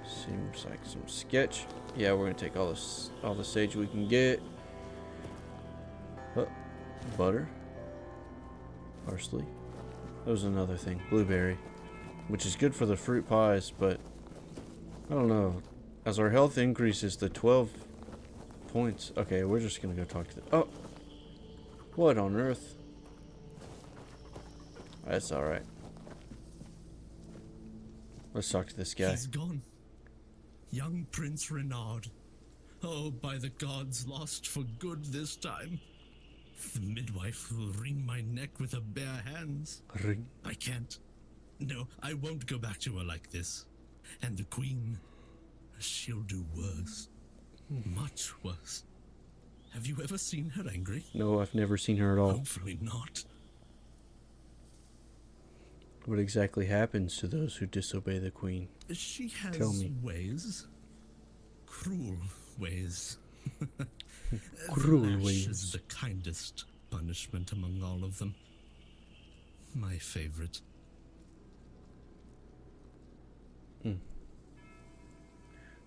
Seems like some sketch. Yeah, we're gonna take all the sage we can get. Oh, butter. Parsley. That was another thing. Blueberry. Which is good for the fruit pies, but I don't know. As our health increases to 12 points. Okay, we're just gonna go talk to the... Oh! What on earth? That's alright. Let's talk to this guy. He's gone. Young Prince Renaud. Oh, by the gods, lost for good this time. The midwife will wring my neck with her bare hands. Ring? I can't. No, I won't go back to her like this. And the queen, she'll do worse. Much worse. Have you ever seen her angry? No, I've never seen her at all. Hopefully not. What exactly happens to those who disobey the queen? She has Tell me. ways. Cruel ways. Cruel the lash ways. is the kindest punishment among all of them. My favorite.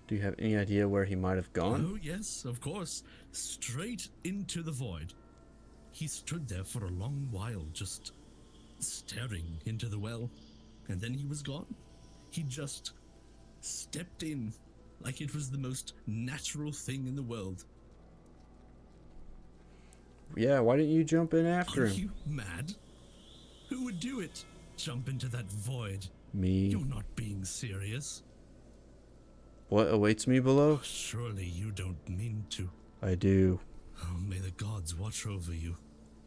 Do you have any idea where he might have gone? Oh, yes, of course. Straight into the void. He stood there for a long while, just staring into the well. And then he was gone. He just stepped in like it was the most natural thing in the world. Yeah, why didn't you jump in after Are him? you mad? Who would do it? Jump into that void? Me. You're not being serious. What awaits me below? Surely you don't mean to. I do. Oh, may the gods watch over you.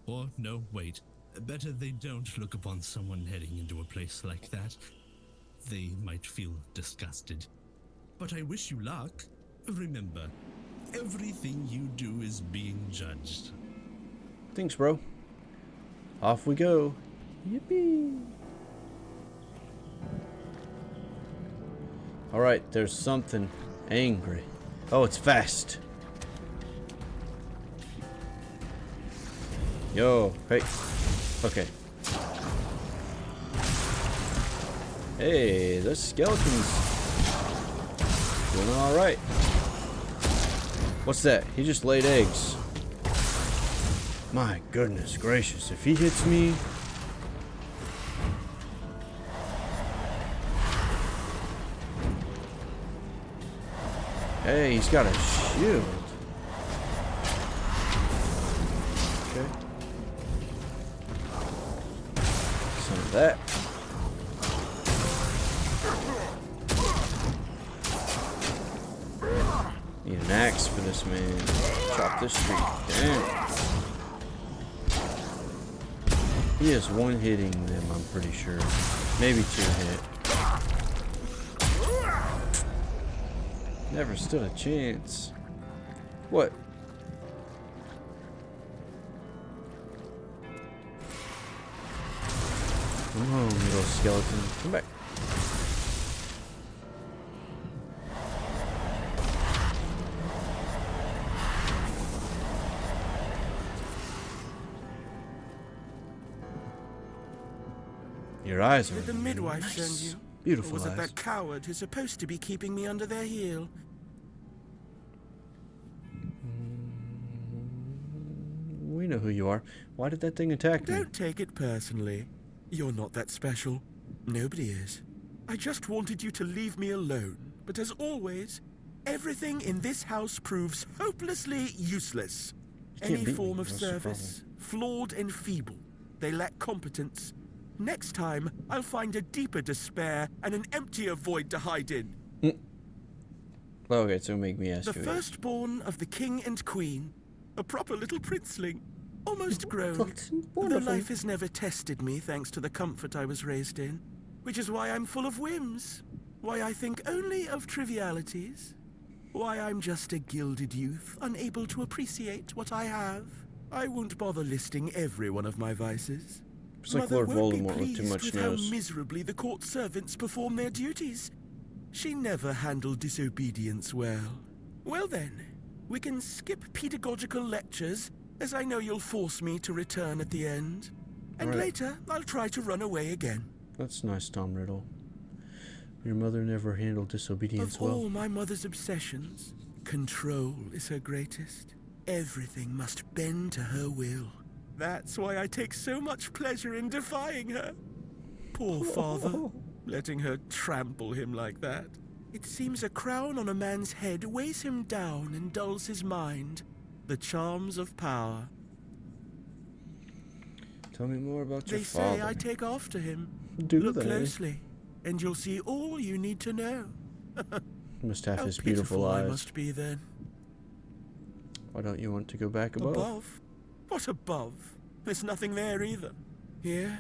Or, no, wait. Better they don't look upon someone heading into a place like that. They might feel disgusted. But I wish you luck. Remember, everything you do is being judged. Thanks, bro. Off we go. Yippee. Alright, there's something angry. Oh, it's fast. Yo, hey. Okay. Hey, the skeleton's doing alright. What's that? He just laid eggs. My goodness gracious, if he hits me... Hey, he's got a shield. Okay. Some of that. Need an axe for this man. Chop this tree down. He is one hitting them, I'm pretty sure. Maybe two hit. Never stood a chance. What? Come home, little skeleton. Come back. Your eyes are Did the midwife nice. send you? Beautiful Or was eyes. it that coward who's supposed to be keeping me under their heel? We know who you are. Why did that thing attack me? Don't take it personally. You're not that special. Nobody is. I just wanted you to leave me alone. But as always, everything in this house proves hopelessly useless. Can't Any beat me, form of that's the service, flawed and feeble. They lack competence. Next time, I'll find a deeper despair and an emptier void to hide in. Okay, so make me ask The you. firstborn of the king and queen. A proper little princeling. Almost grown. That's Though wonderful. life has never tested me thanks to the comfort I was raised in. Which is why I'm full of whims. Why I think only of trivialities. Why I'm just a gilded youth, unable to appreciate what I have. I won't bother listing every one of my vices. It's like Mother Lord won't be Voldemort with too pleased much with nose. how miserably the court servants perform their duties. She never handled disobedience well. Well then, we can skip pedagogical lectures, as I know you'll force me to return at the end. And Right. later, I'll try to run away again. That's nice, Tom Riddle. Your mother never handled disobedience Of well. all my mother's obsessions, control is her greatest. Everything must bend to her will. That's why I take so much pleasure in defying her. Poor father, letting her trample him like that. It seems a crown on a man's head weighs him down and dulls his mind. The charms of power. Tell me more about your They father. say I take after him. Do Look they? closely, and you'll see all you need to know. He must have How his beautiful pitiful I eyes. must be then. Why don't you want to go back above? Above? What above? There's nothing there either. Here,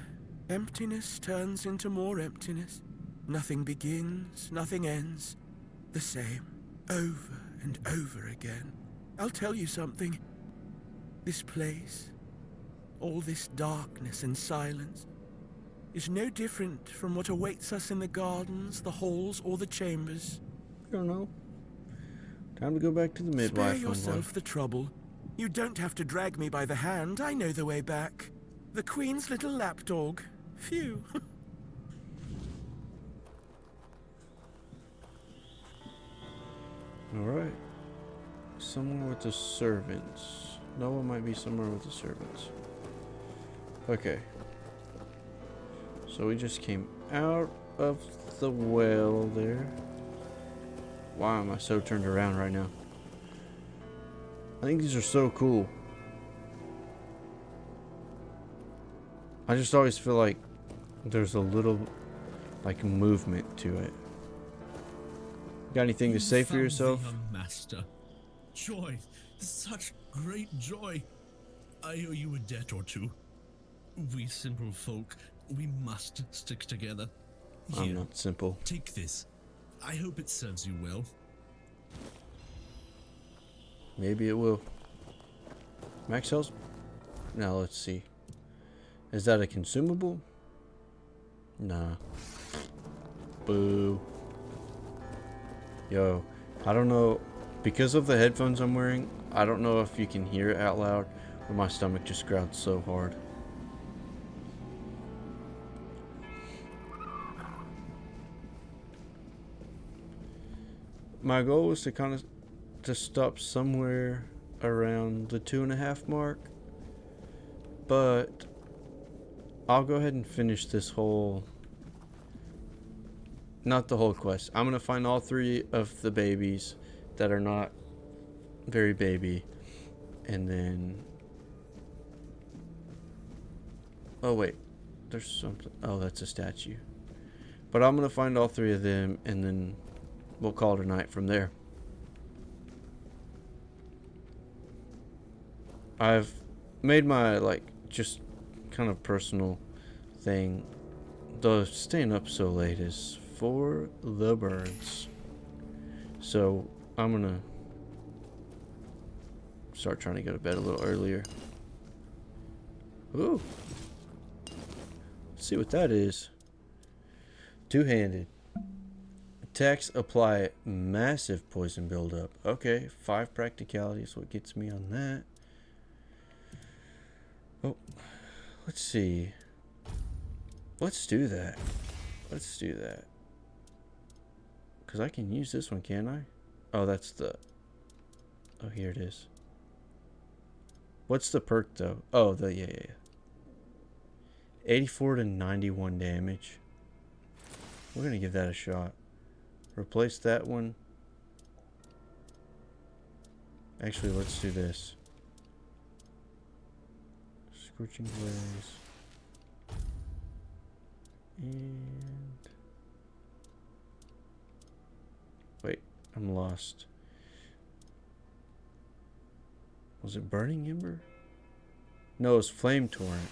emptiness turns into more emptiness. Nothing begins, nothing ends. The same, over and over again. I'll tell you something. This place, all this darkness and silence, is no different from what awaits us in the gardens, the halls, or the chambers. I don't know. Time to go back to the midwife. Spare yourself the trouble. You don't have to drag me by the hand. I know the way back. The Queen's little lapdog. Phew. Alright. Somewhere with the servants. Noah might be somewhere with the servants. Okay. So we just came out of the well there. Why am I so turned around right now? I think these are so cool. I just always feel like there's a little like movement to it. Got anything to say for Found yourself? the young master. Joy, such great joy. I owe you a debt or two. We simple folk, we must stick together. I'm not simple. Take this. I hope it serves you well. Maybe it will. Max health. Now let's see. Is that a consumable? Nah. Boo. Yo, I don't know. Because of the headphones I'm wearing, I don't know if you can hear it out loud or my stomach just growled so hard. My goal was to stop somewhere around the 2.5 mark, but I'll go ahead and finish this whole, not the whole quest. I'm gonna find all 3 of the babies that are not very baby, and then, oh wait, there's something. Oh, that's a statue. But I'm gonna find all 3 of them, and then we'll call it a night from there. I've made my, like, just kind of personal thing. The staying up so late is for the birds. So I'm gonna start trying to go to bed a little earlier. Ooh. Let's see what that is. Two-handed. Attacks apply massive poison buildup. Okay, 5 practicality is what gets me on that. Oh, let's see. Let's do that. Let's do that. Because I can use this one, can't I? Oh, that's the... Oh, here it is. What's the perk, though? Oh, yeah. 84 to 91 damage. We're going to give that a shot. Replace that one. Actually, let's do this. Scorching Blaze. And... Wait, I'm lost. Was it Burning Ember? No, it's Flame Torrent.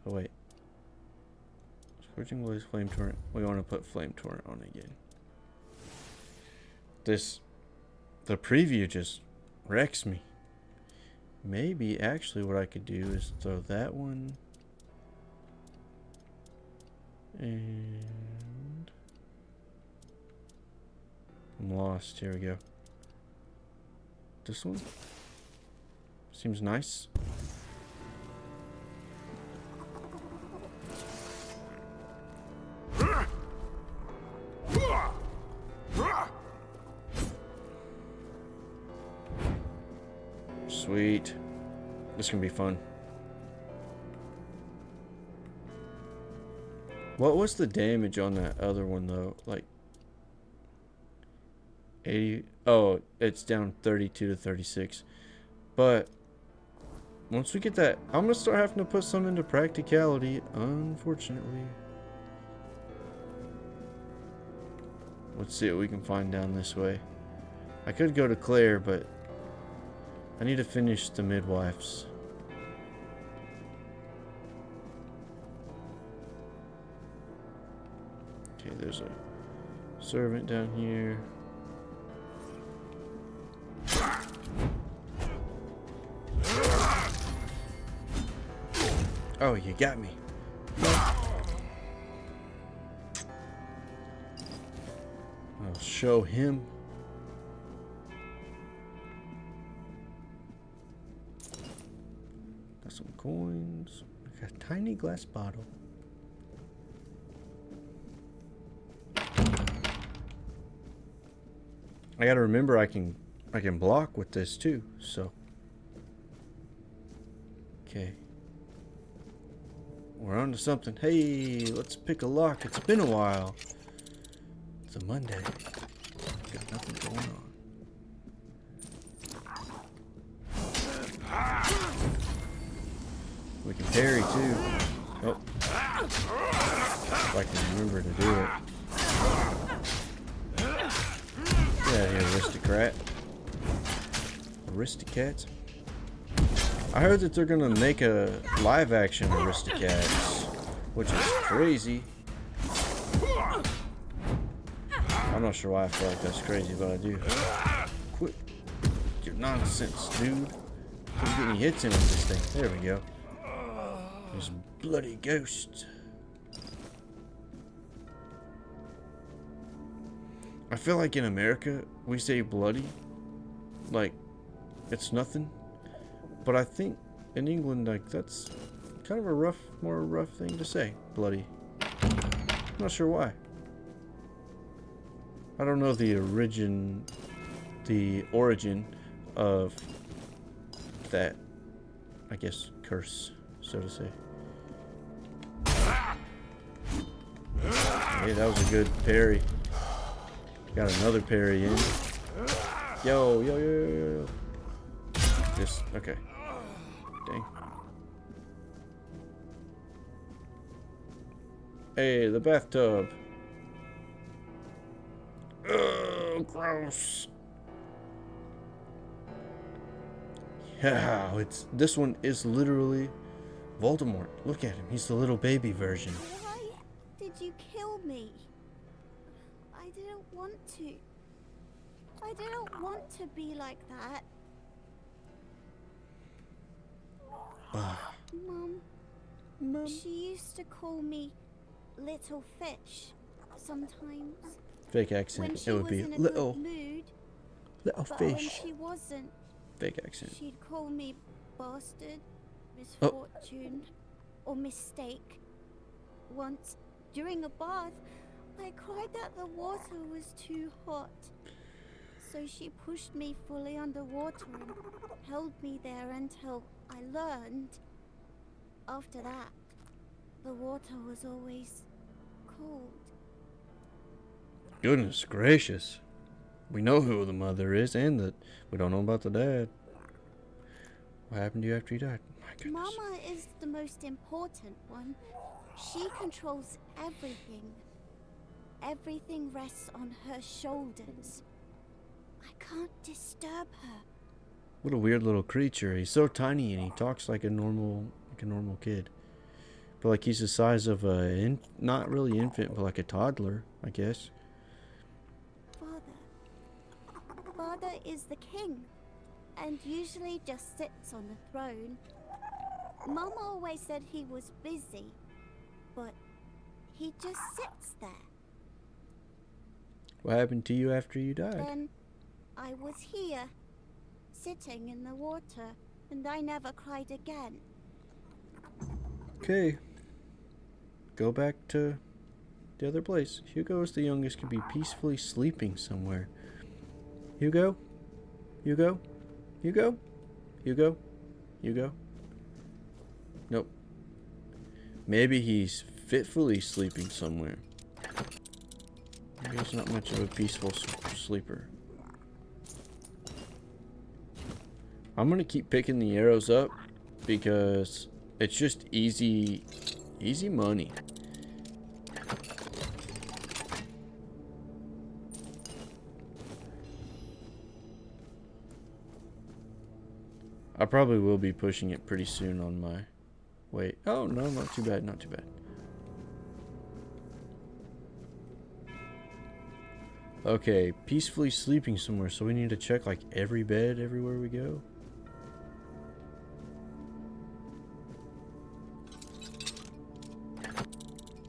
Oh, wait. Scorching Blaze, Flame Torrent. We want to put Flame Torrent on again. The preview just wrecks me. Maybe actually what I could do is throw that one. And... I'm lost. Here we go. This one? Seems nice. Sweet. This is gonna be fun. What was the damage on that other one though? Like 80. Oh, it's down 32 to 36. But once we get that, I'm gonna start having to put some into practicality, unfortunately. Let's see what we can find down this way. I could go to Claire, but I need to finish the midwives. Okay, there's a servant down here. Oh, you got me. I'll show him. Got some coins. I got a tiny glass bottle. I gotta remember I can block with this too, so. Okay. We're on to something. Hey, let's pick a lock. It's been a while. It's a Monday. Got nothing going on. We can parry too. Oh. If I can remember to do it. Get out of here, aristocrat. Aristocats. I heard that they're gonna make a live action Aristocats, which is crazy. I'm not sure why I feel like that's crazy, but I do. Quit your nonsense, dude. Couldn't get any hits in with this thing. There we go. There's bloody ghosts. I feel like in America, we say bloody like it's nothing. But I think in England, like, that's kind of a more rough thing to say. Bloody. I'm not sure why. I don't know the origin of that, I guess, curse, so to say. Hey, that was a good parry. Got another parry in. Yo, yo, yo, yo, yo. Just, okay. Dang. Hey, the bathtub. Oh, gross. Yeah, this one is literally Voldemort. Look at him. He's the little baby version. Why did you kill me? I didn't want to. I didn't want to be like that. Mom, she used to call me Little Fish sometimes. Fake accent. It would be little but fish. When she wasn't, fake accent. She'd call me bastard, misfortune, or mistake. Once, during a bath, I cried that the water was too hot. So she pushed me fully underwater and held me there until I learned. After that, the water was always cold. Goodness gracious. We know who the mother is, and that we don't know about the dad. What happened to you after you died? My goodness. Mama is the most important one. She controls everything. Everything rests on her shoulders. I can't disturb her. What a weird little creature. He's so tiny and he talks like a normal kid. But like he's the size of a not really infant, but like a toddler, I guess. Father is the king, and usually just sits on the throne. Mama always said he was busy, but he just sits there. What happened to you after you died? Then I was here, sitting in the water, and I never cried again. Okay. Go back to the other place. Hugo is the youngest, could be peacefully sleeping somewhere. Hugo? Hugo? Hugo? Hugo? Hugo? Nope. Maybe he's fitfully sleeping somewhere. Maybe he's not much of a peaceful sleeper. I'm gonna keep picking the arrows up because it's just easy money. I probably will be pushing it pretty soon on my weight. Oh, no, not too bad, not too bad. Okay, peacefully sleeping somewhere, so we need to check like every bed everywhere we go.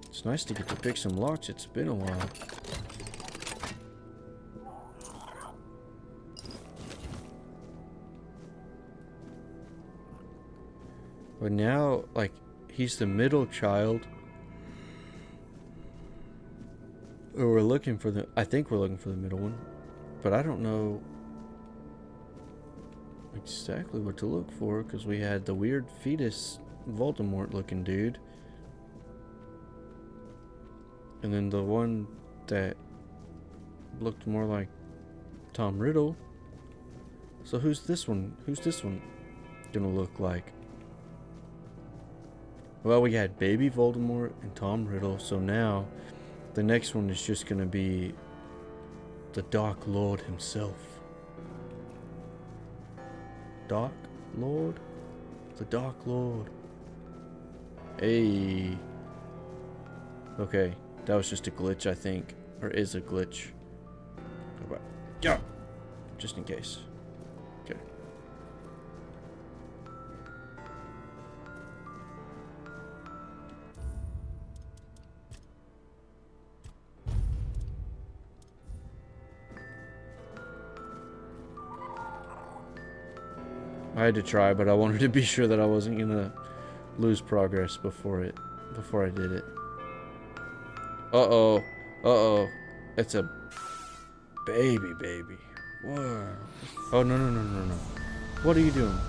It's nice to get to pick some locks. It's been a while. But now, like, he's the middle child. Or we're looking for the... I think we're looking for the middle one. But I don't know exactly what to look for, because we had the weird fetus Voldemort looking dude. And then the one that looked more like Tom Riddle. So who's this one? Who's this one gonna look like? Well, we had baby Voldemort and Tom Riddle, so now the next one is just gonna be the Dark Lord himself. Dark Lord? The Dark Lord. Hey. Okay, that was just a glitch, I think. Or is a glitch. Go back. Go! Just in case. Okay. I had to try, but I wanted to be sure that I wasn't gonna lose progress before I did it. Uh oh, it's a baby. Whoa. Oh no. What are you doing?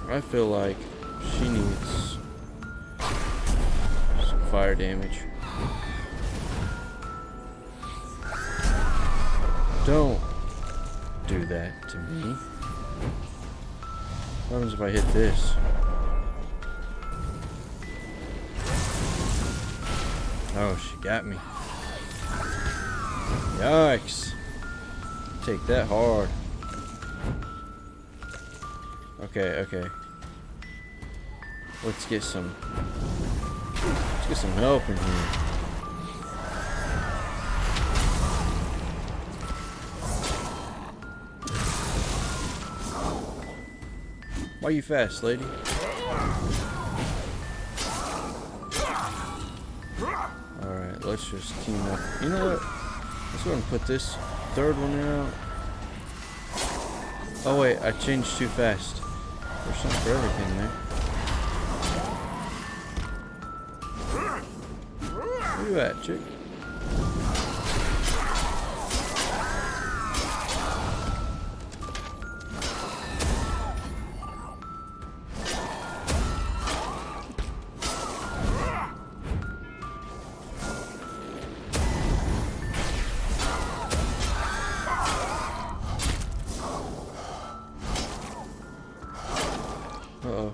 I feel like she needs some fire damage. Don't do that to me. What happens if I hit this? Oh, she got me. Yikes. Take that hard. Okay. Let's get some help in here. Why are you fast, lady? Alright, let's just team up. You know what? Let's go and put this third one out. Oh wait, I changed too fast. There's something for everything there. Where you at, chick? Uh-oh.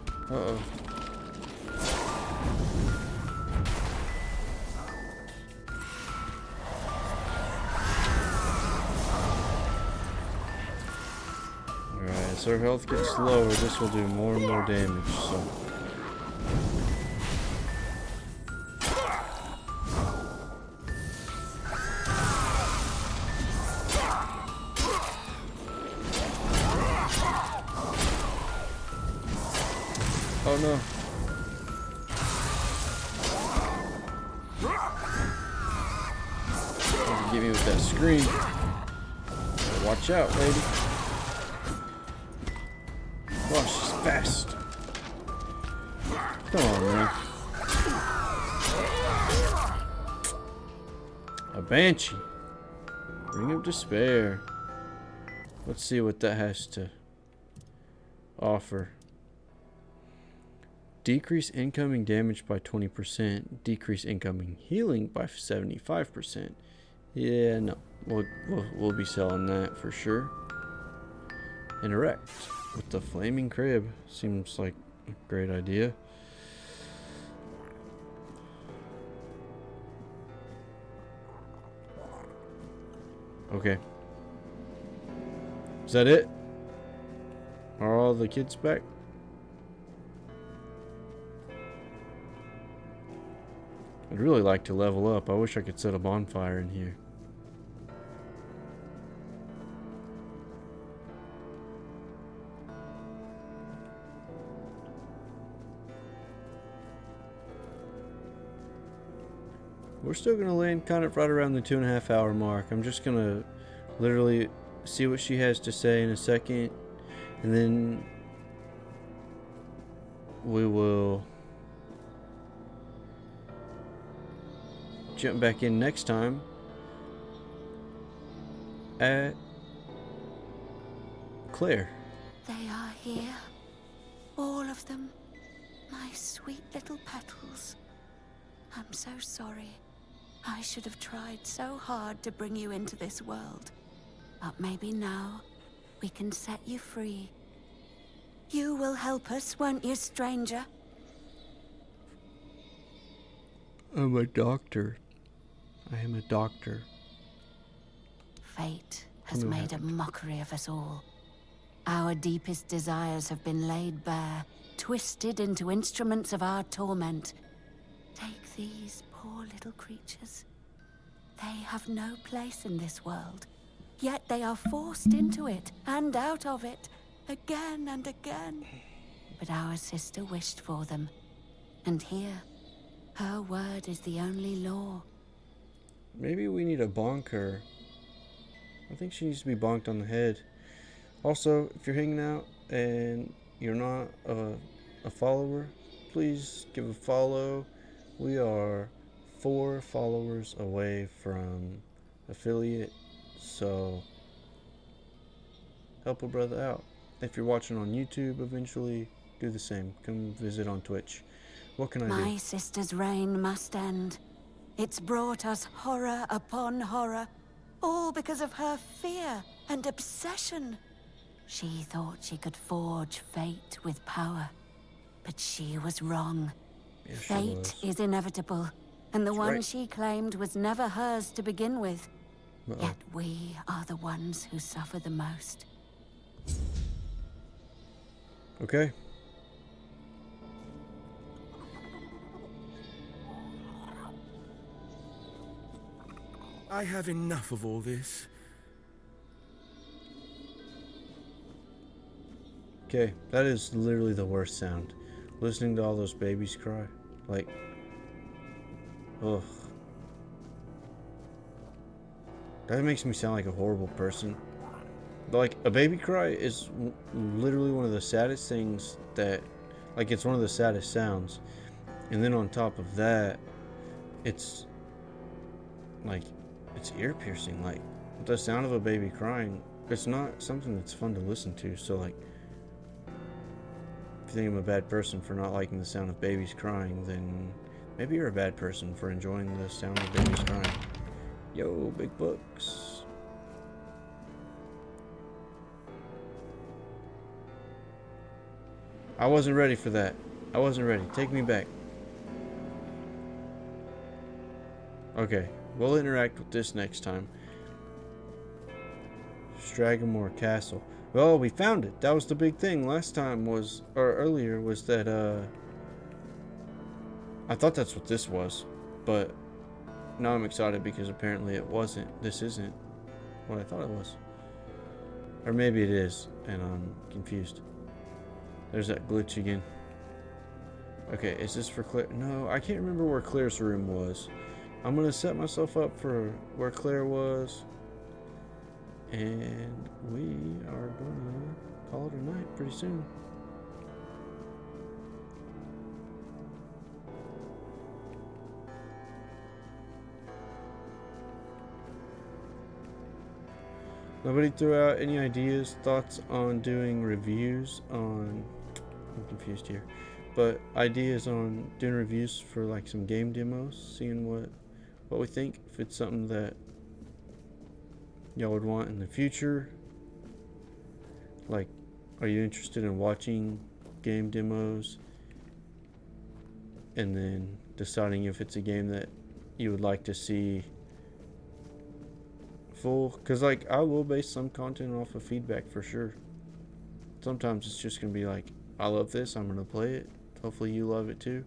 Alright, as her health gets lower, this will do more and more damage, so... Oh no. Get me with that screen. Watch out, lady. Oh, she's fast. Come on, man. A banshee. Ring of Despair. Let's see what that has to offer. Decrease incoming damage by 20%. Decrease incoming healing by 75%. Yeah, no. We'll be selling that for sure. Interact with the flaming crib. Seems like a great idea. Okay. Is that it? Are all the kids back? I'd really like to level up. I wish I could set a bonfire in here. We're still going to land kind of right around the 2.5 hour mark. I'm just going to literally see what she has to say in a second. And then we will jump back in next time at Claire. They are here. All of them. My sweet little petals. I'm so sorry. I should have tried so hard to bring you into this world. But maybe now we can set you free. You will help us, won't you, stranger? I'm a doctor. I am a doctor. Fate has made a mockery of us all. Our deepest desires have been laid bare, twisted into instruments of our torment. Take these poor little creatures. They have no place in this world, yet they are forced into it and out of it again and again. But our sister wished for them, and here, her word is the only law. Maybe we need to bonk her. I think she needs to be bonked on the head. Also, if you're hanging out and you're not a follower, please give a follow. We are 4 followers away from affiliate, so help a brother out. If you're watching on YouTube eventually, do the same. Come visit on Twitch. What can I do? My sister's reign must end. It's brought us horror upon horror, all because of her fear and obsession. She thought she could forge fate with power, but she was wrong. Yes, Fate is inevitable, and the one right. she claimed was never hers to begin with. Uh-oh. Yet we are the ones who suffer the most. Okay. I have enough of all this. Okay, that is literally the worst sound. Listening to all those babies cry. Like, ugh. That makes me sound like a horrible person. But like, a baby cry is literally one of the saddest things that, like, it's one of the saddest sounds. And then on top of that, it's like, it's ear piercing. Like, the sound of a baby crying, it's not something that's fun to listen to. So like, if you think I'm a bad person for not liking the sound of babies crying, then maybe you're a bad person for enjoying the sound of babies crying. Yo, big books. I wasn't ready for that. I wasn't ready. Take me back. Okay, we'll interact with this next time. Stragamore Castle. Well, we found it. That was the big thing last time was, or earlier, was that, I thought that's what this was, but now I'm excited because apparently it wasn't. This isn't what I thought it was. Or maybe it is, and I'm confused. There's that glitch again. Okay, is this for Claire? No, I can't remember where Claire's room was. I'm gonna set myself up for where Claire was. And we are gonna call it a night pretty soon. Nobody threw out any ideas, thoughts on doing reviews on... I'm confused here. But ideas on doing reviews for like some game demos, seeing what we think, if it's something that y'all would want in the future. Like, are you interested in watching game demos and then deciding if it's a game that you would like to see full? Because like, I will base some content off of feedback for sure. Sometimes it's just gonna be like, I love this, I'm gonna play it, hopefully you love it too.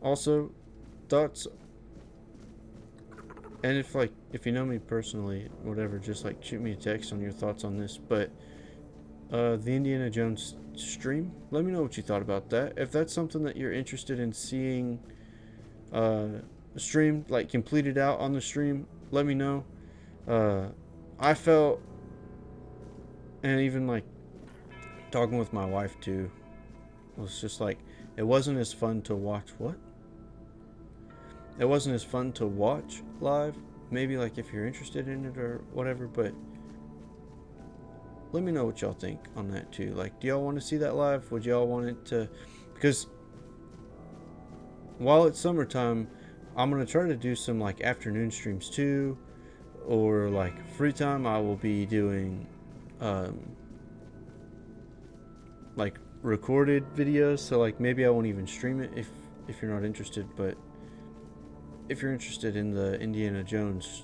Also, thoughts, and if you know me personally, whatever, just like shoot me a text on your thoughts on this. But the Indiana Jones stream, let me know what you thought about that. If that's something that you're interested in seeing streamed, like completed out on the stream, let me know. I felt, and even like talking with my wife too, was just like, it wasn't as fun to watch. It wasn't as fun to watch live. Maybe like if you're interested in it or whatever, but let me know what y'all think on that too. Like, do y'all want to see that live? Would y'all want it to, because while it's summertime, I'm going to try to do some like afternoon streams too, or like free time I will be doing like recorded videos. So like maybe I won't even stream it if you're not interested, but if you're interested in the Indiana Jones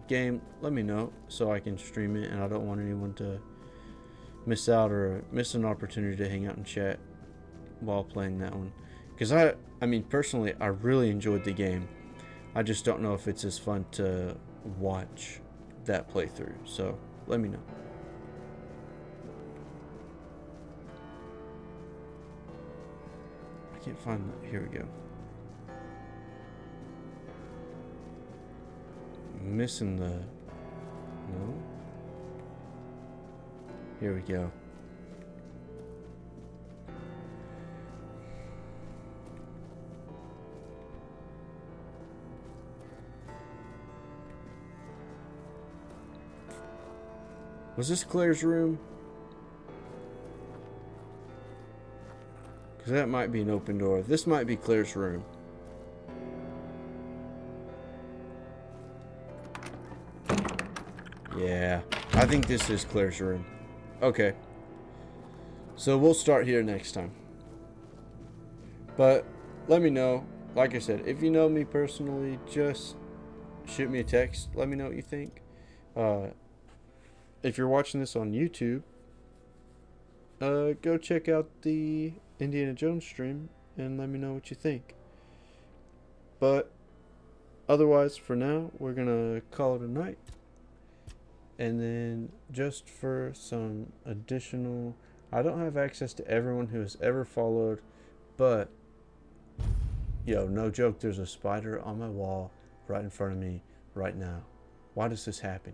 game, let me know so I can stream it, and I don't want anyone to miss out or miss an opportunity to hang out and chat while playing that one. Because I mean, personally, I really enjoyed the game. I just don't know if it's as fun to watch that playthrough. So let me know. I can't find that. Here we go. Missing the... No? Here we go. Was this Claire's room? Because that might be an open door. This might be Claire's room. Yeah, I think this is Claire's room. Okay. So we'll start here next time. But let me know. Like I said, if you know me personally, just shoot me a text. Let me know what you think. If you're watching this on YouTube, go check out the Indiana Jones stream and let me know what you think. But otherwise, for now, we're gonna call it a night. And then just for some additional, I don't have access to everyone who has ever followed, but yo, no joke, there's a spider on my wall right in front of me right now. Why does this happen?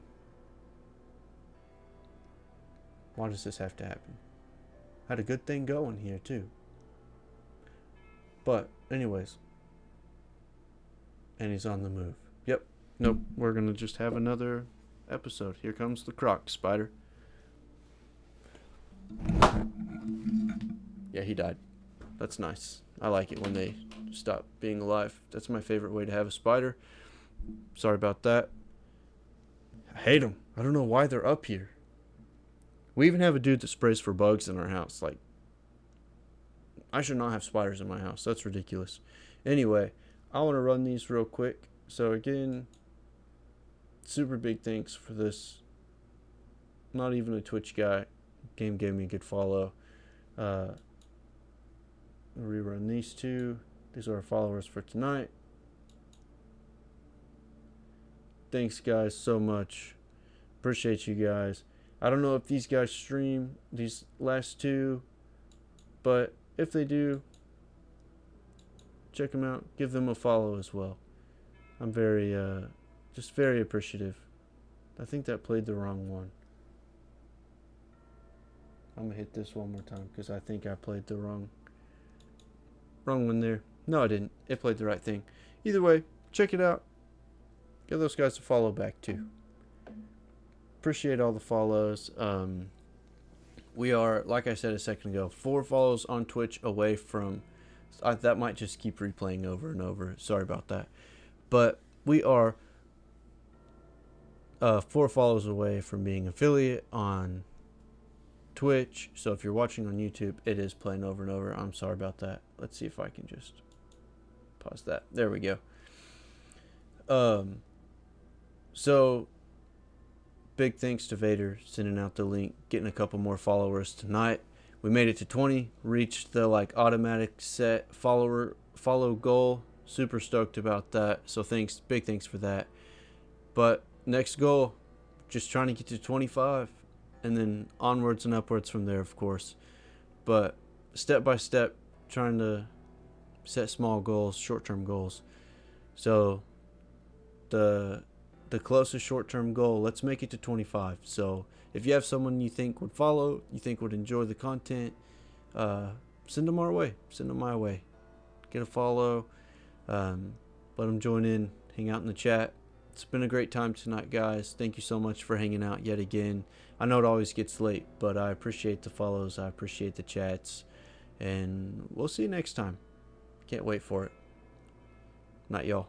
Why does this have to happen? Had a good thing going here too. But anyways, and he's on the move. Yep. Nope. We're gonna just have another episode. Here comes the croc spider. Yeah, he died. That's nice. I like it when they stop being alive. That's my favorite way to have a spider. Sorry about that. I hate them. I don't know why they're up here. We even have a dude that sprays for bugs in our house. Like, I should not have spiders in my house. That's ridiculous. Anyway, I want to run these real quick. So again, super big thanks for this. Not even a Twitch guy. Game gave me a good follow. Rerun these two. These are our followers for tonight. Thanks guys so much. Appreciate you guys. I don't know if these guys stream these last two, but if they do, check them out. Give them a follow as well. I'm very, just very appreciative. I think that played the wrong one. I'm gonna hit this one more time because I think I played the wrong one there. No, I didn't. It played the right thing. Either way, check it out. Give those guys a follow back too. Appreciate all the follows. We are, like I said a second ago, 4 follows on Twitch away from... that might just keep replaying over and over. Sorry about that. But we are 4 follows away from being affiliate on Twitch. So if you're watching on YouTube, it is playing over and over. I'm sorry about that. Let's see if I can just pause that. There we go. So big thanks to Vader sending out the link, getting a couple more followers tonight. We made it to 20, reached the like automatic set follow goal. Super stoked about that. So thanks, big thanks for that. But next goal, just trying to get to 25 and then onwards and upwards from there, of course. But step by step, trying to set small goals, short-term goals. So the closest short-term goal, let's make it to 25. So if you have someone you think would follow, you think would enjoy the content, send them our way. Send them my way. Get a follow. Let them join in, hang out in the chat. It's been a great time tonight, guys. Thank you so much for hanging out yet again. I know it always gets late, but I appreciate the follows. I appreciate the chats. And we'll see you next time. Can't wait for it. Night, y'all.